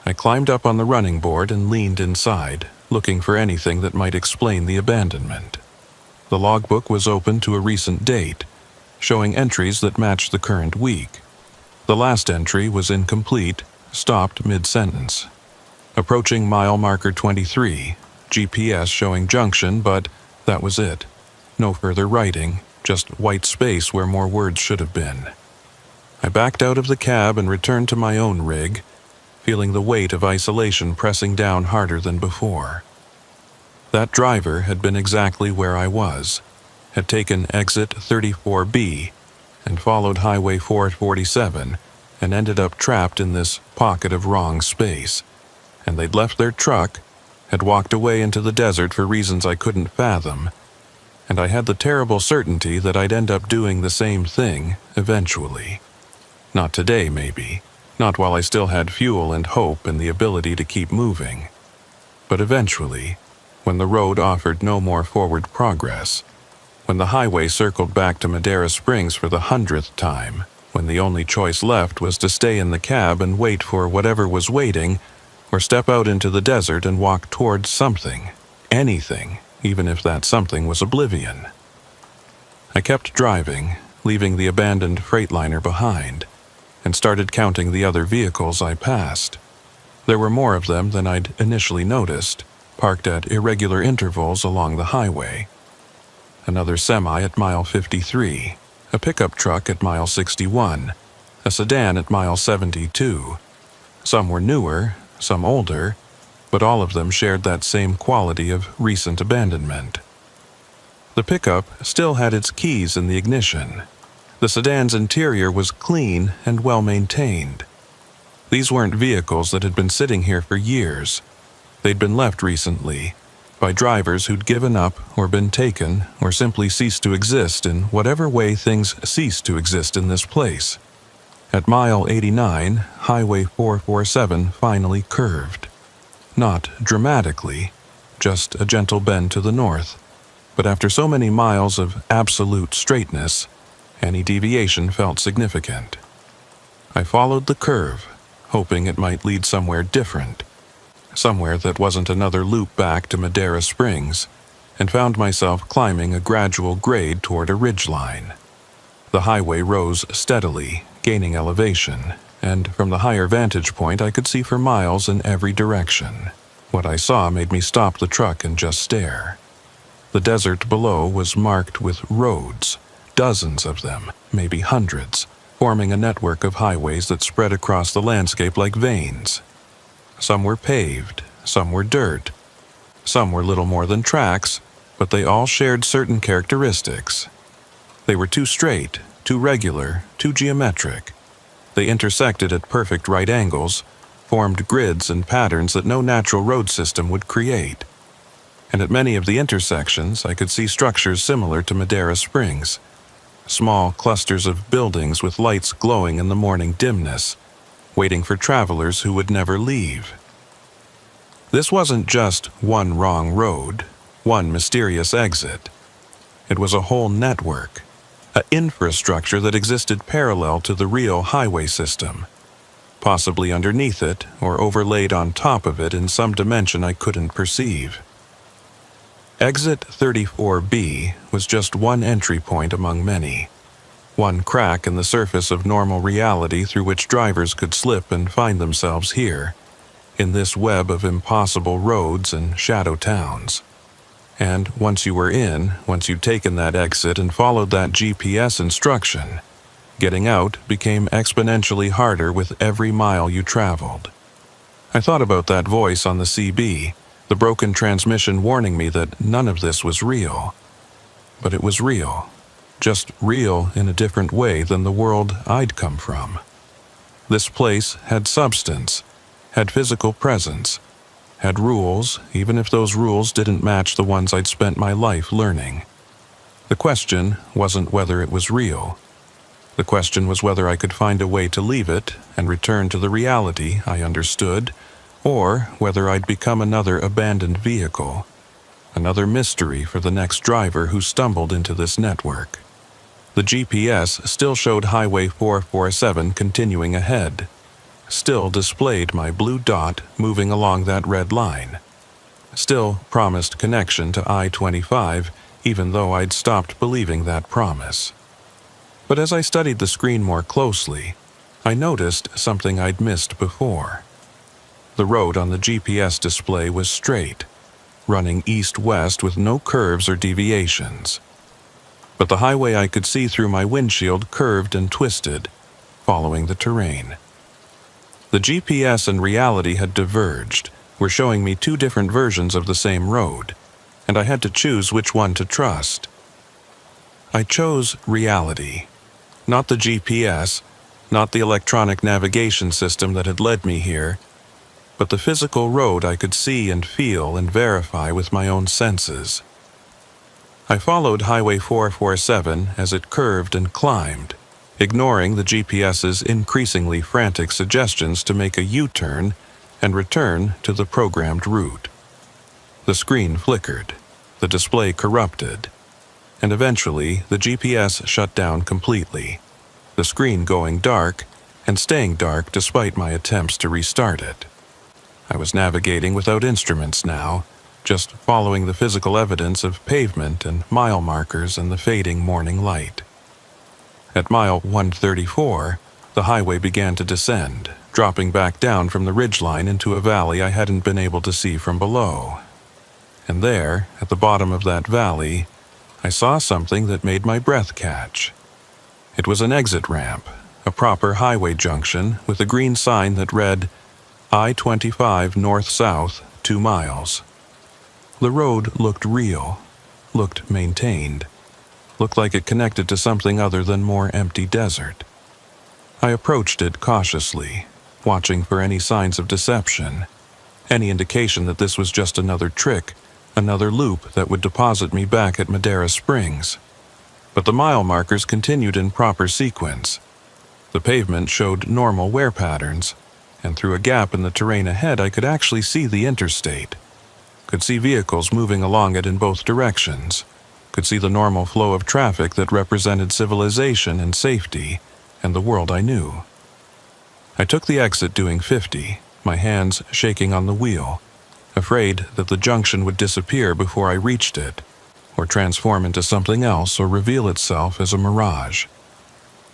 I climbed up on the running board and leaned inside, looking for anything that might explain the abandonment. The logbook was open to a recent date, showing entries that matched the current week. The last entry was incomplete, stopped mid-sentence. Approaching mile marker 23, GPS showing junction, but that was it. No further writing, just white space where more words should have been. I backed out of the cab and returned to my own rig, feeling the weight of isolation pressing down harder than before. That driver had been exactly where I was, had taken exit 34B and followed Highway 447 and ended up trapped in this pocket of wrong space, and they'd left their truck, had walked away into the desert for reasons I couldn't fathom, and I had the terrible certainty that I'd end up doing the same thing eventually. Not today, maybe, not while I still had fuel and hope and the ability to keep moving, but eventually, when the road offered no more forward progress, when the highway circled back to Madera Springs for the 100th time, when the only choice left was to stay in the cab and wait for whatever was waiting, or step out into the desert and walk towards something, anything, even if that something was oblivion. I kept driving, leaving the abandoned Freightliner behind, and started counting the other vehicles I passed. There were more of them than I'd initially noticed, parked at irregular intervals along the highway. Another semi at mile 53, a pickup truck at mile 61, a sedan at mile 72. Some were newer, some older, but all of them shared that same quality of recent abandonment. The pickup still had its keys in the ignition. The sedan's interior was clean and well maintained. These weren't vehicles that had been sitting here for years. They'd been left recently, by drivers who'd given up or been taken or simply ceased to exist in whatever way things cease to exist in this place. At mile 89, Highway 447 finally curved. Not dramatically, just a gentle bend to the north, but after so many miles of absolute straightness, any deviation felt significant. I followed the curve, hoping it might lead somewhere different, somewhere that wasn't another loop back to Madera Springs, and found myself climbing a gradual grade toward a ridgeline. The highway rose steadily, gaining elevation, and from the higher vantage point I could see for miles in every direction. What I saw made me stop the truck and just stare. The desert below was marked with roads, dozens of them, maybe hundreds, forming a network of highways that spread across the landscape like veins. Some were paved, some were dirt, some were little more than tracks, but they all shared certain characteristics. They were too straight, too regular, too geometric. They intersected at perfect right angles, formed grids and patterns that no natural road system would create. And at many of the intersections, I could see structures similar to Madera Springs. Small clusters of buildings with lights glowing in the morning dimness, waiting for travelers who would never leave. This wasn't just one wrong road, one mysterious exit. It was a whole network, an infrastructure that existed parallel to the real highway system, possibly underneath it or overlaid on top of it in some dimension I couldn't perceive. Exit 34B was just one entry point among many, one crack in the surface of normal reality through which drivers could slip and find themselves here, in this web of impossible roads and shadow towns. And once you were in, once you'd taken that exit and followed that GPS instruction, getting out became exponentially harder with every mile you traveled. I thought about that voice on the CB, the broken transmission warning me that none of this was real. But it was real, just real in a different way than the world I'd come from. This place had substance, had physical presence, had rules, even if those rules didn't match the ones I'd spent my life learning. The question wasn't whether it was real. The question was whether I could find a way to leave it and return to the reality I understood, or whether I'd become another abandoned vehicle, another mystery for the next driver who stumbled into this network. The GPS still showed Highway 447 continuing ahead, still displayed my blue dot moving along that red line, still promised connection to I-25 even though I'd stopped believing that promise. But as I studied the screen more closely, I noticed something I'd missed before. The road on the GPS display was straight, running east-west with no curves or deviations. But the highway I could see through my windshield curved and twisted, following the terrain. The GPS and reality had diverged, were showing me two different versions of the same road, and I had to choose which one to trust. I chose reality, not the GPS, not the electronic navigation system that had led me here, but the physical road I could see and feel and verify with my own senses. I followed Highway 447 as it curved and climbed, ignoring the GPS's increasingly frantic suggestions to make a U-turn and return to the programmed route. The screen flickered, the display corrupted, and eventually the GPS shut down completely, the screen going dark and staying dark despite my attempts to restart it. I was navigating without instruments now, just following the physical evidence of pavement and mile markers and the fading morning light. At mile 134, the highway began to descend, dropping back down from the ridgeline into a valley I hadn't been able to see from below. And there, at the bottom of that valley, I saw something that made my breath catch. It was an exit ramp, a proper highway junction with a green sign that read, I-25 north-south, 2 miles. The road looked real, looked maintained, looked like it connected to something other than more empty desert. I approached it cautiously, watching for any signs of deception, any indication that this was just another trick, another loop that would deposit me back at Madera Springs. But the mile markers continued in proper sequence. The pavement showed normal wear patterns, and through a gap in the terrain ahead I could actually see the interstate. Could see vehicles moving along it in both directions. Could see the normal flow of traffic that represented civilization and safety and the world I knew. I took the exit doing 50, my hands shaking on the wheel, afraid that the junction would disappear before I reached it, or transform into something else or reveal itself as a mirage.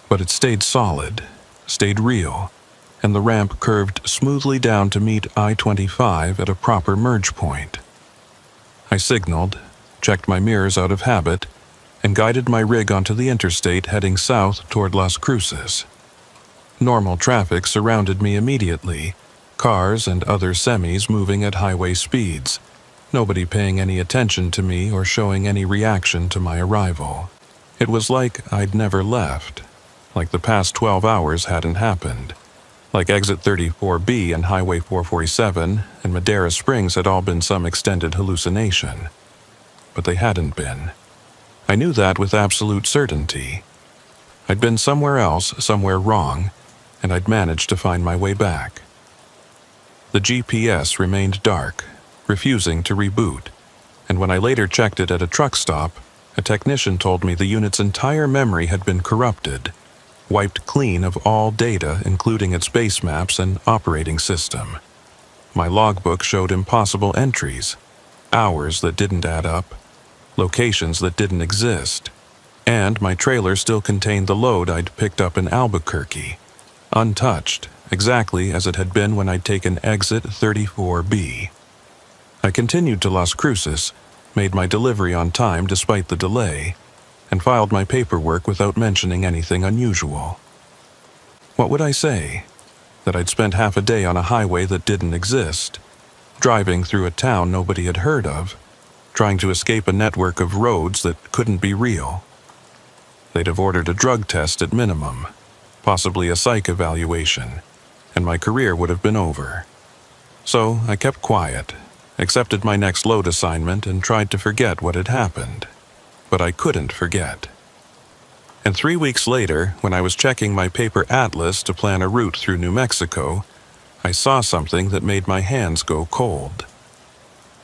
But it stayed solid, stayed real, and the ramp curved smoothly down to meet I-25 at a proper merge point. I signaled, checked my mirrors out of habit, and guided my rig onto the interstate heading south toward Las Cruces. Normal traffic surrounded me immediately, cars and other semis moving at highway speeds, nobody paying any attention to me or showing any reaction to my arrival. It was like I'd never left, like the past 12 hours hadn't happened, like Exit 34B and Highway 447 and Madera Springs had all been some extended hallucination. But they hadn't been. I knew that with absolute certainty. I'd been somewhere else, somewhere wrong, and I'd managed to find my way back. The GPS remained dark, refusing to reboot, and when I later checked it at a truck stop, a technician told me the unit's entire memory had been corrupted, wiped clean of all data including its base maps and operating system. My logbook showed impossible entries, hours that didn't add up, locations that didn't exist, and my trailer still contained the load I'd picked up in Albuquerque, untouched, exactly as it had been when I'd taken Exit 34B. I continued to Las Cruces, made my delivery on time despite the delay, and filed my paperwork without mentioning anything unusual. What would I say? That I'd spent half a day on a highway that didn't exist, driving through a town nobody had heard of, trying to escape a network of roads that couldn't be real. They'd have ordered a drug test at minimum, possibly a psych evaluation, and my career would have been over. So I kept quiet, accepted my next load assignment, and tried to forget what had happened. But I couldn't forget. And 3 weeks later, when I was checking my paper atlas to plan a route through New Mexico, I saw something that made my hands go cold.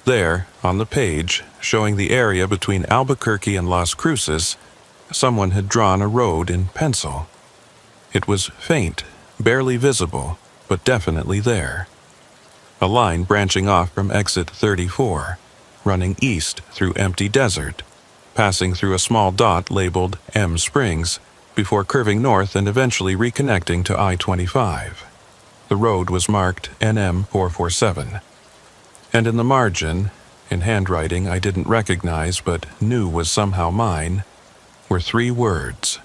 There, on the page, showing the area between Albuquerque and Las Cruces, someone had drawn a road in pencil. It was faint, barely visible, but definitely there. A line branching off from Exit 34, running east through empty desert, passing through a small dot labeled M Springs, before curving north and eventually reconnecting to I-25. The road was marked NM 447. And in the margin, in handwriting I didn't recognize but knew was somehow mine, were 3 words: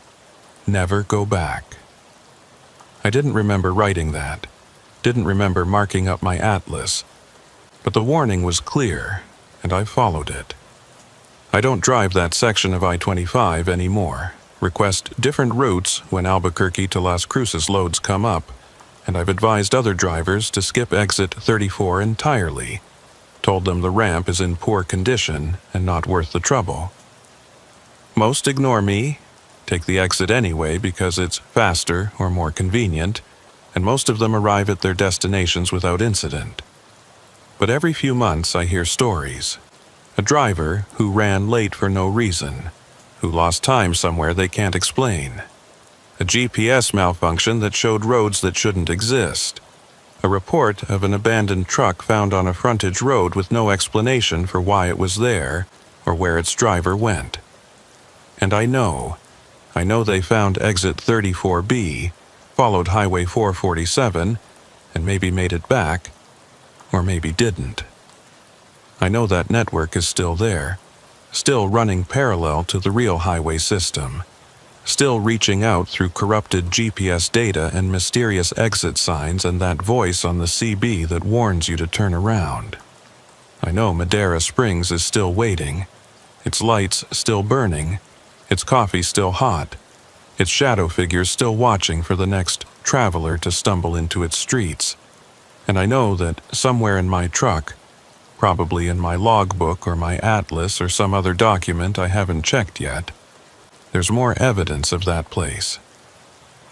never go back. I didn't remember writing that, didn't remember marking up my atlas, but the warning was clear, and I followed it. I don't drive that section of I-25 anymore, request different routes when Albuquerque to Las Cruces loads come up, and I've advised other drivers to skip exit 34 entirely, told them the ramp is in poor condition and not worth the trouble. Most ignore me, take the exit anyway because it's faster or more convenient, and most of them arrive at their destinations without incident. But every few months I hear stories. A driver who ran late for no reason, who lost time somewhere they can't explain. A GPS malfunction that showed roads that shouldn't exist. A report of an abandoned truck found on a frontage road with no explanation for why it was there or where its driver went. And I know they found exit 34B, followed Highway 447, and maybe made it back, or maybe didn't. I know that network is still there, still running parallel to the real highway system, still reaching out through corrupted GPS data and mysterious exit signs and that voice on the CB that warns you to turn around. I know Madera Springs is still waiting, its lights still burning, its coffee still hot, its shadow figures still watching for the next traveler to stumble into its streets. And I know that somewhere in my truck, probably in my logbook or my atlas or some other document I haven't checked yet, there's more evidence of that place.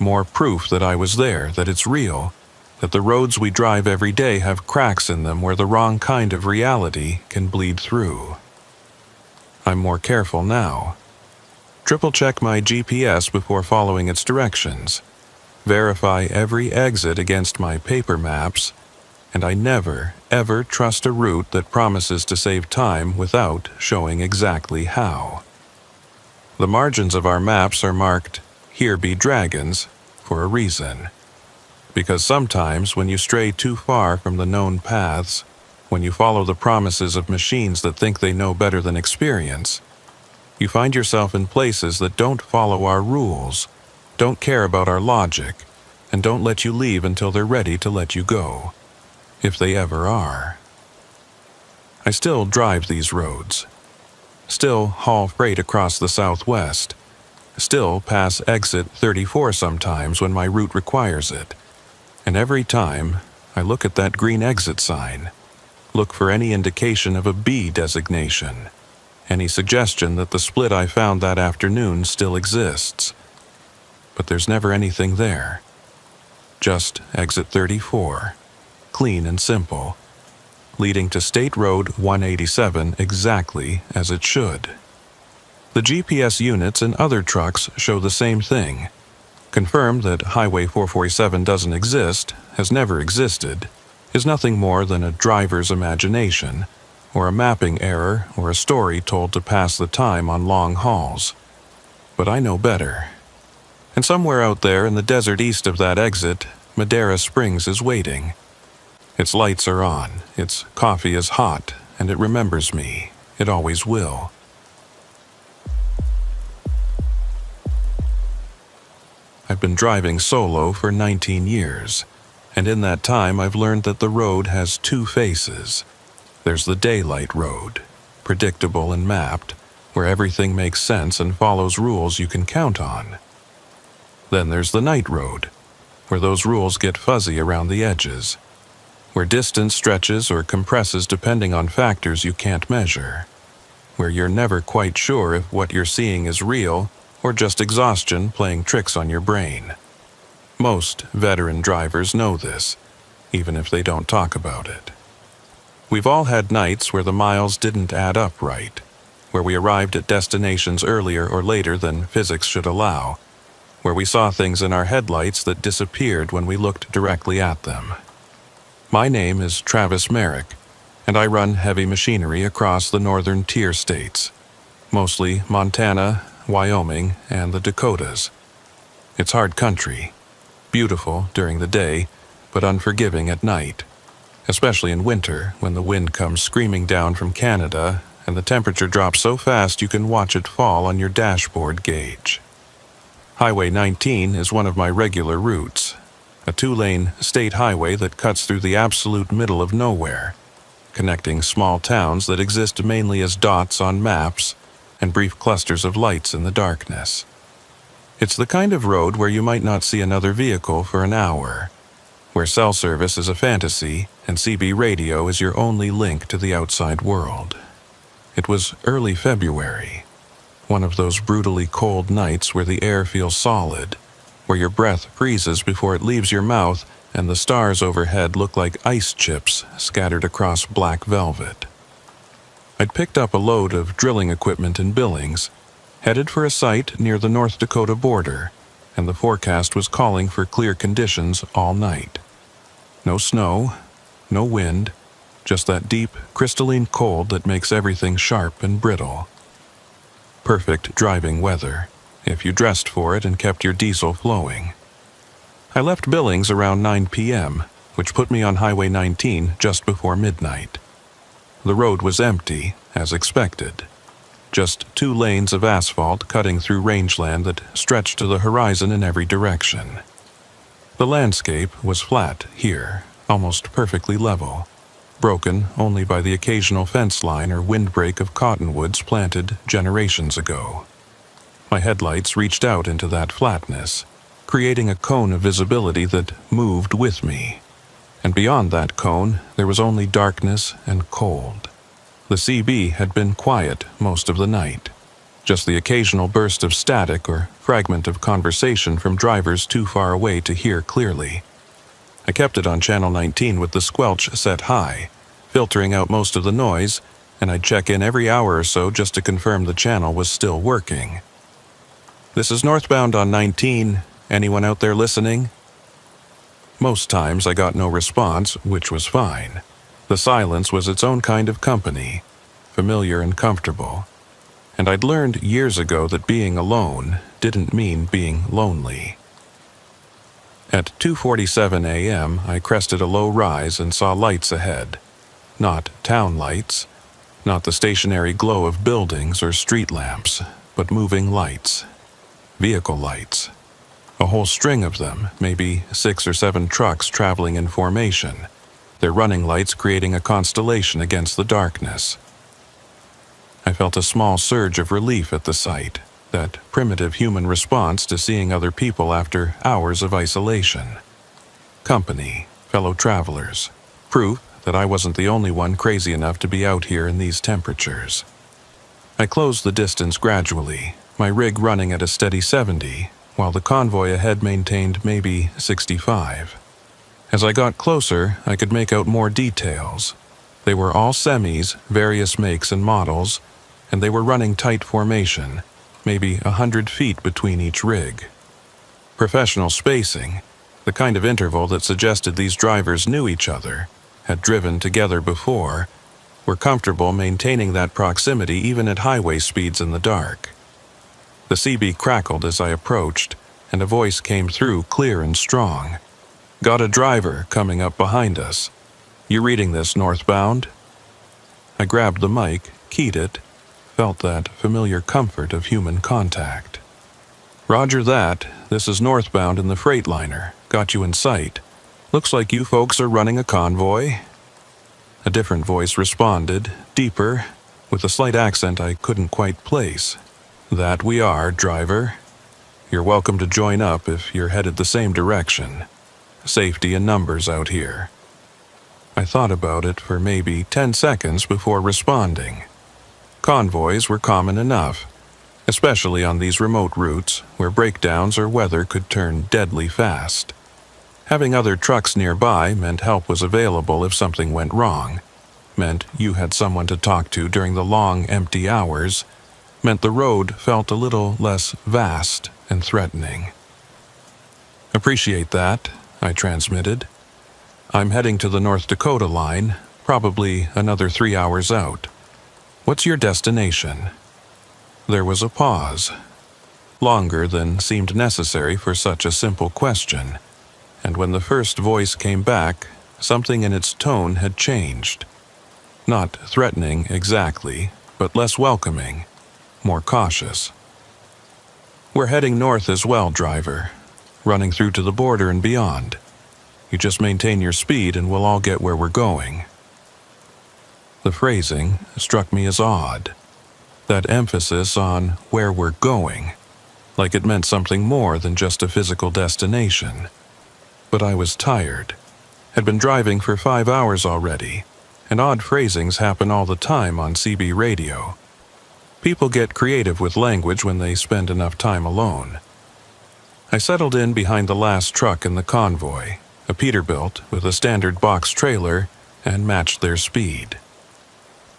More proof that I was there, that it's real, that the roads we drive every day have cracks in them where the wrong kind of reality can bleed through. I'm more careful now. Triple-check my GPS before following its directions. Verify every exit against my paper maps, and I never, ever trust a route that promises to save time without showing exactly how. The margins of our maps are marked, "Here be dragons," for a reason. Because sometimes when you stray too far from the known paths, when you follow the promises of machines that think they know better than experience, you find yourself in places that don't follow our rules, don't care about our logic, and don't let you leave until they're ready to let you go. If they ever are. I still drive these roads. Still haul freight across the Southwest. Still pass exit 34 sometimes when my route requires it. And every time, I look at that green exit sign. Look for any indication of a B designation. Any suggestion that the split I found that afternoon still exists. But there's never anything there. Just exit 34. Clean and simple, leading to State Road 187 exactly as it should. The GPS units in other trucks show the same thing. Confirm that Highway 447 doesn't exist, has never existed, is nothing more than a driver's imagination, or a mapping error, or a story told to pass the time on long hauls. But I know better. And somewhere out there in the desert east of that exit, Madera Springs is waiting. Its lights are on, its coffee is hot, and it remembers me. It always will. I've been driving solo for 19 years, and in that time I've learned that the road has two faces. There's the daylight road, predictable and mapped, where everything makes sense and follows rules you can count on. Then there's the night road, where those rules get fuzzy around the edges, where distance stretches or compresses depending on factors you can't measure, where you're never quite sure if what you're seeing is real or just exhaustion playing tricks on your brain. Most veteran drivers know this, even if they don't talk about it. We've all had nights where the miles didn't add up right, where we arrived at destinations earlier or later than physics should allow, where we saw things in our headlights that disappeared when we looked directly at them. My name is Travis Merrick, and I run heavy machinery across the northern tier states, mostly Montana, Wyoming, and the Dakotas. It's hard country, beautiful during the day, but unforgiving at night, especially in winter when the wind comes screaming down from Canada and the temperature drops so fast you can watch it fall on your dashboard gauge. Highway 19 is one of my regular routes, a two-lane state highway that cuts through the absolute middle of nowhere, connecting small towns that exist mainly as dots on maps and brief clusters of lights in the darkness. It's the kind of road where you might not see another vehicle for an hour, where cell service is a fantasy and CB radio is your only link to the outside world. It was early February, one of those brutally cold nights where the air feels solid, where your breath freezes before it leaves your mouth and the stars overhead look like ice chips scattered across black velvet. I'd picked up a load of drilling equipment in Billings, headed for a site near the North Dakota border, and the forecast was calling for clear conditions all night. No snow, no wind, just that deep, crystalline cold that makes everything sharp and brittle. Perfect driving weather, if you dressed for it and kept your diesel flowing. I left Billings around 9 p.m., which put me on Highway 19 just before midnight. The road was empty, as expected. Just 2 lanes of asphalt cutting through rangeland that stretched to the horizon in every direction. The landscape was flat here, almost perfectly level, broken only by the occasional fence line or windbreak of cottonwoods planted generations ago. My headlights reached out into that flatness, creating a cone of visibility that moved with me. And beyond that cone, there was only darkness and cold. The CB had been quiet most of the night, just the occasional burst of static or fragment of conversation from drivers too far away to hear clearly. I kept it on Channel 19 with the squelch set high, filtering out most of the noise, and I'd check in every hour or so just to confirm the channel was still working. "This is northbound on 19. Anyone out there listening?" Most times I got no response, which was fine. The silence was its own kind of company, familiar and comfortable. And I'd learned years ago that being alone didn't mean being lonely. At 2:47 a.m., I crested a low rise and saw lights ahead. Not town lights, not the stationary glow of buildings or street lamps, but moving lights. Vehicle lights. A whole string of them, maybe 6 or 7 trucks traveling in formation, their running lights creating a constellation against the darkness. I felt a small surge of relief at the sight, that primitive human response to seeing other people after hours of isolation. Company, fellow travelers, proof that I wasn't the only one crazy enough to be out here in these temperatures. I closed the distance gradually, my rig running at a steady 70, while the convoy ahead maintained maybe 65. As I got closer, I could make out more details. They were all semis, various makes and models, and they were running tight formation, maybe 100 feet between each rig. Professional spacing, the kind of interval that suggested these drivers knew each other, had driven together before, were comfortable maintaining that proximity even at highway speeds in the dark. The CB crackled as I approached, and a voice came through clear and strong. "Got a driver coming up behind us. You reading this northbound?" I grabbed the mic, keyed it, felt that familiar comfort of human contact. "Roger that. This is northbound in the Freightliner. Got you in sight. Looks like you folks are running a convoy." A different voice responded, deeper, with a slight accent I couldn't quite place. "That we are, driver. You're welcome to join up if you're headed the same direction. Safety in numbers out here." I thought about it for maybe 10 seconds before responding. Convoys were common enough, especially on these remote routes where breakdowns or weather could turn deadly fast. Having other trucks nearby meant help was available if something went wrong, meant you had someone to talk to during the long, empty hours, meant the road felt a little less vast and threatening. "Appreciate that," I transmitted. "I'm heading to the North Dakota line, probably another 3 hours out. What's your destination?" There was a pause, longer than seemed necessary for such a simple question, and when the first voice came back, something in its tone had changed. Not threatening exactly, but less welcoming, more cautious. "We're heading north as well, driver. Running through to the border and beyond. You just maintain your speed and we'll all get where we're going." The phrasing struck me as odd. That emphasis on where we're going, like it meant something more than just a physical destination. But I was tired, Had been driving for 5 hours already, and odd phrasings happen all the time on CB radio. People get creative with language when they spend enough time alone. I settled in behind the last truck in the convoy, a Peterbilt with a standard box trailer, and matched their speed.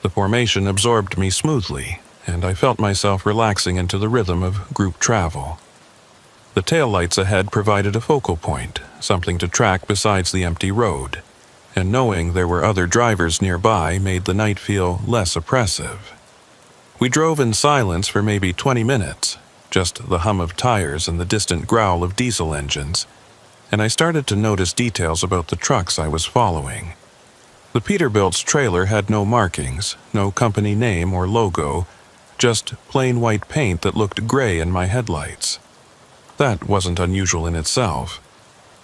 The formation absorbed me smoothly, and I felt myself relaxing into the rhythm of group travel. The taillights ahead provided a focal point, something to track besides the empty road, and knowing there were other drivers nearby made the night feel less oppressive. We drove in silence for maybe 20 minutes, just the hum of tires and the distant growl of diesel engines, and I started to notice details about the trucks I was following. The Peterbilt's trailer had no markings, no company name or logo, just plain white paint that looked gray in my headlights. That wasn't unusual in itself.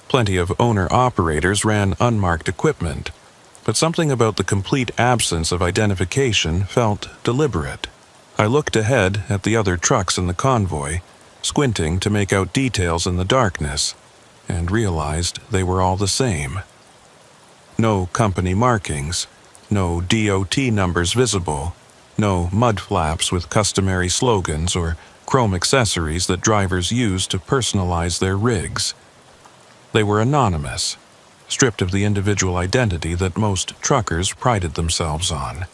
Plenty of owner-operators ran unmarked equipment, but something about the complete absence of identification felt deliberate. I looked ahead at the other trucks in the convoy, squinting to make out details in the darkness, and realized they were all the same. No company markings, no DOT numbers visible, no mud flaps with customary slogans or chrome accessories that drivers use to personalize their rigs. They were anonymous, stripped of the individual identity that most truckers prided themselves on.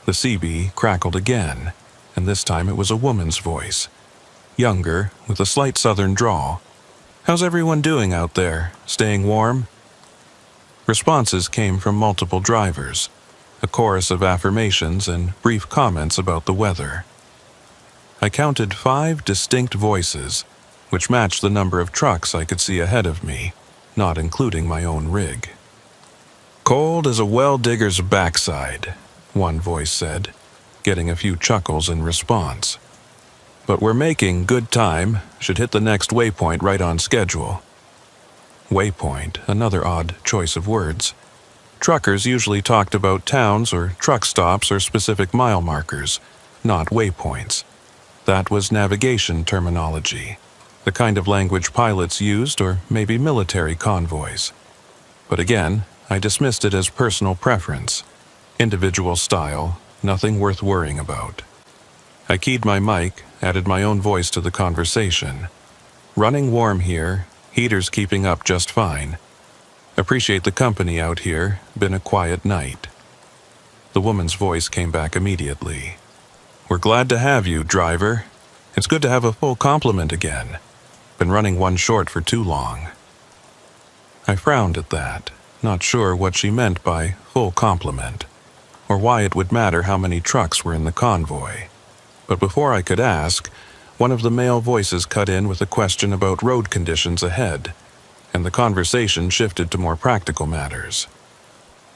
The CB crackled again, and this time it was a woman's voice, younger, with a slight southern drawl. "How's everyone doing out there? Staying warm?" Responses came from multiple drivers, a chorus of affirmations and brief comments about the weather. I counted 5 distinct voices, which matched the number of trucks I could see ahead of me, not including my own rig. "Cold as a well digger's backside," one voice said, getting a few chuckles in response. "But we're making good time, should hit the next waypoint right on schedule." Waypoint, another odd choice of words. Truckers usually talked about towns or truck stops or specific mile markers, not waypoints. That was navigation terminology, the kind of language pilots used, or maybe military convoys. But again, I dismissed it as personal preference. Individual style, nothing worth worrying about. I keyed my mic, added my own voice to the conversation. "Running warm here, heaters keeping up just fine. Appreciate the company out here, been a quiet night." The woman's voice came back immediately. "We're glad to have you, driver. It's good to have a full complement again. Been running one short for too long." I frowned at that, not sure what she meant by full complement, or why it would matter how many trucks were in the convoy. But before I could ask, one of the male voices cut in with a question about road conditions ahead, and the conversation shifted to more practical matters.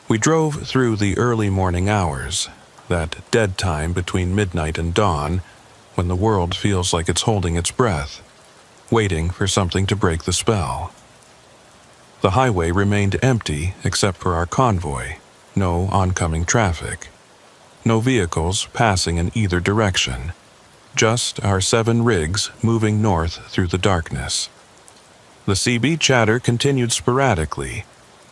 We drove through the early morning hours, that dead time between midnight and dawn, when the world feels like it's holding its breath, waiting for something to break the spell. The highway remained empty except for our convoy, no oncoming traffic. No vehicles passing in either direction, just our 7 rigs moving north through the darkness. The CB chatter continued sporadically,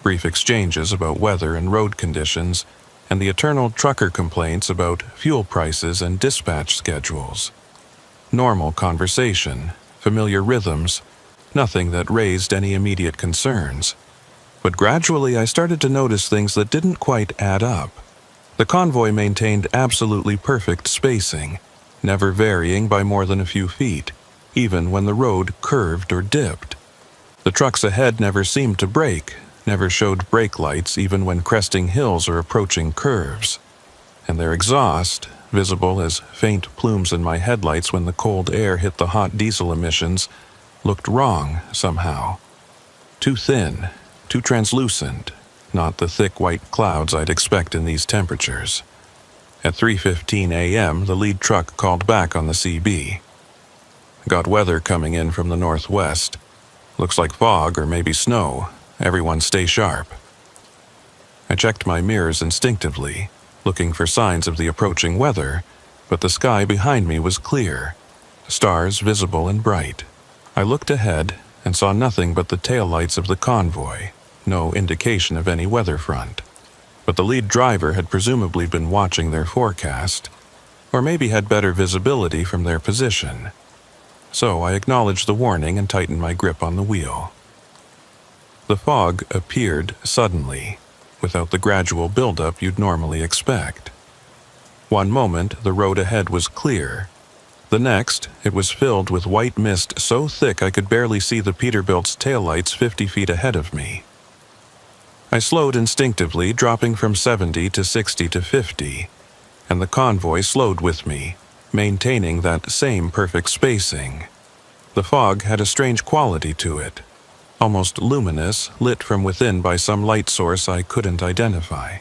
brief exchanges about weather and road conditions, and the eternal trucker complaints about fuel prices and dispatch schedules. Normal conversation, familiar rhythms, nothing that raised any immediate concerns. But gradually I started to notice things that didn't quite add up. The convoy maintained absolutely perfect spacing, never varying by more than a few feet, even when the road curved or dipped. The trucks ahead never seemed to brake, never showed brake lights even when cresting hills or approaching curves. And their exhaust, visible as faint plumes in my headlights when the cold air hit the hot diesel emissions, looked wrong somehow. Too thin, too translucent, not the thick white clouds I'd expect in these temperatures. At 3:15 a.m., the lead truck called back on the CB. "Got weather coming in from the northwest. Looks like fog or maybe snow. Everyone stay sharp." I checked my mirrors instinctively, looking for signs of the approaching weather, but the sky behind me was clear, stars visible and bright. I looked ahead and saw nothing but the taillights of the convoy, no indication of any weather front. But the lead driver had presumably been watching their forecast, or maybe had better visibility from their position. So I acknowledged the warning and tightened my grip on the wheel. The fog appeared suddenly, without the gradual buildup you'd normally expect. One moment, the road ahead was clear. The next, it was filled with white mist so thick I could barely see the Peterbilt's taillights 50 feet ahead of me. I slowed instinctively, dropping from 70 to 60 to 50, and the convoy slowed with me, maintaining that same perfect spacing. The fog had a strange quality to it, almost luminous, lit from within by some light source I couldn't identify.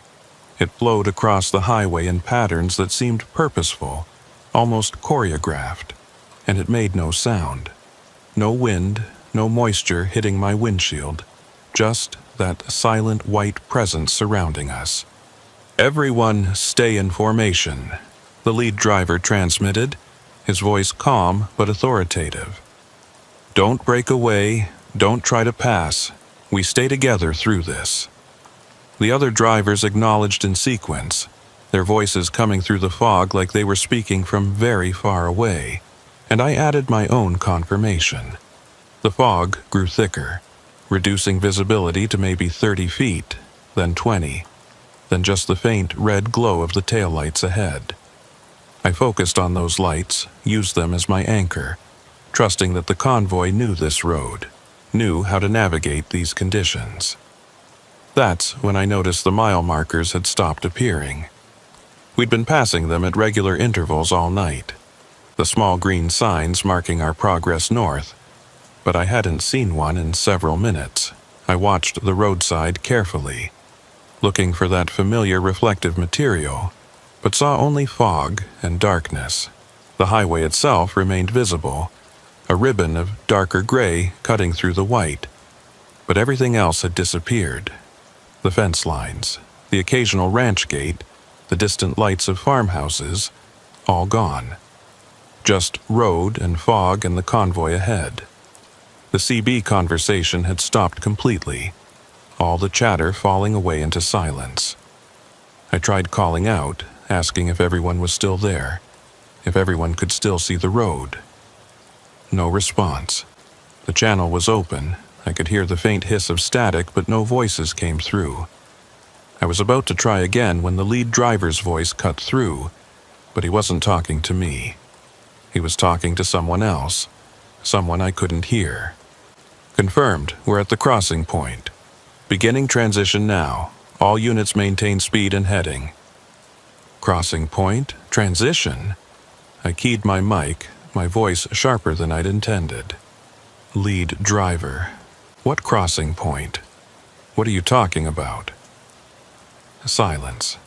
It flowed across the highway in patterns that seemed purposeful, almost choreographed, and it made no sound. No wind, no moisture hitting my windshield, just that silent white presence surrounding us. "Everyone stay in formation," the lead driver transmitted, his voice calm but authoritative. "Don't break away, don't try to pass. We stay together through this." The other drivers acknowledged in sequence, their voices coming through the fog like they were speaking from very far away, and I added my own confirmation. The fog grew thicker, reducing visibility to maybe 30 feet, then 20, then just the faint red glow of the taillights ahead. I focused on those lights, used them as my anchor, trusting that the convoy knew this road, knew how to navigate these conditions. That's when I noticed the mile markers had stopped appearing. We'd been passing them at regular intervals all night, the small green signs marking our progress north, but I hadn't seen one in several minutes. I watched the roadside carefully, looking for that familiar reflective material, but saw only fog and darkness. The highway itself remained visible, a ribbon of darker gray cutting through the white, but everything else had disappeared. The fence lines, the occasional ranch gate, the distant lights of farmhouses, all gone. Just road and fog and the convoy ahead. The CB conversation had stopped completely, all the chatter falling away into silence. I tried calling out, asking if everyone was still there, if everyone could still see the road. No response. The channel was open. I could hear the faint hiss of static, but no voices came through. I was about to try again when the lead driver's voice cut through, but he wasn't talking to me. He was talking to someone else, someone I couldn't hear. "Confirmed, we're at the crossing point. Beginning transition now. All units maintain speed and heading." Crossing point? Transition? I keyed my mic, my voice sharper than I'd intended. "Lead driver. What crossing point? What are you talking about?" Silence.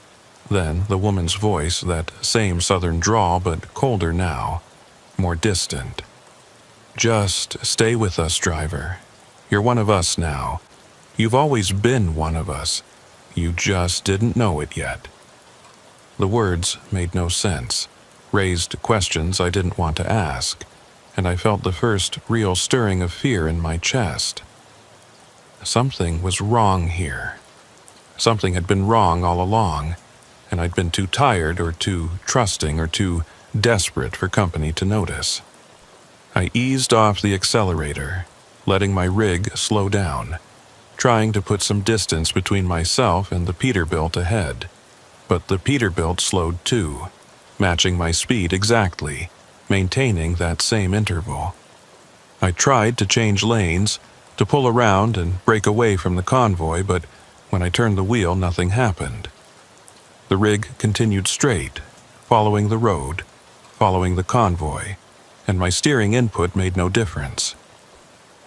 Then the woman's voice, that same southern drawl but colder now, more distant. "Just stay with us, driver. You're one of us now. You've always been one of us. You just didn't know it yet." The words made no sense, raised questions I didn't want to ask, and I felt the first real stirring of fear in my chest. Something was wrong here. Something had been wrong all along, and I'd been too tired or too trusting or too desperate for company to notice. I eased off the accelerator, letting my rig slow down, trying to put some distance between myself and the Peterbilt ahead. But the Peterbilt slowed too, matching my speed exactly, maintaining that same interval. I tried to change lanes, to pull around and break away from the convoy, but when I turned the wheel, nothing happened. The rig continued straight, following the road, following the convoy, and my steering input made no difference.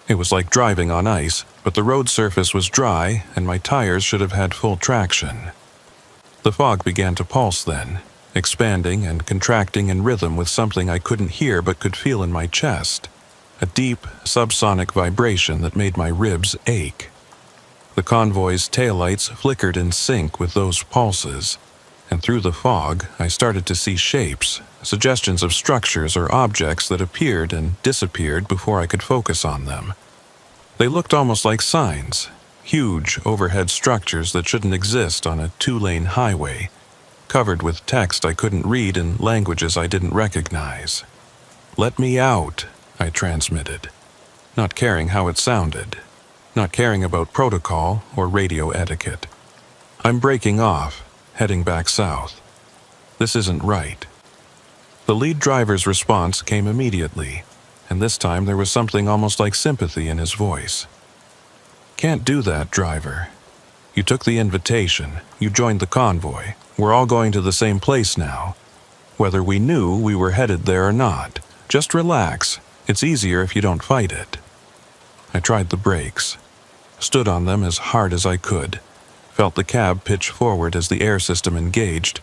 It was like driving on ice, but the road surface was dry and my tires should have had full traction. The fog began to pulse then, expanding and contracting in rhythm with something I couldn't hear but could feel in my chest, a deep, subsonic vibration that made my ribs ache. The convoy's taillights flickered in sync with those pulses, and through the fog I started to see shapes, suggestions of structures or objects that appeared and disappeared before I could focus on them. They looked almost like signs, Huge overhead structures that shouldn't exist on a two-lane highway, covered with text I couldn't read in languages I didn't recognize. "Let me out," I transmitted, not caring how it sounded, not caring about protocol or radio etiquette. "I'm breaking off, heading back south. This isn't right." The lead driver's response came immediately, and this time there was something almost like sympathy in his voice. "Can't do that, driver. You took the invitation, you joined the convoy. We're all going to the same place now. Whether we knew we were headed there or not, just relax. It's easier if you don't fight it." I tried the brakes, stood on them as hard as I could, felt the cab pitch forward as the air system engaged,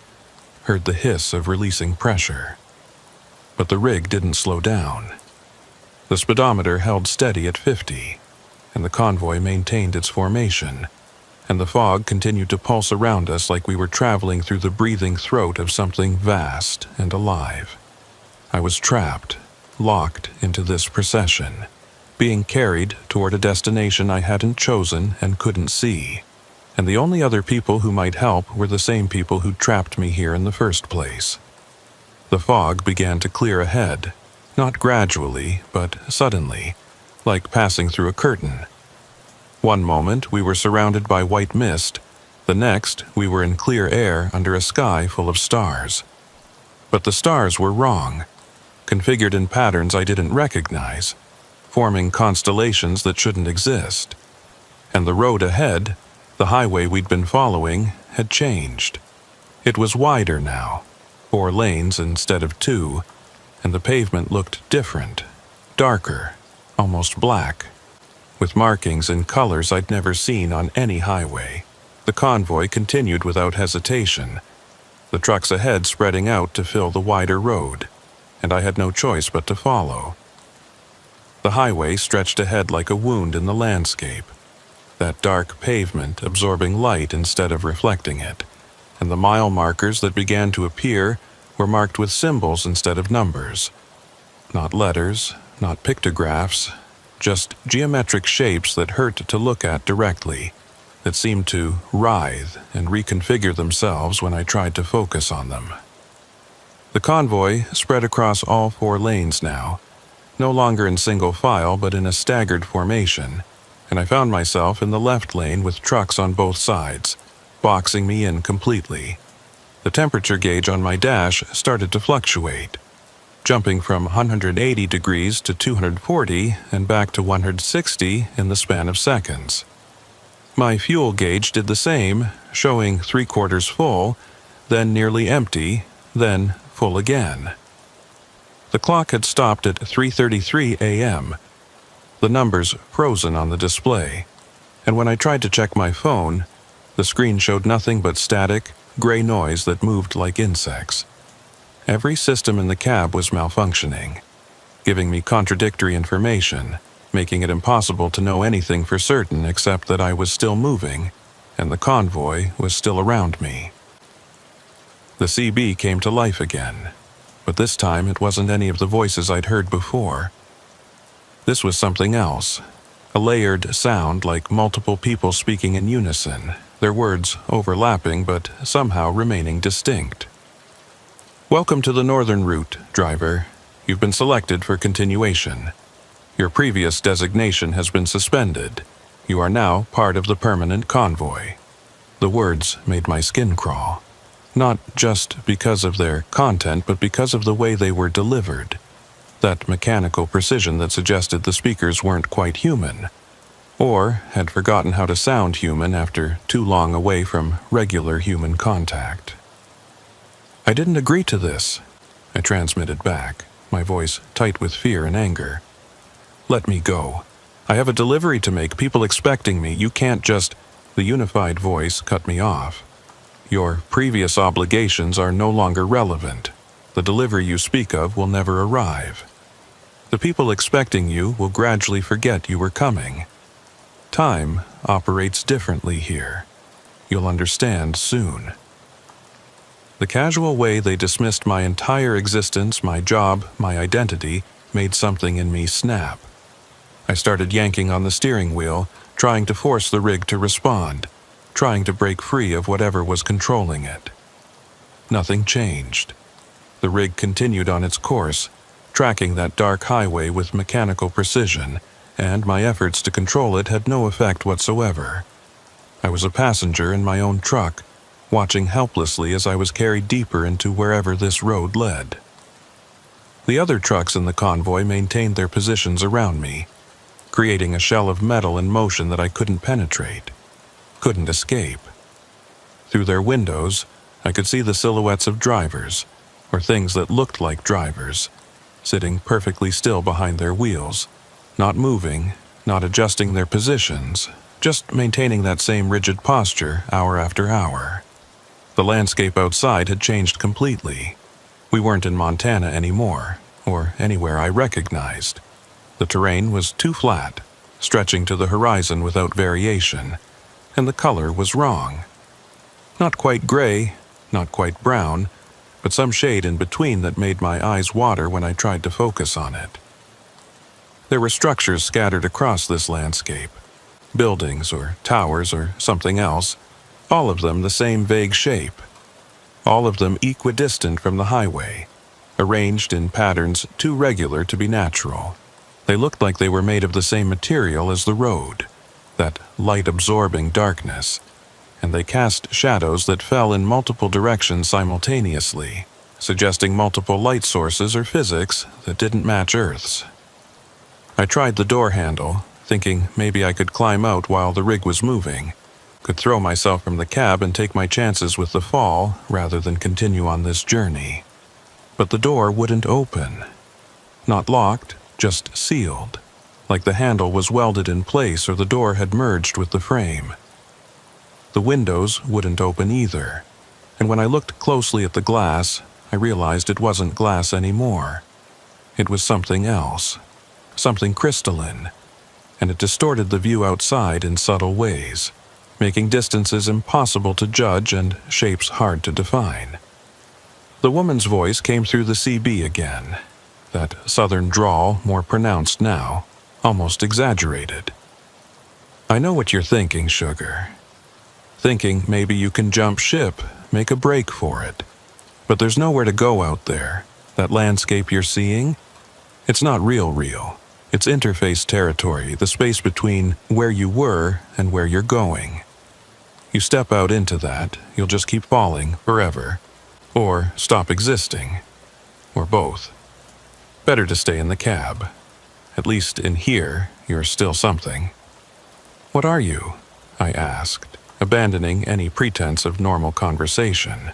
heard the hiss of releasing pressure. But the rig didn't slow down. The speedometer held steady at 50, and the convoy maintained its formation, and the fog continued to pulse around us like we were traveling through the breathing throat of something vast and alive. I was trapped, locked into this procession, being carried toward a destination I hadn't chosen and couldn't see, and the only other people who might help were the same people who trapped me here in the first place. The fog began to clear ahead, not gradually, but suddenly, like passing through a curtain. One moment we were surrounded by white mist, the next we were in clear air under a sky full of stars. But the stars were wrong, configured in patterns I didn't recognize, forming constellations that shouldn't exist. And the road ahead, the highway we'd been following, had changed. It was wider now, 4 lanes instead of 2, and the pavement looked different, darker, almost black, with markings in colors I'd never seen on any highway. The convoy continued without hesitation, the trucks ahead spreading out to fill the wider road, and I had no choice but to follow. The highway stretched ahead like a wound in the landscape, that dark pavement absorbing light instead of reflecting it, and the mile markers that began to appear were marked with symbols instead of numbers. Not letters, not pictographs, just geometric shapes that hurt to look at directly, that seemed to writhe and reconfigure themselves when I tried to focus on them. The convoy spread across all 4 lanes now, no longer in single file but in a staggered formation, and I found myself in the left lane with trucks on both sides, boxing me in completely. The temperature gauge on my dash started to fluctuate, jumping from 180 degrees to 240 and back to 160 in the span of seconds. My fuel gauge did the same, showing 3/4 full, then nearly empty, then full again. The clock had stopped at 3:33 a.m., the numbers frozen on the display, and when I tried to check my phone, the screen showed nothing but static, gray noise that moved like insects. Every system in the cab was malfunctioning, giving me contradictory information, making it impossible to know anything for certain except that I was still moving, and the convoy was still around me. The CB came to life again, but this time it wasn't any of the voices I'd heard before. This was something else, a layered sound like multiple people speaking in unison, their words overlapping but somehow remaining distinct. "Welcome to the northern route, driver. You've been selected for continuation. Your previous designation has been suspended. You are now part of the permanent convoy." The words made my skin crawl, not just because of their content but because of the way they were delivered, that mechanical precision that suggested the speakers weren't quite human, or had forgotten how to sound human after too long away from regular human contact. "I didn't agree to this," I transmitted back, my voice tight with fear and anger. "Let me go. I have a delivery to make, people expecting me. You can't just—" The unified voice cut me off. "Your previous obligations are no longer relevant. The delivery you speak of will never arrive. The people expecting you will gradually forget you were coming. Time operates differently here. You'll understand soon." The casual way they dismissed my entire existence, my job, my identity, made something in me snap. I started yanking on the steering wheel, trying to force the rig to respond, trying to break free of whatever was controlling it. Nothing changed. The rig continued on its course, tracking that dark highway with mechanical precision, and my efforts to control it had no effect whatsoever. I was a passenger in my own truck, watching helplessly as I was carried deeper into wherever this road led. The other trucks in the convoy maintained their positions around me, creating a shell of metal in motion that I couldn't penetrate, couldn't escape. Through their windows, I could see the silhouettes of drivers, or things that looked like drivers, sitting perfectly still behind their wheels, not moving, not adjusting their positions, just maintaining that same rigid posture hour after hour. The landscape outside had changed completely. We weren't in Montana anymore, or anywhere I recognized. The terrain was too flat, stretching to the horizon without variation, and the color was wrong. Not quite gray, not quite brown, but some shade in between that made my eyes water when I tried to focus on it. There were structures scattered across this landscape, buildings or towers or something else, all of them the same vague shape, all of them equidistant from the highway, arranged in patterns too regular to be natural. They looked like they were made of the same material as the road, that light-absorbing darkness, and they cast shadows that fell in multiple directions simultaneously, suggesting multiple light sources or physics that didn't match Earth's. I tried the door handle, thinking maybe I could climb out while the rig was moving, could throw myself from the cab and take my chances with the fall rather than continue on this journey. But the door wouldn't open. Not locked, just sealed, like the handle was welded in place or the door had merged with the frame. The windows wouldn't open either, and when I looked closely at the glass, I realized it wasn't glass anymore. It was something else, something crystalline, and it distorted the view outside in subtle ways, making distances impossible to judge and shapes hard to define. The woman's voice came through the CB again, that southern drawl more pronounced now, almost exaggerated. "I know what you're thinking, sugar. Thinking maybe you can jump ship, make a break for it. But there's nowhere to go out there. That landscape you're seeing? It's not real. It's interface territory, the space between where you were and where you're going. You step out into that, you'll just keep falling forever. Or stop existing. Or both. Better to stay in the cab. At least in here, you're still something." "What are you?" I asked, abandoning any pretense of normal conversation.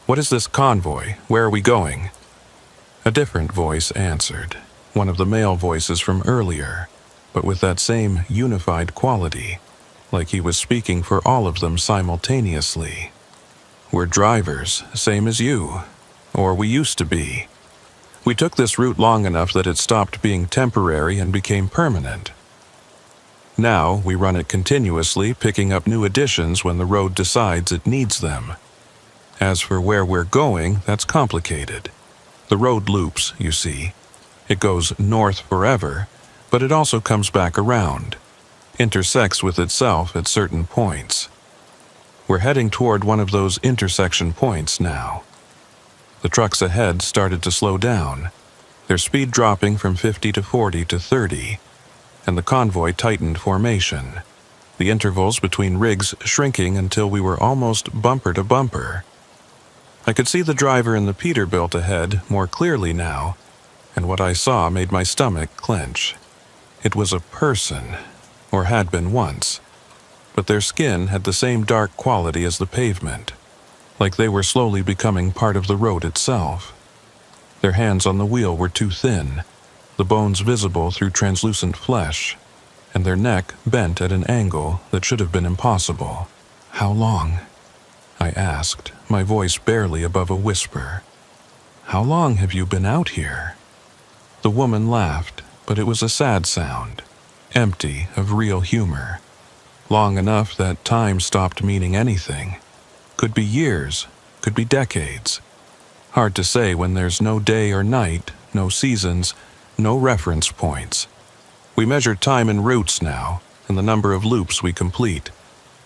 "What is this convoy? Where are we going?" A different voice answered, one of the male voices from earlier, but with that same unified quality, like he was speaking for all of them simultaneously. "We're drivers, same as you. Or we used to be. We took this route long enough that it stopped being temporary and became permanent. Now we run it continuously, picking up new additions when the road decides it needs them. As for where we're going, that's complicated. The road loops, you see. It goes north forever, but it also comes back around, intersects with itself at certain points. We're heading toward one of those intersection points now." The trucks ahead started to slow down, their speed dropping from 50 to 40 to 30, and the convoy tightened formation, the intervals between rigs shrinking until we were almost bumper to bumper. I could see the driver in the Peterbilt ahead more clearly now, and what I saw made my stomach clench. It was a person, or had been once, but their skin had the same dark quality as the pavement, like they were slowly becoming part of the road itself. Their hands on the wheel were too thin, the bones visible through translucent flesh, and their neck bent at an angle that should have been impossible. "How long?" I asked, my voice barely above a whisper. "How long have you been out here?" The woman laughed, but it was a sad sound, empty of real humor. Long enough that time stopped meaning anything. Could be years, could be decades. Hard to say when there's no day or night, no seasons, no reference points. We measure time in routes now, and the number of loops we complete.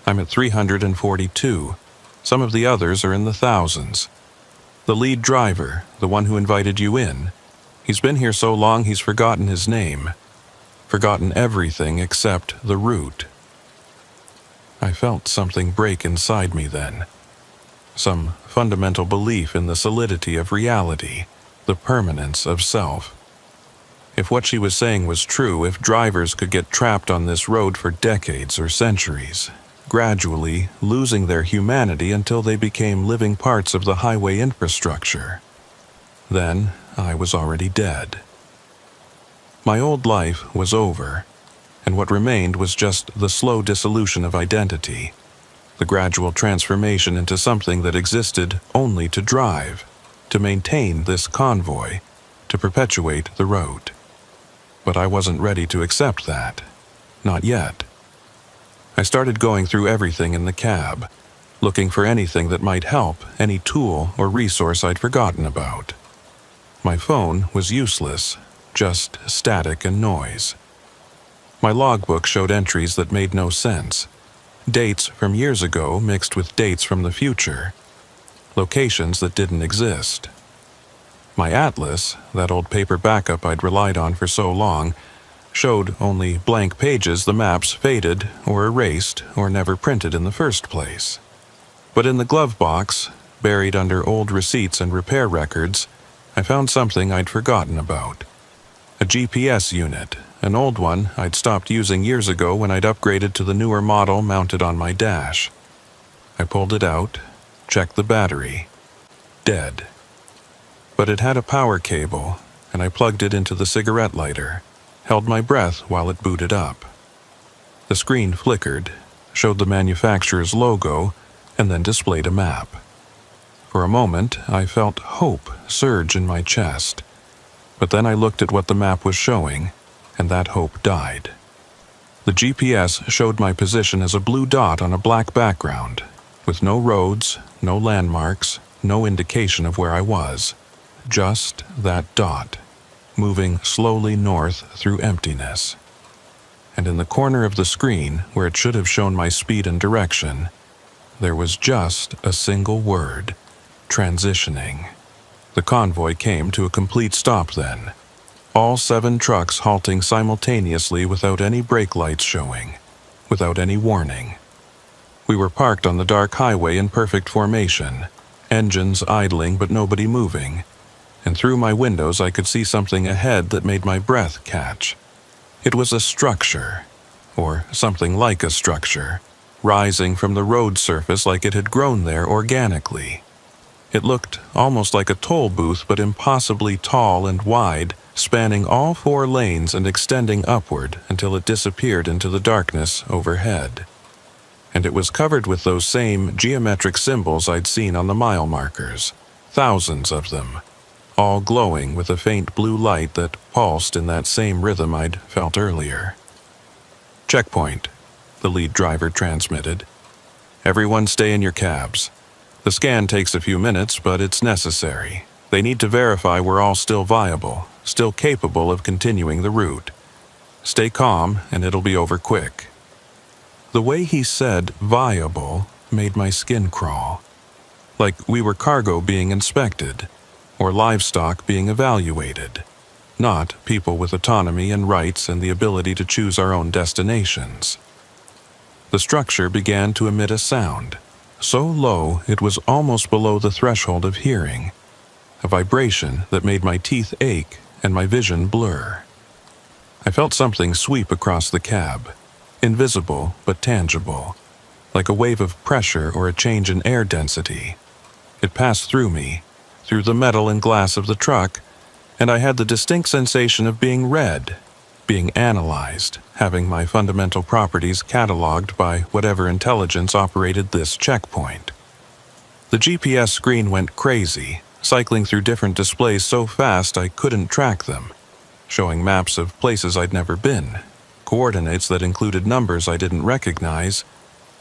I'm at 342. Some of the others are in the thousands. The lead driver, the one who invited you in, he's been here so long he's forgotten his name. Forgotten everything except the route. I felt something break inside me then. Some fundamental belief in the solidity of reality, the permanence of self. If what she was saying was true, if drivers could get trapped on this road for decades or centuries, gradually losing their humanity until they became living parts of the highway infrastructure, then I was already dead. My old life was over, and what remained was just the slow dissolution of identity, the gradual transformation into something that existed only to drive, to maintain this convoy, to perpetuate the road. But I wasn't ready to accept that. Not yet. I started going through everything in the cab, looking for anything that might help, any tool or resource I'd forgotten about. My phone was useless, just static and noise. My logbook showed entries that made no sense. Dates from years ago mixed with dates from the future. Locations that didn't exist. My atlas, that old paper backup I'd relied on for so long, showed only blank pages the maps faded or erased or never printed in the first place. But in the glove box, buried under old receipts and repair records, I found something I'd forgotten about. A GPS unit, an old one I'd stopped using years ago when I'd upgraded to the newer model mounted on my dash. I pulled it out, checked the battery. Dead. But it had a power cable, and I plugged it into the cigarette lighter, held my breath while it booted up. The screen flickered, showed the manufacturer's logo, and then displayed a map. For a moment, I felt hope surge in my chest. But then I looked at what the map was showing, and that hope died. The GPS showed my position as a blue dot on a black background, with no roads, no landmarks, no indication of where I was. Just that dot, moving slowly north through emptiness. And in the corner of the screen, where it should have shown my speed and direction, there was just a single word: transitioning. The convoy came to a complete stop then. All 7 trucks halting simultaneously without any brake lights showing, without any warning. We were parked on the dark highway in perfect formation, engines idling but nobody moving, and through my windows I could see something ahead that made my breath catch. It was a structure, or something like a structure, rising from the road surface like it had grown there organically. It looked almost like a toll booth, but impossibly tall and wide, spanning all 4 lanes and extending upward until it disappeared into the darkness overhead. And it was covered with those same geometric symbols I'd seen on the mile markers, thousands of them, all glowing with a faint blue light that pulsed in that same rhythm I'd felt earlier. "Checkpoint," the lead driver transmitted. "Everyone stay in your cabs. The scan takes a few minutes, but it's necessary. They need to verify we're all still viable, still capable of continuing the route. Stay calm, and it'll be over quick." The way he said viable made my skin crawl. Like we were cargo being inspected, or livestock being evaluated, not people with autonomy and rights and the ability to choose our own destinations. The structure began to emit a sound, so low it was almost below the threshold of hearing, a vibration that made my teeth ache and my vision blur. I felt something sweep across the cab, invisible but tangible, like a wave of pressure or a change in air density. It passed through me, through the metal and glass of the truck, and I had the distinct sensation of being read, being analyzed, having my fundamental properties cataloged by whatever intelligence operated this checkpoint. The GPS screen went crazy, cycling through different displays so fast I couldn't track them, showing maps of places I'd never been, coordinates that included numbers I didn't recognize,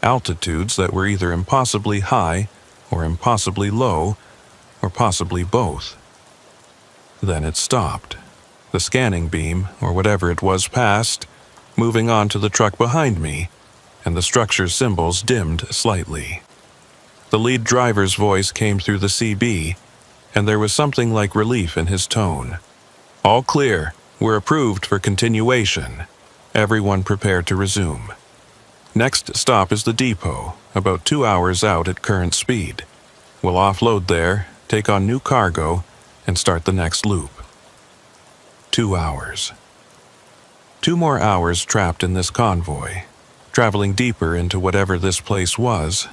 altitudes that were either impossibly high or impossibly low, or possibly both. Then it stopped. The scanning beam, or whatever it was, passed, moving on to the truck behind me, and the structure's symbols dimmed slightly. The lead driver's voice came through the CB, and there was something like relief in his tone. "All clear. We're approved for continuation. Everyone prepare to resume. Next stop is the depot, about 2 hours out at current speed. We'll offload there, take on new cargo, and start the next loop." 2 hours. 2 more hours trapped in this convoy, traveling deeper into whatever this place was,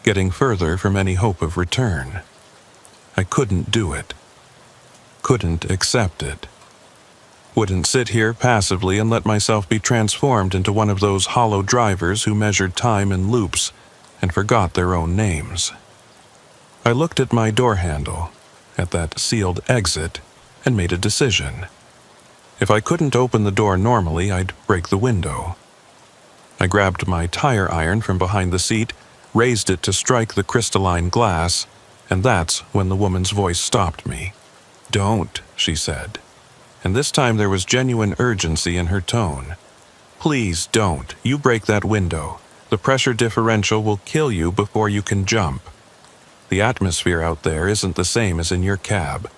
getting further from any hope of return. I couldn't do it. Couldn't accept it. Wouldn't sit here passively and let myself be transformed into one of those hollow drivers who measured time in loops and forgot their own names. I looked at my door handle, at that sealed exit, and made a decision. If I couldn't open the door normally, I'd break the window. I grabbed my tire iron from behind the seat, raised it to strike the crystalline glass, and that's when the woman's voice stopped me. "Don't," she said. And this time there was genuine urgency in her tone. "Please don't. You break that window. The pressure differential will kill you before you can jump. The atmosphere out there isn't the same as in your cab.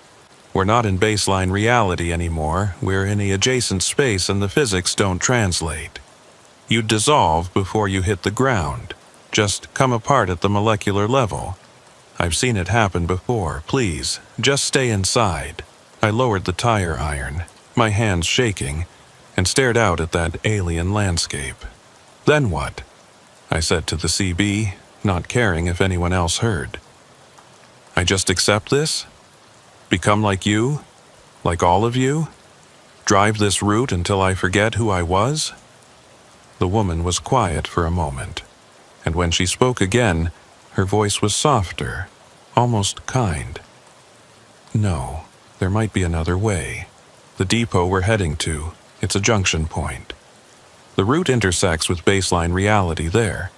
We're not in baseline reality anymore. We're in the adjacent space and the physics don't translate. You'd dissolve before you hit the ground. Just come apart at the molecular level. I've seen it happen before. Please, just stay inside." I lowered the tire iron, my hands shaking, and stared out at that alien landscape. "Then what?" I said to the CB, not caring if anyone else heard. "I just accept this? Become like you? Like all of you? Drive this route until I forget who I was?" The woman was quiet for a moment, and when she spoke again, her voice was softer, almost kind. "No. There might be another way. The depot we're heading to, it's a junction point. The route intersects with baseline reality there,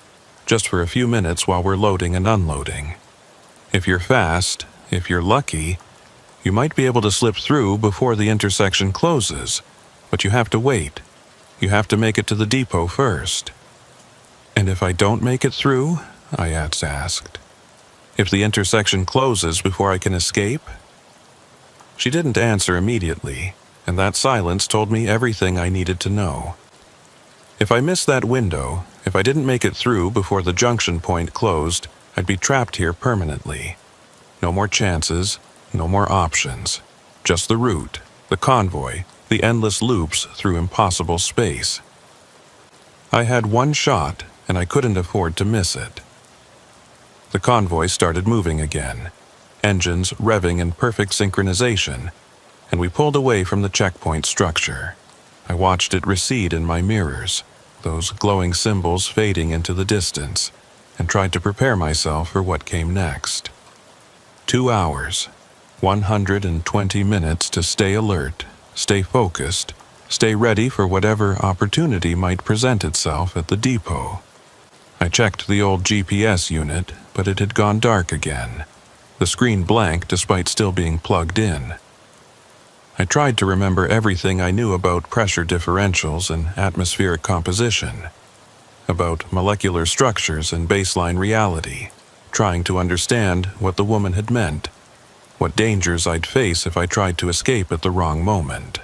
just for a few minutes while we're loading and unloading. If you're fast, if you're lucky, you might be able to slip through before the intersection closes, but you have to wait. You have to make it to the depot first." "And if I don't make it through?" I asked. "If the intersection closes before I can escape?" She didn't answer immediately, and that silence told me everything I needed to know. If I missed that window, if I didn't make it through before the junction point closed, I'd be trapped here permanently. No more chances, no more options. Just the route, the convoy, the endless loops through impossible space. I had one shot, and I couldn't afford to miss it. The convoy started moving again, engines revving in perfect synchronization, and we pulled away from the checkpoint structure. I watched it recede in my mirrors, those glowing symbols fading into the distance, and tried to prepare myself for what came next. 2 hours, 120 minutes to stay alert, stay focused, stay ready for whatever opportunity might present itself at the depot. I checked the old GPS unit, but it had gone dark again, the screen blank despite still being plugged in. I tried to remember everything I knew about pressure differentials and atmospheric composition, about molecular structures and baseline reality, trying to understand what the woman had meant, what dangers I'd face if I tried to escape at the wrong moment.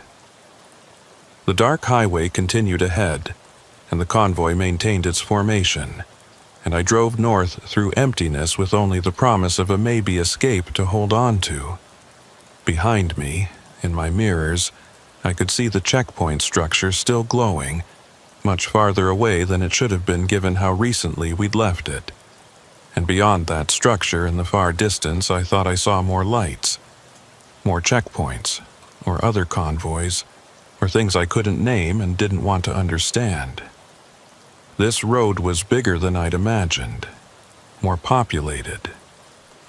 The dark highway continued ahead, and the convoy maintained its formation, and I drove north through emptiness with only the promise of a maybe escape to hold on to. Behind me, in my mirrors, I could see the checkpoint structure still glowing, much farther away than it should have been given how recently we'd left it. And beyond that structure in the far distance, I thought I saw more lights, more checkpoints, or other convoys, or things I couldn't name and didn't want to understand. This road was bigger than I'd imagined, more populated.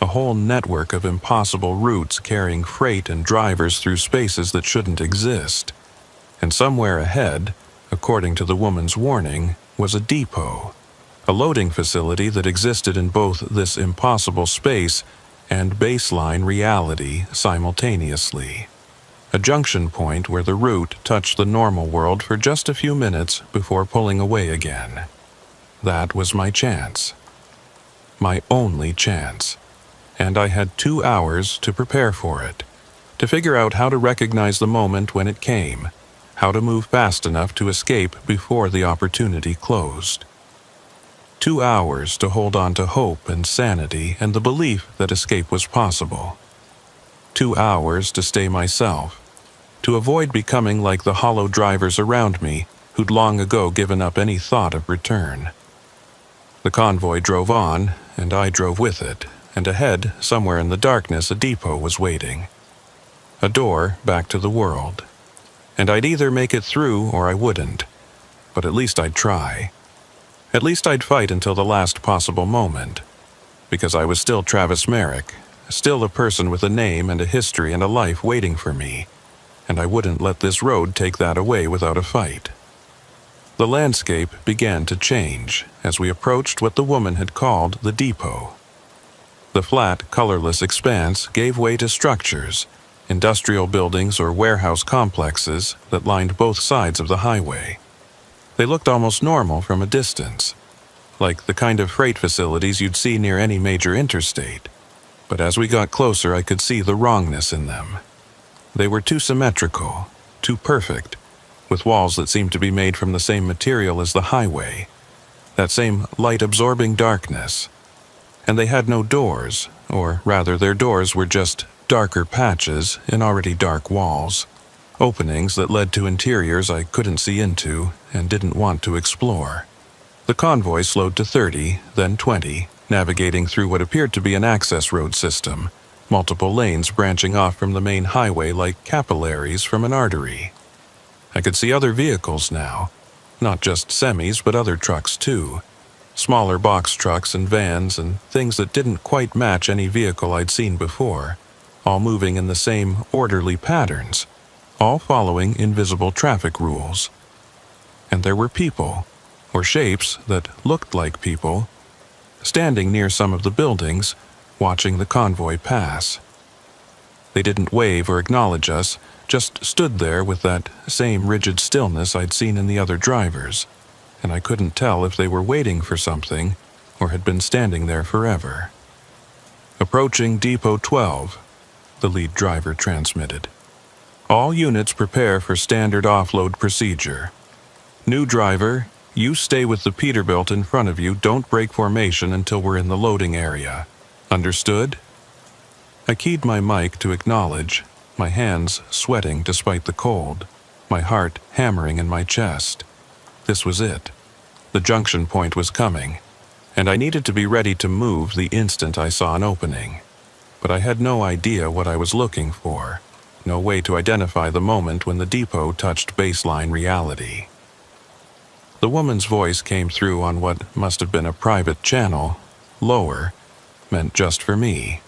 A whole network of impossible routes carrying freight and drivers through spaces that shouldn't exist. And somewhere ahead, according to the woman's warning, was a depot, a loading facility that existed in both this impossible space and baseline reality simultaneously. a junction point where the route touched the normal world for just a few minutes before pulling away again. That was my chance. My only chance. And I had 2 hours to prepare for it, to figure out how to recognize the moment when it came, how to move fast enough to escape before the opportunity closed. 2 hours to hold on to hope and sanity and the belief that escape was possible. 2 hours to stay myself, to avoid becoming like the hollow drivers around me who'd long ago given up any thought of return. The convoy drove on, and I drove with it, and ahead, somewhere in the darkness, a depot was waiting. A door back to the world. And I'd either make it through or I wouldn't, but at least I'd try. At least I'd fight until the last possible moment, because I was still Travis Merrick, still a person with a name and a history and a life waiting for me, and I wouldn't let this road take that away without a fight. The landscape began to change as we approached what the woman had called the depot. The flat, colorless expanse gave way to structures, industrial buildings or warehouse complexes that lined both sides of the highway. They looked almost normal from a distance, like the kind of freight facilities you'd see near any major interstate. But as we got closer, I could see the wrongness in them. They were too symmetrical, too perfect, with walls that seemed to be made from the same material as the highway, that same light-absorbing darkness. And they had no doors, or rather their doors were just darker patches in already dark walls, openings that led to interiors I couldn't see into and didn't want to explore. The convoy slowed to 30, then 20, navigating through what appeared to be an access road system, multiple lanes branching off from the main highway like capillaries from an artery. I could see other vehicles now, not just semis but other trucks too, smaller box trucks and vans and things that didn't quite match any vehicle I'd seen before, all moving in the same orderly patterns, all following invisible traffic rules. And there were people, or shapes that looked like people, standing near some of the buildings, watching the convoy pass. They didn't wave or acknowledge us, just stood there with that same rigid stillness I'd seen in the other drivers, and I couldn't tell if they were waiting for something or had been standing there forever. "Approaching Depot 12, the lead driver transmitted. "All units prepare for standard offload procedure. New driver, you stay with the Peterbilt in front of you, don't break formation until we're in the loading area. Understood?" I keyed my mic to acknowledge, my hands sweating despite the cold, my heart hammering in my chest. This was it. The junction point was coming, and I needed to be ready to move the instant I saw an opening. But I had no idea what I was looking for, no way to identify the moment when the depot touched baseline reality. The woman's voice came through on what must have been a private channel, lower, meant just for me.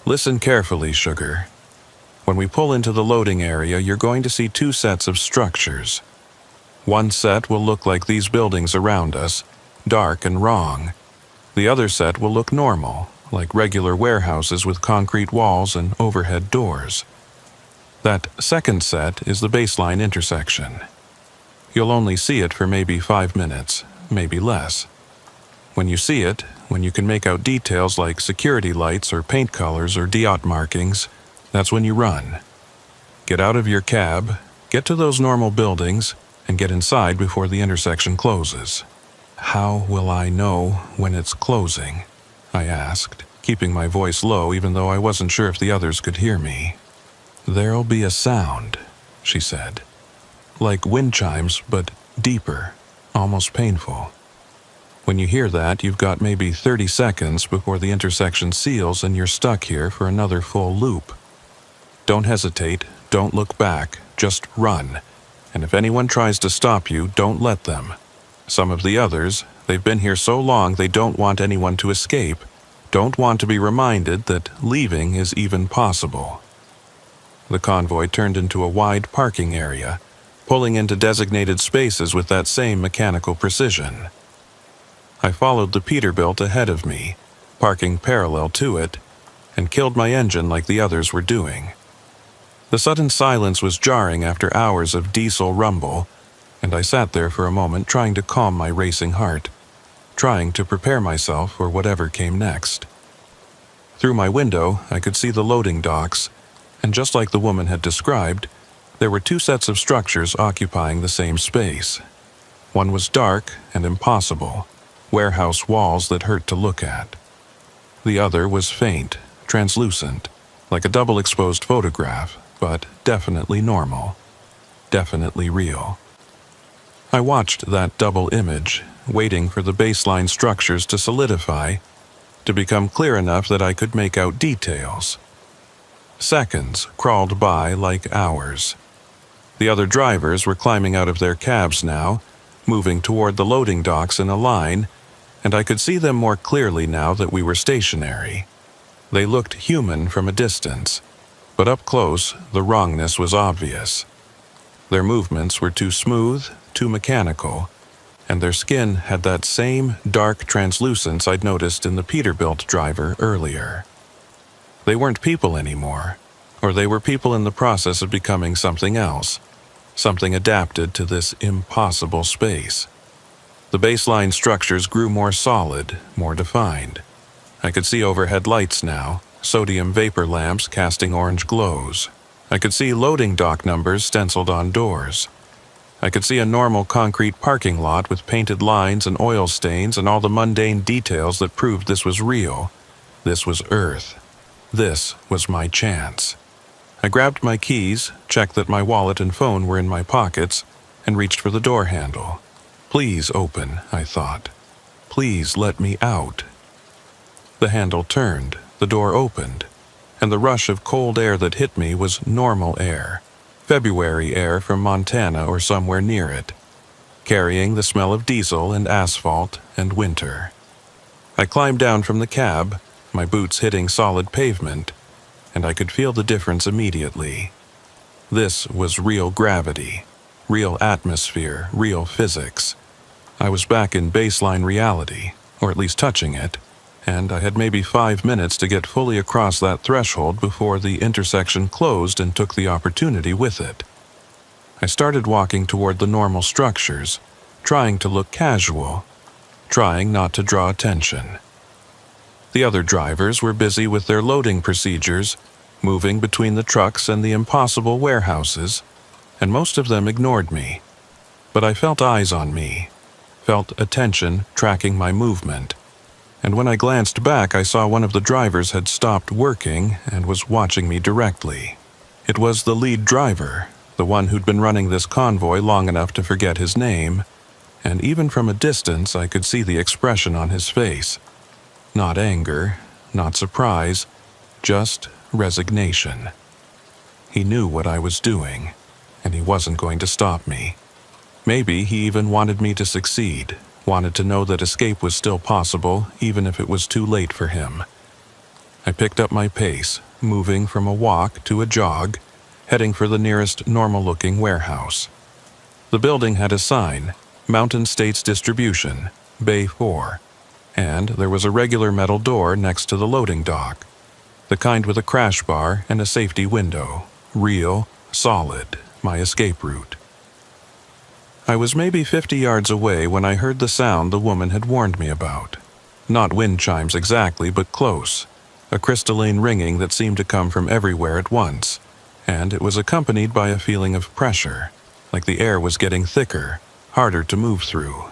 "Listen carefully, sugar. When we pull into the loading area, you're going to see 2 sets of structures. One set will look like these buildings around us, dark and wrong. The other set will look normal, like regular warehouses with concrete walls and overhead doors. That second set is the baseline intersection. You'll only see it for maybe 5 minutes, maybe less. When you see it, when you can make out details like security lights or paint colors or diode markings, that's when you run. Get out of your cab, get to those normal buildings, and get inside before the intersection closes." "How will I know when it's closing?" I asked, keeping my voice low even though I wasn't sure if the others could hear me. "There'll be a sound," she said. "Like wind chimes, but deeper, almost painful. When you hear that, you've got maybe 30 seconds before the intersection seals and you're stuck here for another full loop. Don't hesitate, don't look back, just run. And if anyone tries to stop you, don't let them. Some of the others, they've been here so long they don't want anyone to escape, don't want to be reminded that leaving is even possible." The convoy turned into a wide parking area, pulling into designated spaces with that same mechanical precision. I followed the Peterbilt ahead of me, parking parallel to it, and killed my engine like the others were doing. The sudden silence was jarring after hours of diesel rumble, and I sat there for a moment trying to calm my racing heart, trying to prepare myself for whatever came next. Through my window, I could see the loading docks, and just like the woman had described, there were two sets of structures occupying the same space. One was dark and impossible, warehouse walls that hurt to look at. The other was faint, translucent, like a double-exposed photograph, but definitely normal, definitely real. I watched that double image, waiting for the baseline structures to solidify, to become clear enough that I could make out details. Seconds crawled by like hours. The other drivers were climbing out of their cabs now, moving toward the loading docks in a line, and I could see them more clearly now that we were stationary. They looked human from a distance, but up close, the wrongness was obvious. Their movements were too smooth, too mechanical, and their skin had that same dark translucence I'd noticed in the Peterbilt driver earlier. They weren't people anymore, or they were people in the process of becoming something else, something adapted to this impossible space. The baseline structures grew more solid, more defined. I could see overhead lights now, sodium vapor lamps casting orange glows. I could see loading dock numbers stenciled on doors. I could see a normal concrete parking lot with painted lines and oil stains and all the mundane details that proved this was real. This was Earth. This was my chance. I grabbed my keys, checked that my wallet and phone were in my pockets, and reached for the door handle. Please open, I thought. Please let me out. The handle turned, the door opened, and the rush of cold air that hit me was normal air. February air from Montana or somewhere near it, carrying the smell of diesel and asphalt and winter. I climbed down from the cab, my boots hitting solid pavement, and I could feel the difference immediately. This was real gravity, real atmosphere, real physics. I was back in baseline reality, or at least touching it, and I had maybe 5 minutes to get fully across that threshold before the intersection closed and took the opportunity with it. I started walking toward the normal structures, trying to look casual, trying not to draw attention. The other drivers were busy with their loading procedures, moving between the trucks and the impossible warehouses, and most of them ignored me. But I felt eyes on me, felt attention tracking my movement. And when I glanced back, I saw one of the drivers had stopped working and was watching me directly. It was the lead driver, the one who'd been running this convoy long enough to forget his name, and even from a distance I could see the expression on his face. Not anger, not surprise, just resignation. He knew what I was doing, and he wasn't going to stop me. Maybe he even wanted me to succeed, wanted to know that escape was still possible, even if it was too late for him. I picked up my pace, moving from a walk to a jog, heading for the nearest normal-looking warehouse. The building had a sign, Mountain States Distribution, Bay 4, and there was a regular metal door next to the loading dock, the kind with a crash bar and a safety window, real, solid, my escape route. I was maybe 50 yards away when I heard the sound the woman had warned me about. Not wind chimes exactly, but close. A crystalline ringing that seemed to come from everywhere at once, and it was accompanied by a feeling of pressure, like the air was getting thicker, harder to move through.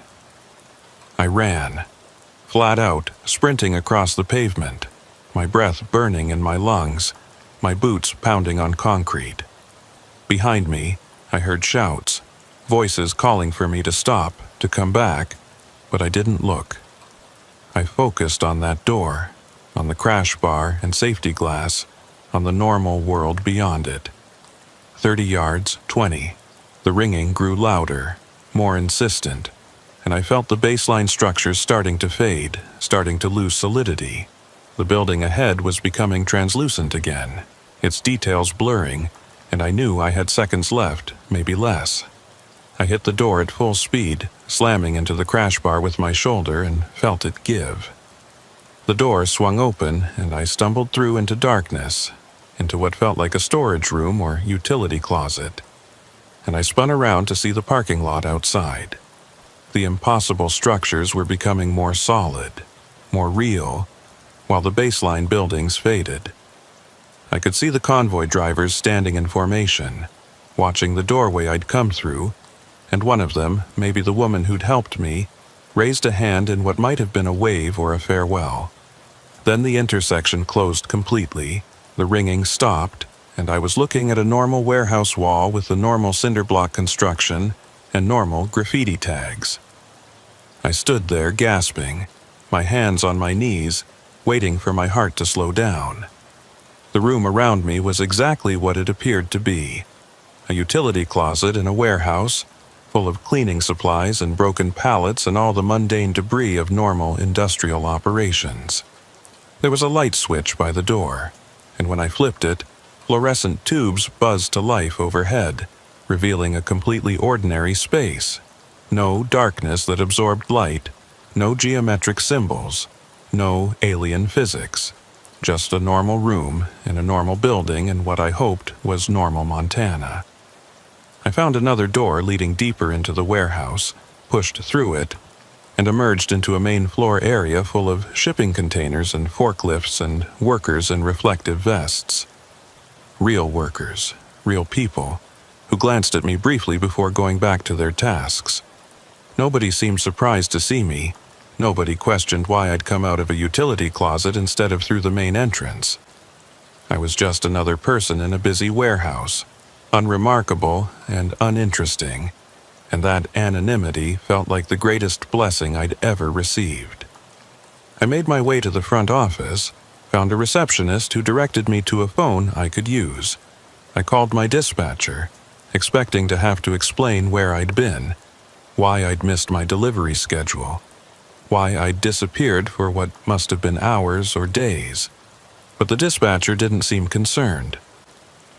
I ran, flat out, sprinting across the pavement, my breath burning in my lungs, my boots pounding on concrete. Behind me, I heard shouts, voices calling for me to stop, to come back, but I didn't look. I focused on that door, on the crash bar and safety glass, on the normal world beyond it. 30 yards, 20. The ringing grew louder, more insistent, and I felt the baseline structures starting to fade, starting to lose solidity. The building ahead was becoming translucent again, its details blurring, and I knew I had seconds left, maybe less. I hit the door at full speed, slamming into the crash bar with my shoulder, and felt it give. The door swung open, and I stumbled through into darkness, into what felt like a storage room or utility closet, and I spun around to see the parking lot outside. The impossible structures were becoming more solid, more real, while the baseline buildings faded. I could see the convoy drivers standing in formation, watching the doorway I'd come through, and one of them, maybe the woman who'd helped me, raised a hand in what might have been a wave or a farewell. Then the intersection closed completely, the ringing stopped, and I was looking at a normal warehouse wall with the normal cinder block construction and normal graffiti tags. I stood there gasping, my hands on my knees, waiting for my heart to slow down. The room around me was exactly what it appeared to be: a utility closet in a warehouse, full of cleaning supplies and broken pallets and all the mundane debris of normal industrial operations. There was a light switch by the door, and when I flipped it, fluorescent tubes buzzed to life overhead, revealing a completely ordinary space. No darkness that absorbed light, no geometric symbols, no alien physics. Just a normal room in a normal building in what I hoped was normal Montana. I found another door leading deeper into the warehouse, pushed through it, and emerged into a main floor area full of shipping containers and forklifts and workers in reflective vests. Real workers, real people, who glanced at me briefly before going back to their tasks. Nobody seemed surprised to see me. Nobody questioned why I'd come out of a utility closet instead of through the main entrance. I was just another person in a busy warehouse, unremarkable and uninteresting, and that anonymity felt like the greatest blessing I'd ever received. I made my way to the front office, found a receptionist who directed me to a phone I could use. I called my dispatcher, expecting to have to explain where I'd been, why I'd missed my delivery schedule, why I'd disappeared for what must have been hours or days. But the dispatcher didn't seem concerned.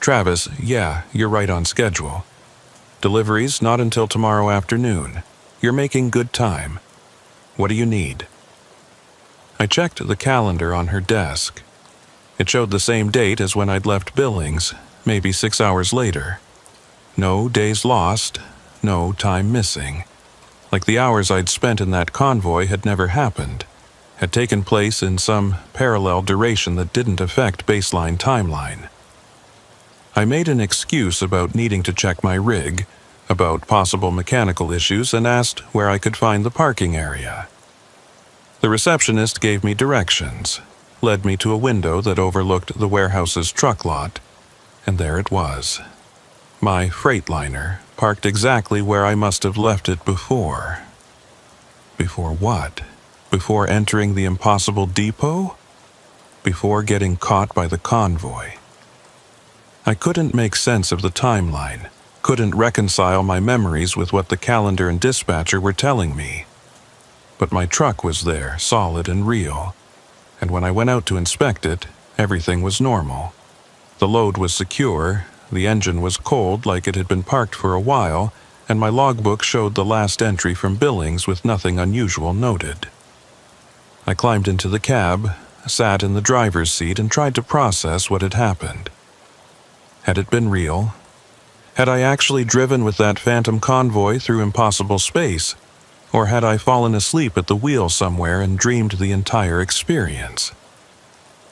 "Travis, yeah, you're right on schedule. Deliveries not until tomorrow afternoon. You're making good time. What do you need?" I checked the calendar on her desk. It showed the same date as when I'd left Billings, maybe 6 hours later. No days lost, no time missing. Like the hours I'd spent in that convoy had never happened, had taken place in some parallel duration that didn't affect baseline timeline. I made an excuse about needing to check my rig, about possible mechanical issues, and asked where I could find the parking area. The receptionist gave me directions, led me to a window that overlooked the warehouse's truck lot, and there it was. My Freightliner, parked exactly where I must have left it before. Before what? Before entering the impossible depot? Before getting caught by the convoy? I couldn't make sense of the timeline, couldn't reconcile my memories with what the calendar and dispatcher were telling me. But my truck was there, solid and real, and when I went out to inspect it, everything was normal. The load was secure, the engine was cold like it had been parked for a while, and my logbook showed the last entry from Billings with nothing unusual noted. I climbed into the cab, sat in the driver's seat, and tried to process what had happened. Had it been real? Had I actually driven with that phantom convoy through impossible space? Or had I fallen asleep at the wheel somewhere and dreamed the entire experience?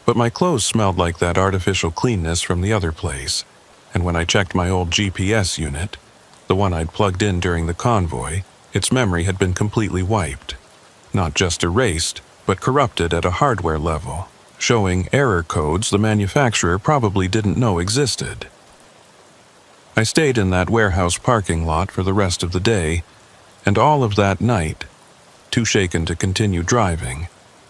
But my clothes smelled like that artificial cleanness from the other place, and when I checked my old GPS unit, the one I'd plugged in during the convoy, its memory had been completely wiped. Not just erased, but corrupted at a hardware level, showing error codes the manufacturer probably didn't know existed. I stayed in that warehouse parking lot for the rest of the day, and all of that night, too shaken to continue driving,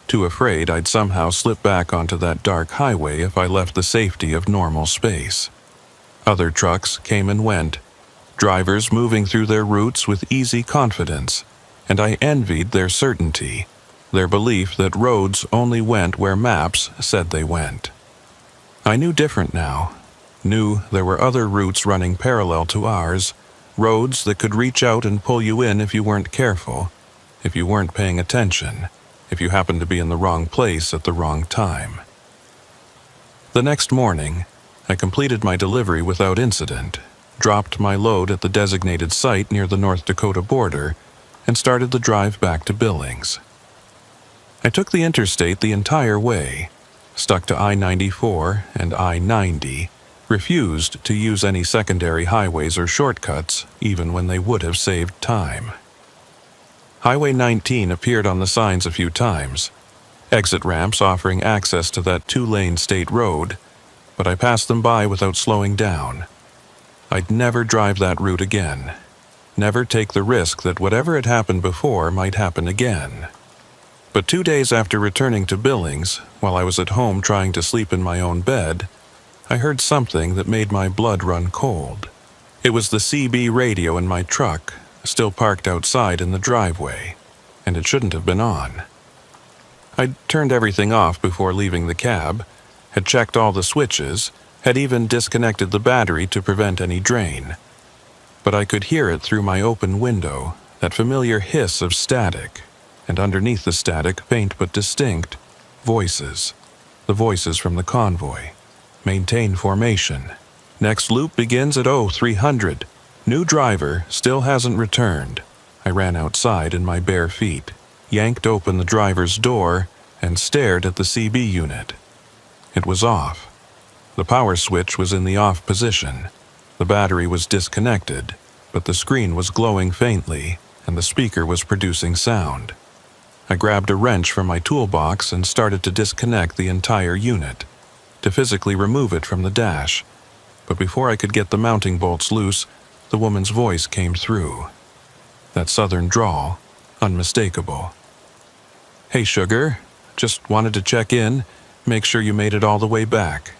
too afraid I'd somehow slip back onto that dark highway if I left the safety of normal space. Other trucks came and went, drivers moving through their routes with easy confidence, and I envied their certainty, their belief that roads only went where maps said they went. I knew different now, knew there were other routes running parallel to ours, roads that could reach out and pull you in if you weren't careful, if you weren't paying attention, if you happened to be in the wrong place at the wrong time. The next morning, I completed my delivery without incident, dropped my load at the designated site near the North Dakota border, and started the drive back to Billings. I took the interstate the entire way, stuck to I-94 and I-90, refused to use any secondary highways or shortcuts, even when they would have saved time. Highway 19 appeared on the signs a few times, exit ramps offering access to that two-lane state road, but I passed them by without slowing down. I'd never drive that route again, never take the risk that whatever had happened before might happen again. But 2 days after returning to Billings, while I was at home trying to sleep in my own bed, I heard something that made my blood run cold. It was the CB radio in my truck, still parked outside in the driveway, and it shouldn't have been on. I'd turned everything off before leaving the cab, had checked all the switches, had even disconnected the battery to prevent any drain. But I could hear it through my open window, that familiar hiss of static, and underneath the static, faint but distinct, voices. The voices from the convoy. Maintain formation. Next loop begins at 0300. New driver still hasn't returned. I ran outside in my bare feet, yanked open the driver's door, and stared at the CB unit. It was off. The power switch was in the off position. The battery was disconnected, but the screen was glowing faintly, and the speaker was producing sound. I grabbed a wrench from my toolbox and started to disconnect the entire unit, to physically remove it from the dash. But before I could get the mounting bolts loose, the woman's voice came through. That southern drawl, unmistakable. "Hey, sugar, just wanted to check in, make sure you made it all the way back.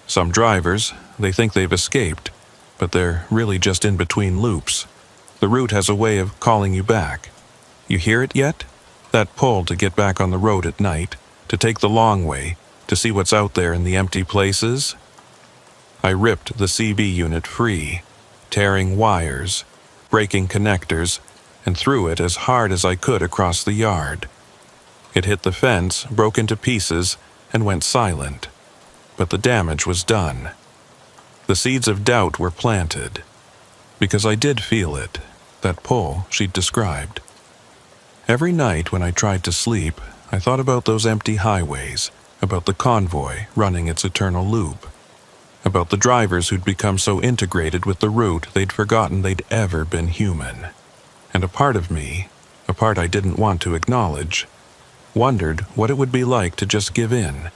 Some drivers, they think they've escaped, but they're really just in between loops. The route has a way of calling you back. You hear it yet? That pull to get back on the road at night, to take the long way, to see what's out there in the empty places?" I ripped the CB unit free, tearing wires, breaking connectors, and threw it as hard as I could across the yard. It hit the fence, broke into pieces, and went silent. But the damage was done. The seeds of doubt were planted. Because I did feel it, that pull she'd described. Every night when I tried to sleep, I thought about those empty highways, about the convoy running its eternal loop, about the drivers who'd become so integrated with the route they'd forgotten they'd ever been human. And a part of me, a part I didn't want to acknowledge, wondered what it would be like to just give in,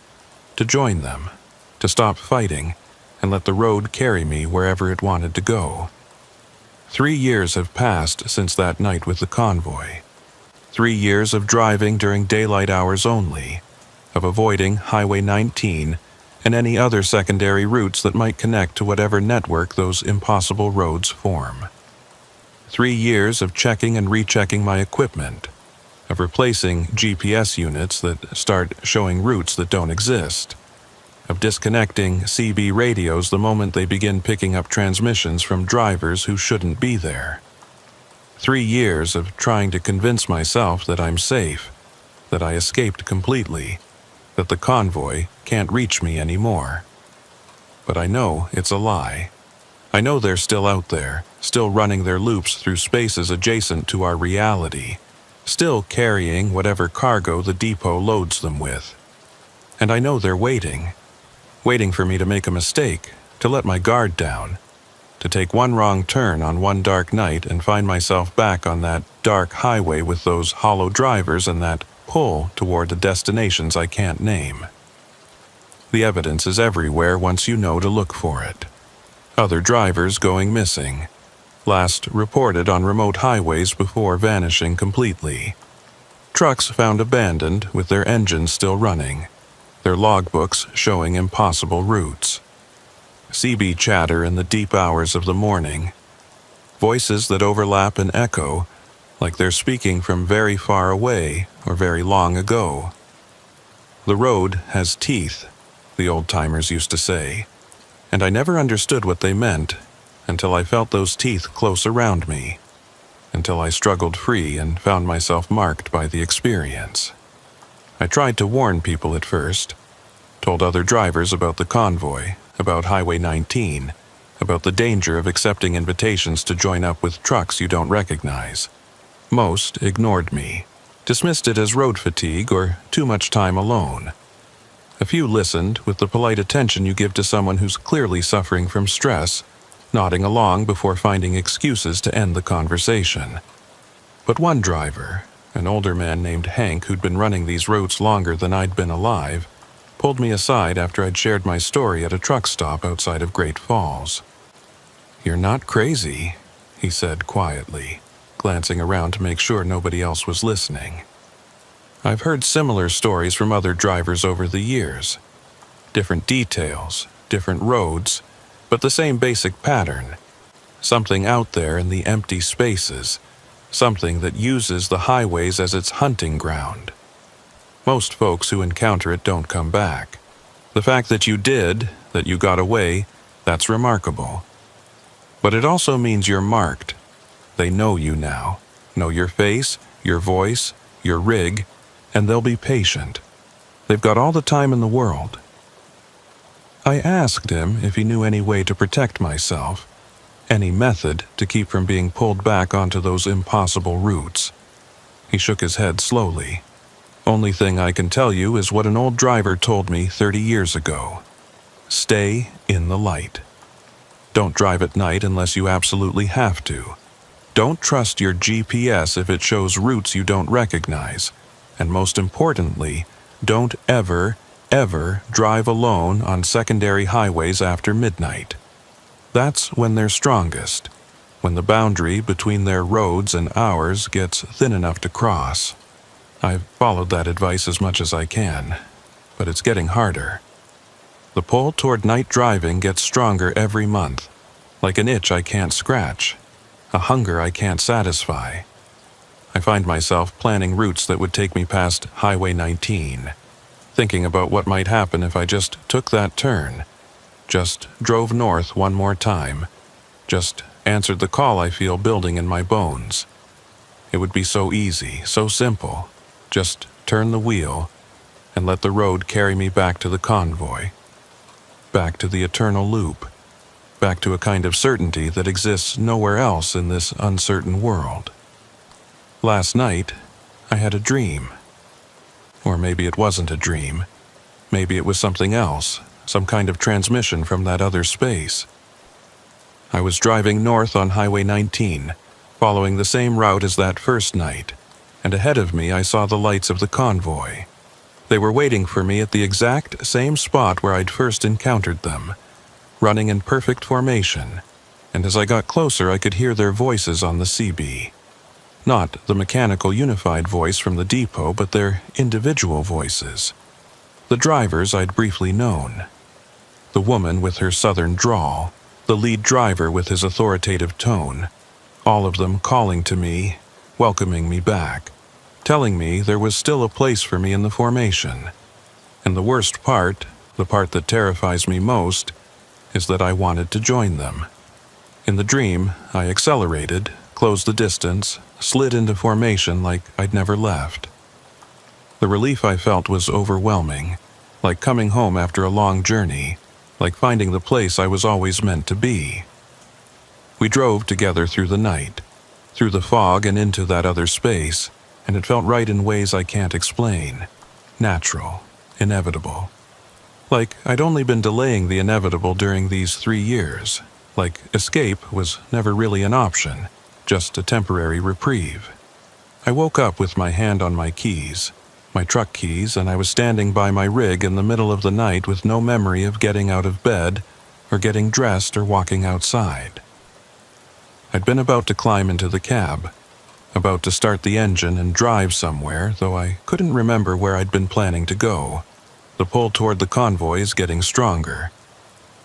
to join them, to stop fighting, and let the road carry me wherever it wanted to go. 3 years have passed since that night with the convoy. 3 years of driving during daylight hours only, of avoiding Highway 19 and any other secondary routes that might connect to whatever network those impossible roads form. 3 years of checking and rechecking my equipment, of replacing GPS units that start showing routes that don't exist, of disconnecting CB radios the moment they begin picking up transmissions from drivers who shouldn't be there. 3 years of trying to convince myself that I'm safe, that I escaped completely, that the convoy can't reach me anymore. But I know it's a lie. I know they're still out there, still running their loops through spaces adjacent to our reality, still carrying whatever cargo the depot loads them with. And I know they're waiting for me to make a mistake, to let my guard down, to take one wrong turn on one dark night and find myself back on that dark highway with those hollow drivers and that pull toward the destinations I can't name. The evidence is everywhere once you know to look for it. Other drivers going missing, last reported on remote highways before vanishing completely. Trucks found abandoned with their engines still running, their logbooks showing impossible routes. CB chatter in the deep hours of the morning. Voices that overlap and echo, like they're speaking from very far away or very long ago. The road has teeth, the old-timers used to say, and I never understood what they meant until I felt those teeth close around me, until I struggled free and found myself marked by the experience. I tried to warn people at first, told other drivers about the convoy, about Highway 19, about the danger of accepting invitations to join up with trucks you don't recognize. Most ignored me, dismissed it as road fatigue or too much time alone. A few listened with the polite attention you give to someone who's clearly suffering from stress, nodding along before finding excuses to end the conversation. But one driver, an older man named Hank who'd been running these routes longer than I'd been alive, pulled me aside after I'd shared my story at a truck stop outside of Great Falls. "You're not crazy," he said quietly, glancing around to make sure nobody else was listening. I've heard similar stories from other drivers over the years. Different details, different roads, but the same basic pattern. Something out there in the empty spaces, something that uses the highways as its hunting ground. Most folks who encounter it don't come back. The fact that you did, that you got away, that's remarkable. But it also means you're marked. They know you now, know your face, your voice, your rig, and they'll be patient. They've got all the time in the world. I asked him if he knew any way to protect myself, any method to keep from being pulled back onto those impossible routes. He shook his head slowly. "Only thing I can tell you is what an old driver told me 30 years ago. Stay in the light. Don't drive at night unless you absolutely have to. Don't trust your GPS if it shows routes you don't recognize. And most importantly, don't ever, ever drive alone on secondary highways after midnight. That's when they're strongest, when the boundary between their roads and ours gets thin enough to cross." I've followed that advice as much as I can, but it's getting harder. The pull toward night driving gets stronger every month, like an itch I can't scratch, a hunger I can't satisfy. I find myself planning routes that would take me past Highway 19, thinking about what might happen if I just took that turn, just drove north one more time, just answered the call I feel building in my bones. It would be so easy, so simple. Just turn the wheel and let the road carry me back to the convoy, back to the eternal loop, back to a kind of certainty that exists nowhere else in this uncertain world. Last night, I had a dream. Or maybe it wasn't a dream. Maybe it was something else, some kind of transmission from that other space. I was driving north on Highway 19, following the same route as that first night, and ahead of me I saw the lights of the convoy. They were waiting for me at the exact same spot where I'd first encountered them, running in perfect formation, and as I got closer I could hear their voices on the CB. Not the mechanical unified voice from the depot, but their individual voices. The drivers I'd briefly known. The woman with her southern drawl, the lead driver with his authoritative tone, all of them calling to me, welcoming me back, telling me there was still a place for me in the formation. And the worst part, the part that terrifies me most, is that I wanted to join them. In the dream, I accelerated, closed the distance, slid into formation like I'd never left. The relief I felt was overwhelming, like coming home after a long journey, like finding the place I was always meant to be. We drove together through the night, through the fog and into that other space, and it felt right in ways I can't explain. Natural, inevitable. Like I'd only been delaying the inevitable during these 3 years, like escape was never really an option, just a temporary reprieve. I woke up with my hand on my keys, my truck keys, and I was standing by my rig in the middle of the night with no memory of getting out of bed or getting dressed or walking outside. I'd been about to climb into the cab, about to start the engine and drive somewhere, though I couldn't remember where I'd been planning to go. The pull toward the convoy is getting stronger.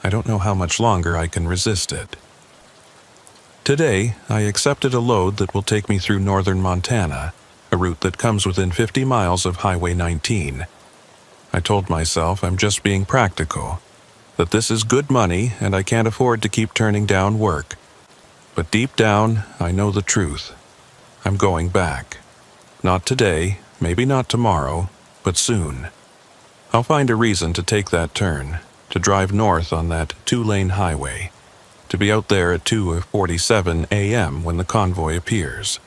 I don't know how much longer I can resist it. Today, I accepted a load that will take me through northern Montana, a route that comes within 50 miles of Highway 19. I told myself I'm just being practical, that this is good money and I can't afford to keep turning down work. But deep down, I know the truth. I'm going back. Not today, maybe not tomorrow, but soon. I'll find a reason to take that turn, to drive north on that two-lane highway, to be out there at 2:47 a.m. when the convoy appears.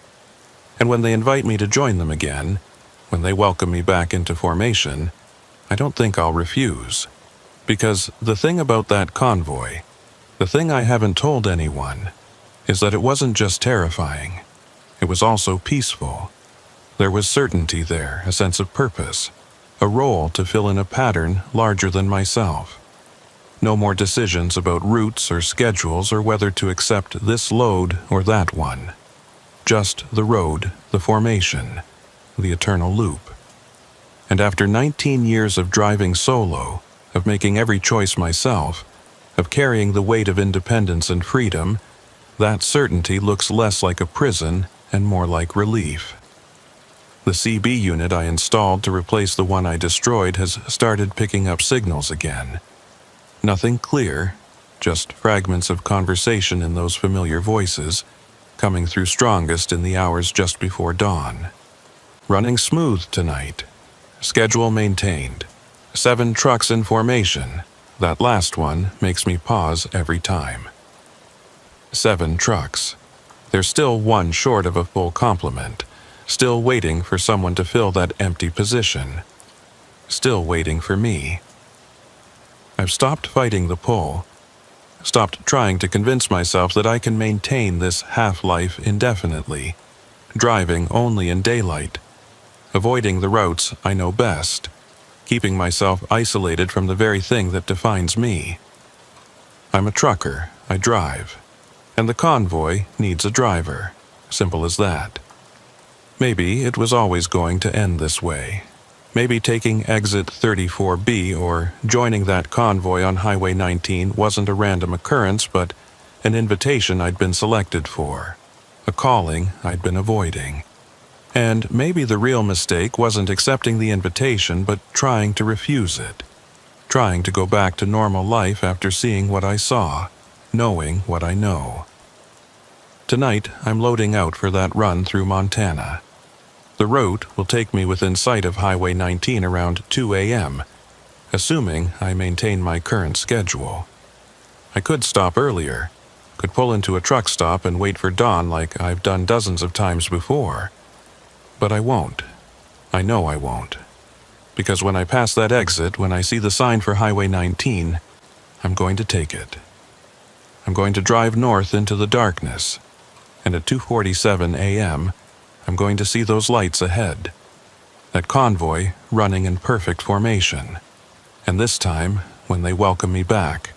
And when they invite me to join them again, when they welcome me back into formation, I don't think I'll refuse. Because the thing about that convoy, the thing I haven't told anyone, is that it wasn't just terrifying. It was also peaceful. There was certainty there, a sense of purpose, a role to fill in a pattern larger than myself. No more decisions about routes or schedules or whether to accept this load or that one. Just the road, the formation, the eternal loop. And after 19 years of driving solo, of making every choice myself, of carrying the weight of independence and freedom, that certainty looks less like a prison and more like relief. The CB unit I installed to replace the one I destroyed has started picking up signals again. Nothing clear, just fragments of conversation in those familiar voices, coming through strongest in the hours just before dawn. Running smooth tonight. Schedule maintained. 7 trucks in formation. That last one makes me pause every time. 7 trucks. There's still one short of a full complement. Still waiting for someone to fill that empty position. Still waiting for me. I've stopped fighting the pull. Stopped trying to convince myself that I can maintain this half-life indefinitely. Driving only in daylight. Avoiding the routes I know best. Keeping myself isolated from the very thing that defines me. I'm a trucker. I drive. And the convoy needs a driver. Simple as that. Maybe it was always going to end this way. Maybe taking exit 34B or joining that convoy on Highway 19 wasn't a random occurrence, but an invitation I'd been selected for. A calling I'd been avoiding. And maybe the real mistake wasn't accepting the invitation, but trying to refuse it. Trying to go back to normal life after seeing what I saw, knowing what I know. Tonight, I'm loading out for that run through Montana. The route will take me within sight of Highway 19 around 2 a.m., assuming I maintain my current schedule. I could stop earlier, could pull into a truck stop and wait for dawn like I've done dozens of times before. But I won't. I know I won't. Because when I pass that exit, when I see the sign for Highway 19, I'm going to take it. I'm going to drive north into the darkness, and at 2:47 a.m., I'm going to see those lights ahead. That convoy running in perfect formation. And this time, when they welcome me back,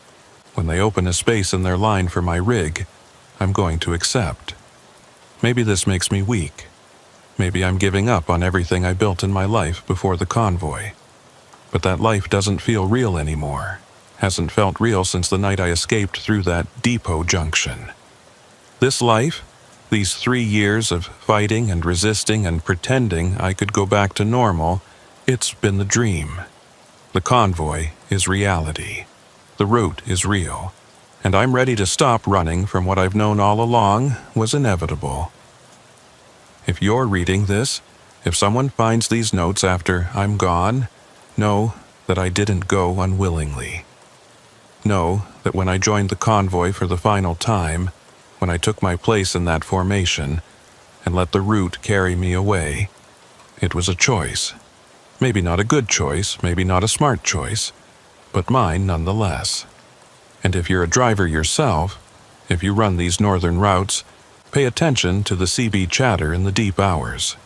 when they open a space in their line for my rig, I'm going to accept. Maybe this makes me weak. Maybe I'm giving up on everything I built in my life before the convoy. But that life doesn't feel real anymore. Hasn't felt real since the night I escaped through that depot junction. This life, these 3 years of fighting and resisting and pretending I could go back to normal, it's been the dream. The convoy is reality. The route is real. And I'm ready to stop running from what I've known all along was inevitable. If you're reading this, if someone finds these notes after I'm gone, know that I didn't go unwillingly. Know that when I joined the convoy for the final time, when I took my place in that formation and let the route carry me away, it was a choice. Maybe not a good choice, maybe not a smart choice, but mine nonetheless. And if you're a driver yourself, if you run these northern routes, pay attention to the CB chatter in the deep hours.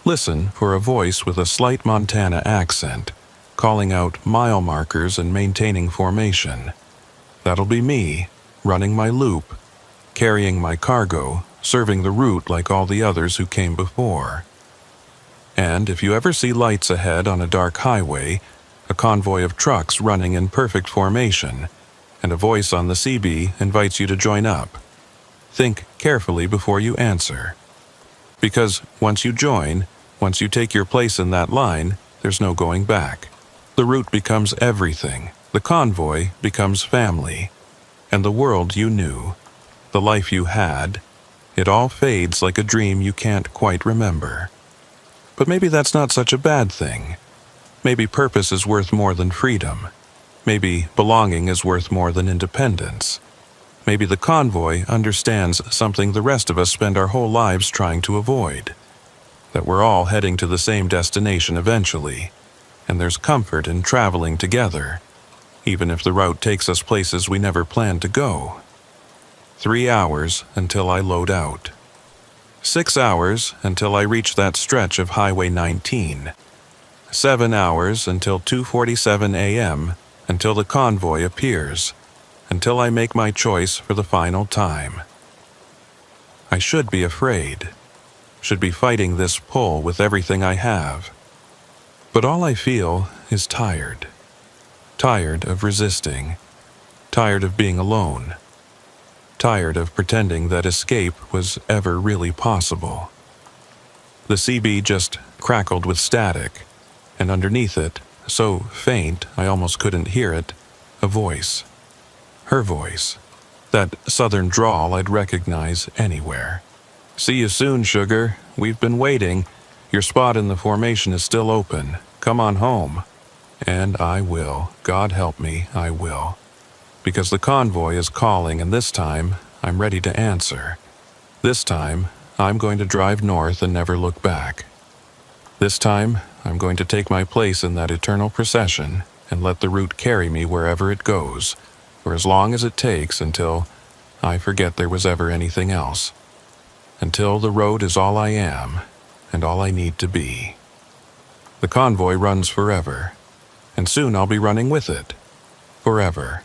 Listen for a voice with a slight Montana accent, calling out mile markers and maintaining formation. That'll be me, running my loop, carrying my cargo, serving the route like all the others who came before. And if you ever see lights ahead on a dark highway, a convoy of trucks running in perfect formation, and a voice on the CB invites you to join up, think carefully before you answer. Because once you join, once you take your place in that line, there's no going back. The route becomes everything. The convoy becomes family. And the world you knew, the life you had, it all fades like a dream you can't quite remember. But maybe that's not such a bad thing. Maybe purpose is worth more than freedom. Maybe belonging is worth more than independence. Maybe the convoy understands something the rest of us spend our whole lives trying to avoid. That we're all heading to the same destination eventually, and there's comfort in traveling together, even if the route takes us places we never planned to go. 3 hours until I load out. 6 hours until I reach that stretch of Highway 19. 7 hours until 2:47 a.m., until the convoy appears, until I make my choice for the final time. I should be afraid, should be fighting this pull with everything I have. But all I feel is tired. Tired of resisting. Tired of being alone. Tired of pretending that escape was ever really possible. The CB just crackled with static, and underneath it, so faint I almost couldn't hear it, a voice. Her voice. That southern drawl I'd recognize anywhere. "See you soon, sugar. We've been waiting. Your spot in the formation is still open. Come on home." And I will. God help me, I will. Because the convoy is calling, and this time, I'm ready to answer. This time, I'm going to drive north and never look back. This time, I'm going to take my place in that eternal procession and let the route carry me wherever it goes, for as long as it takes until I forget there was ever anything else. Until the road is all I am and all I need to be. The convoy runs forever, and soon I'll be running with it. Forever.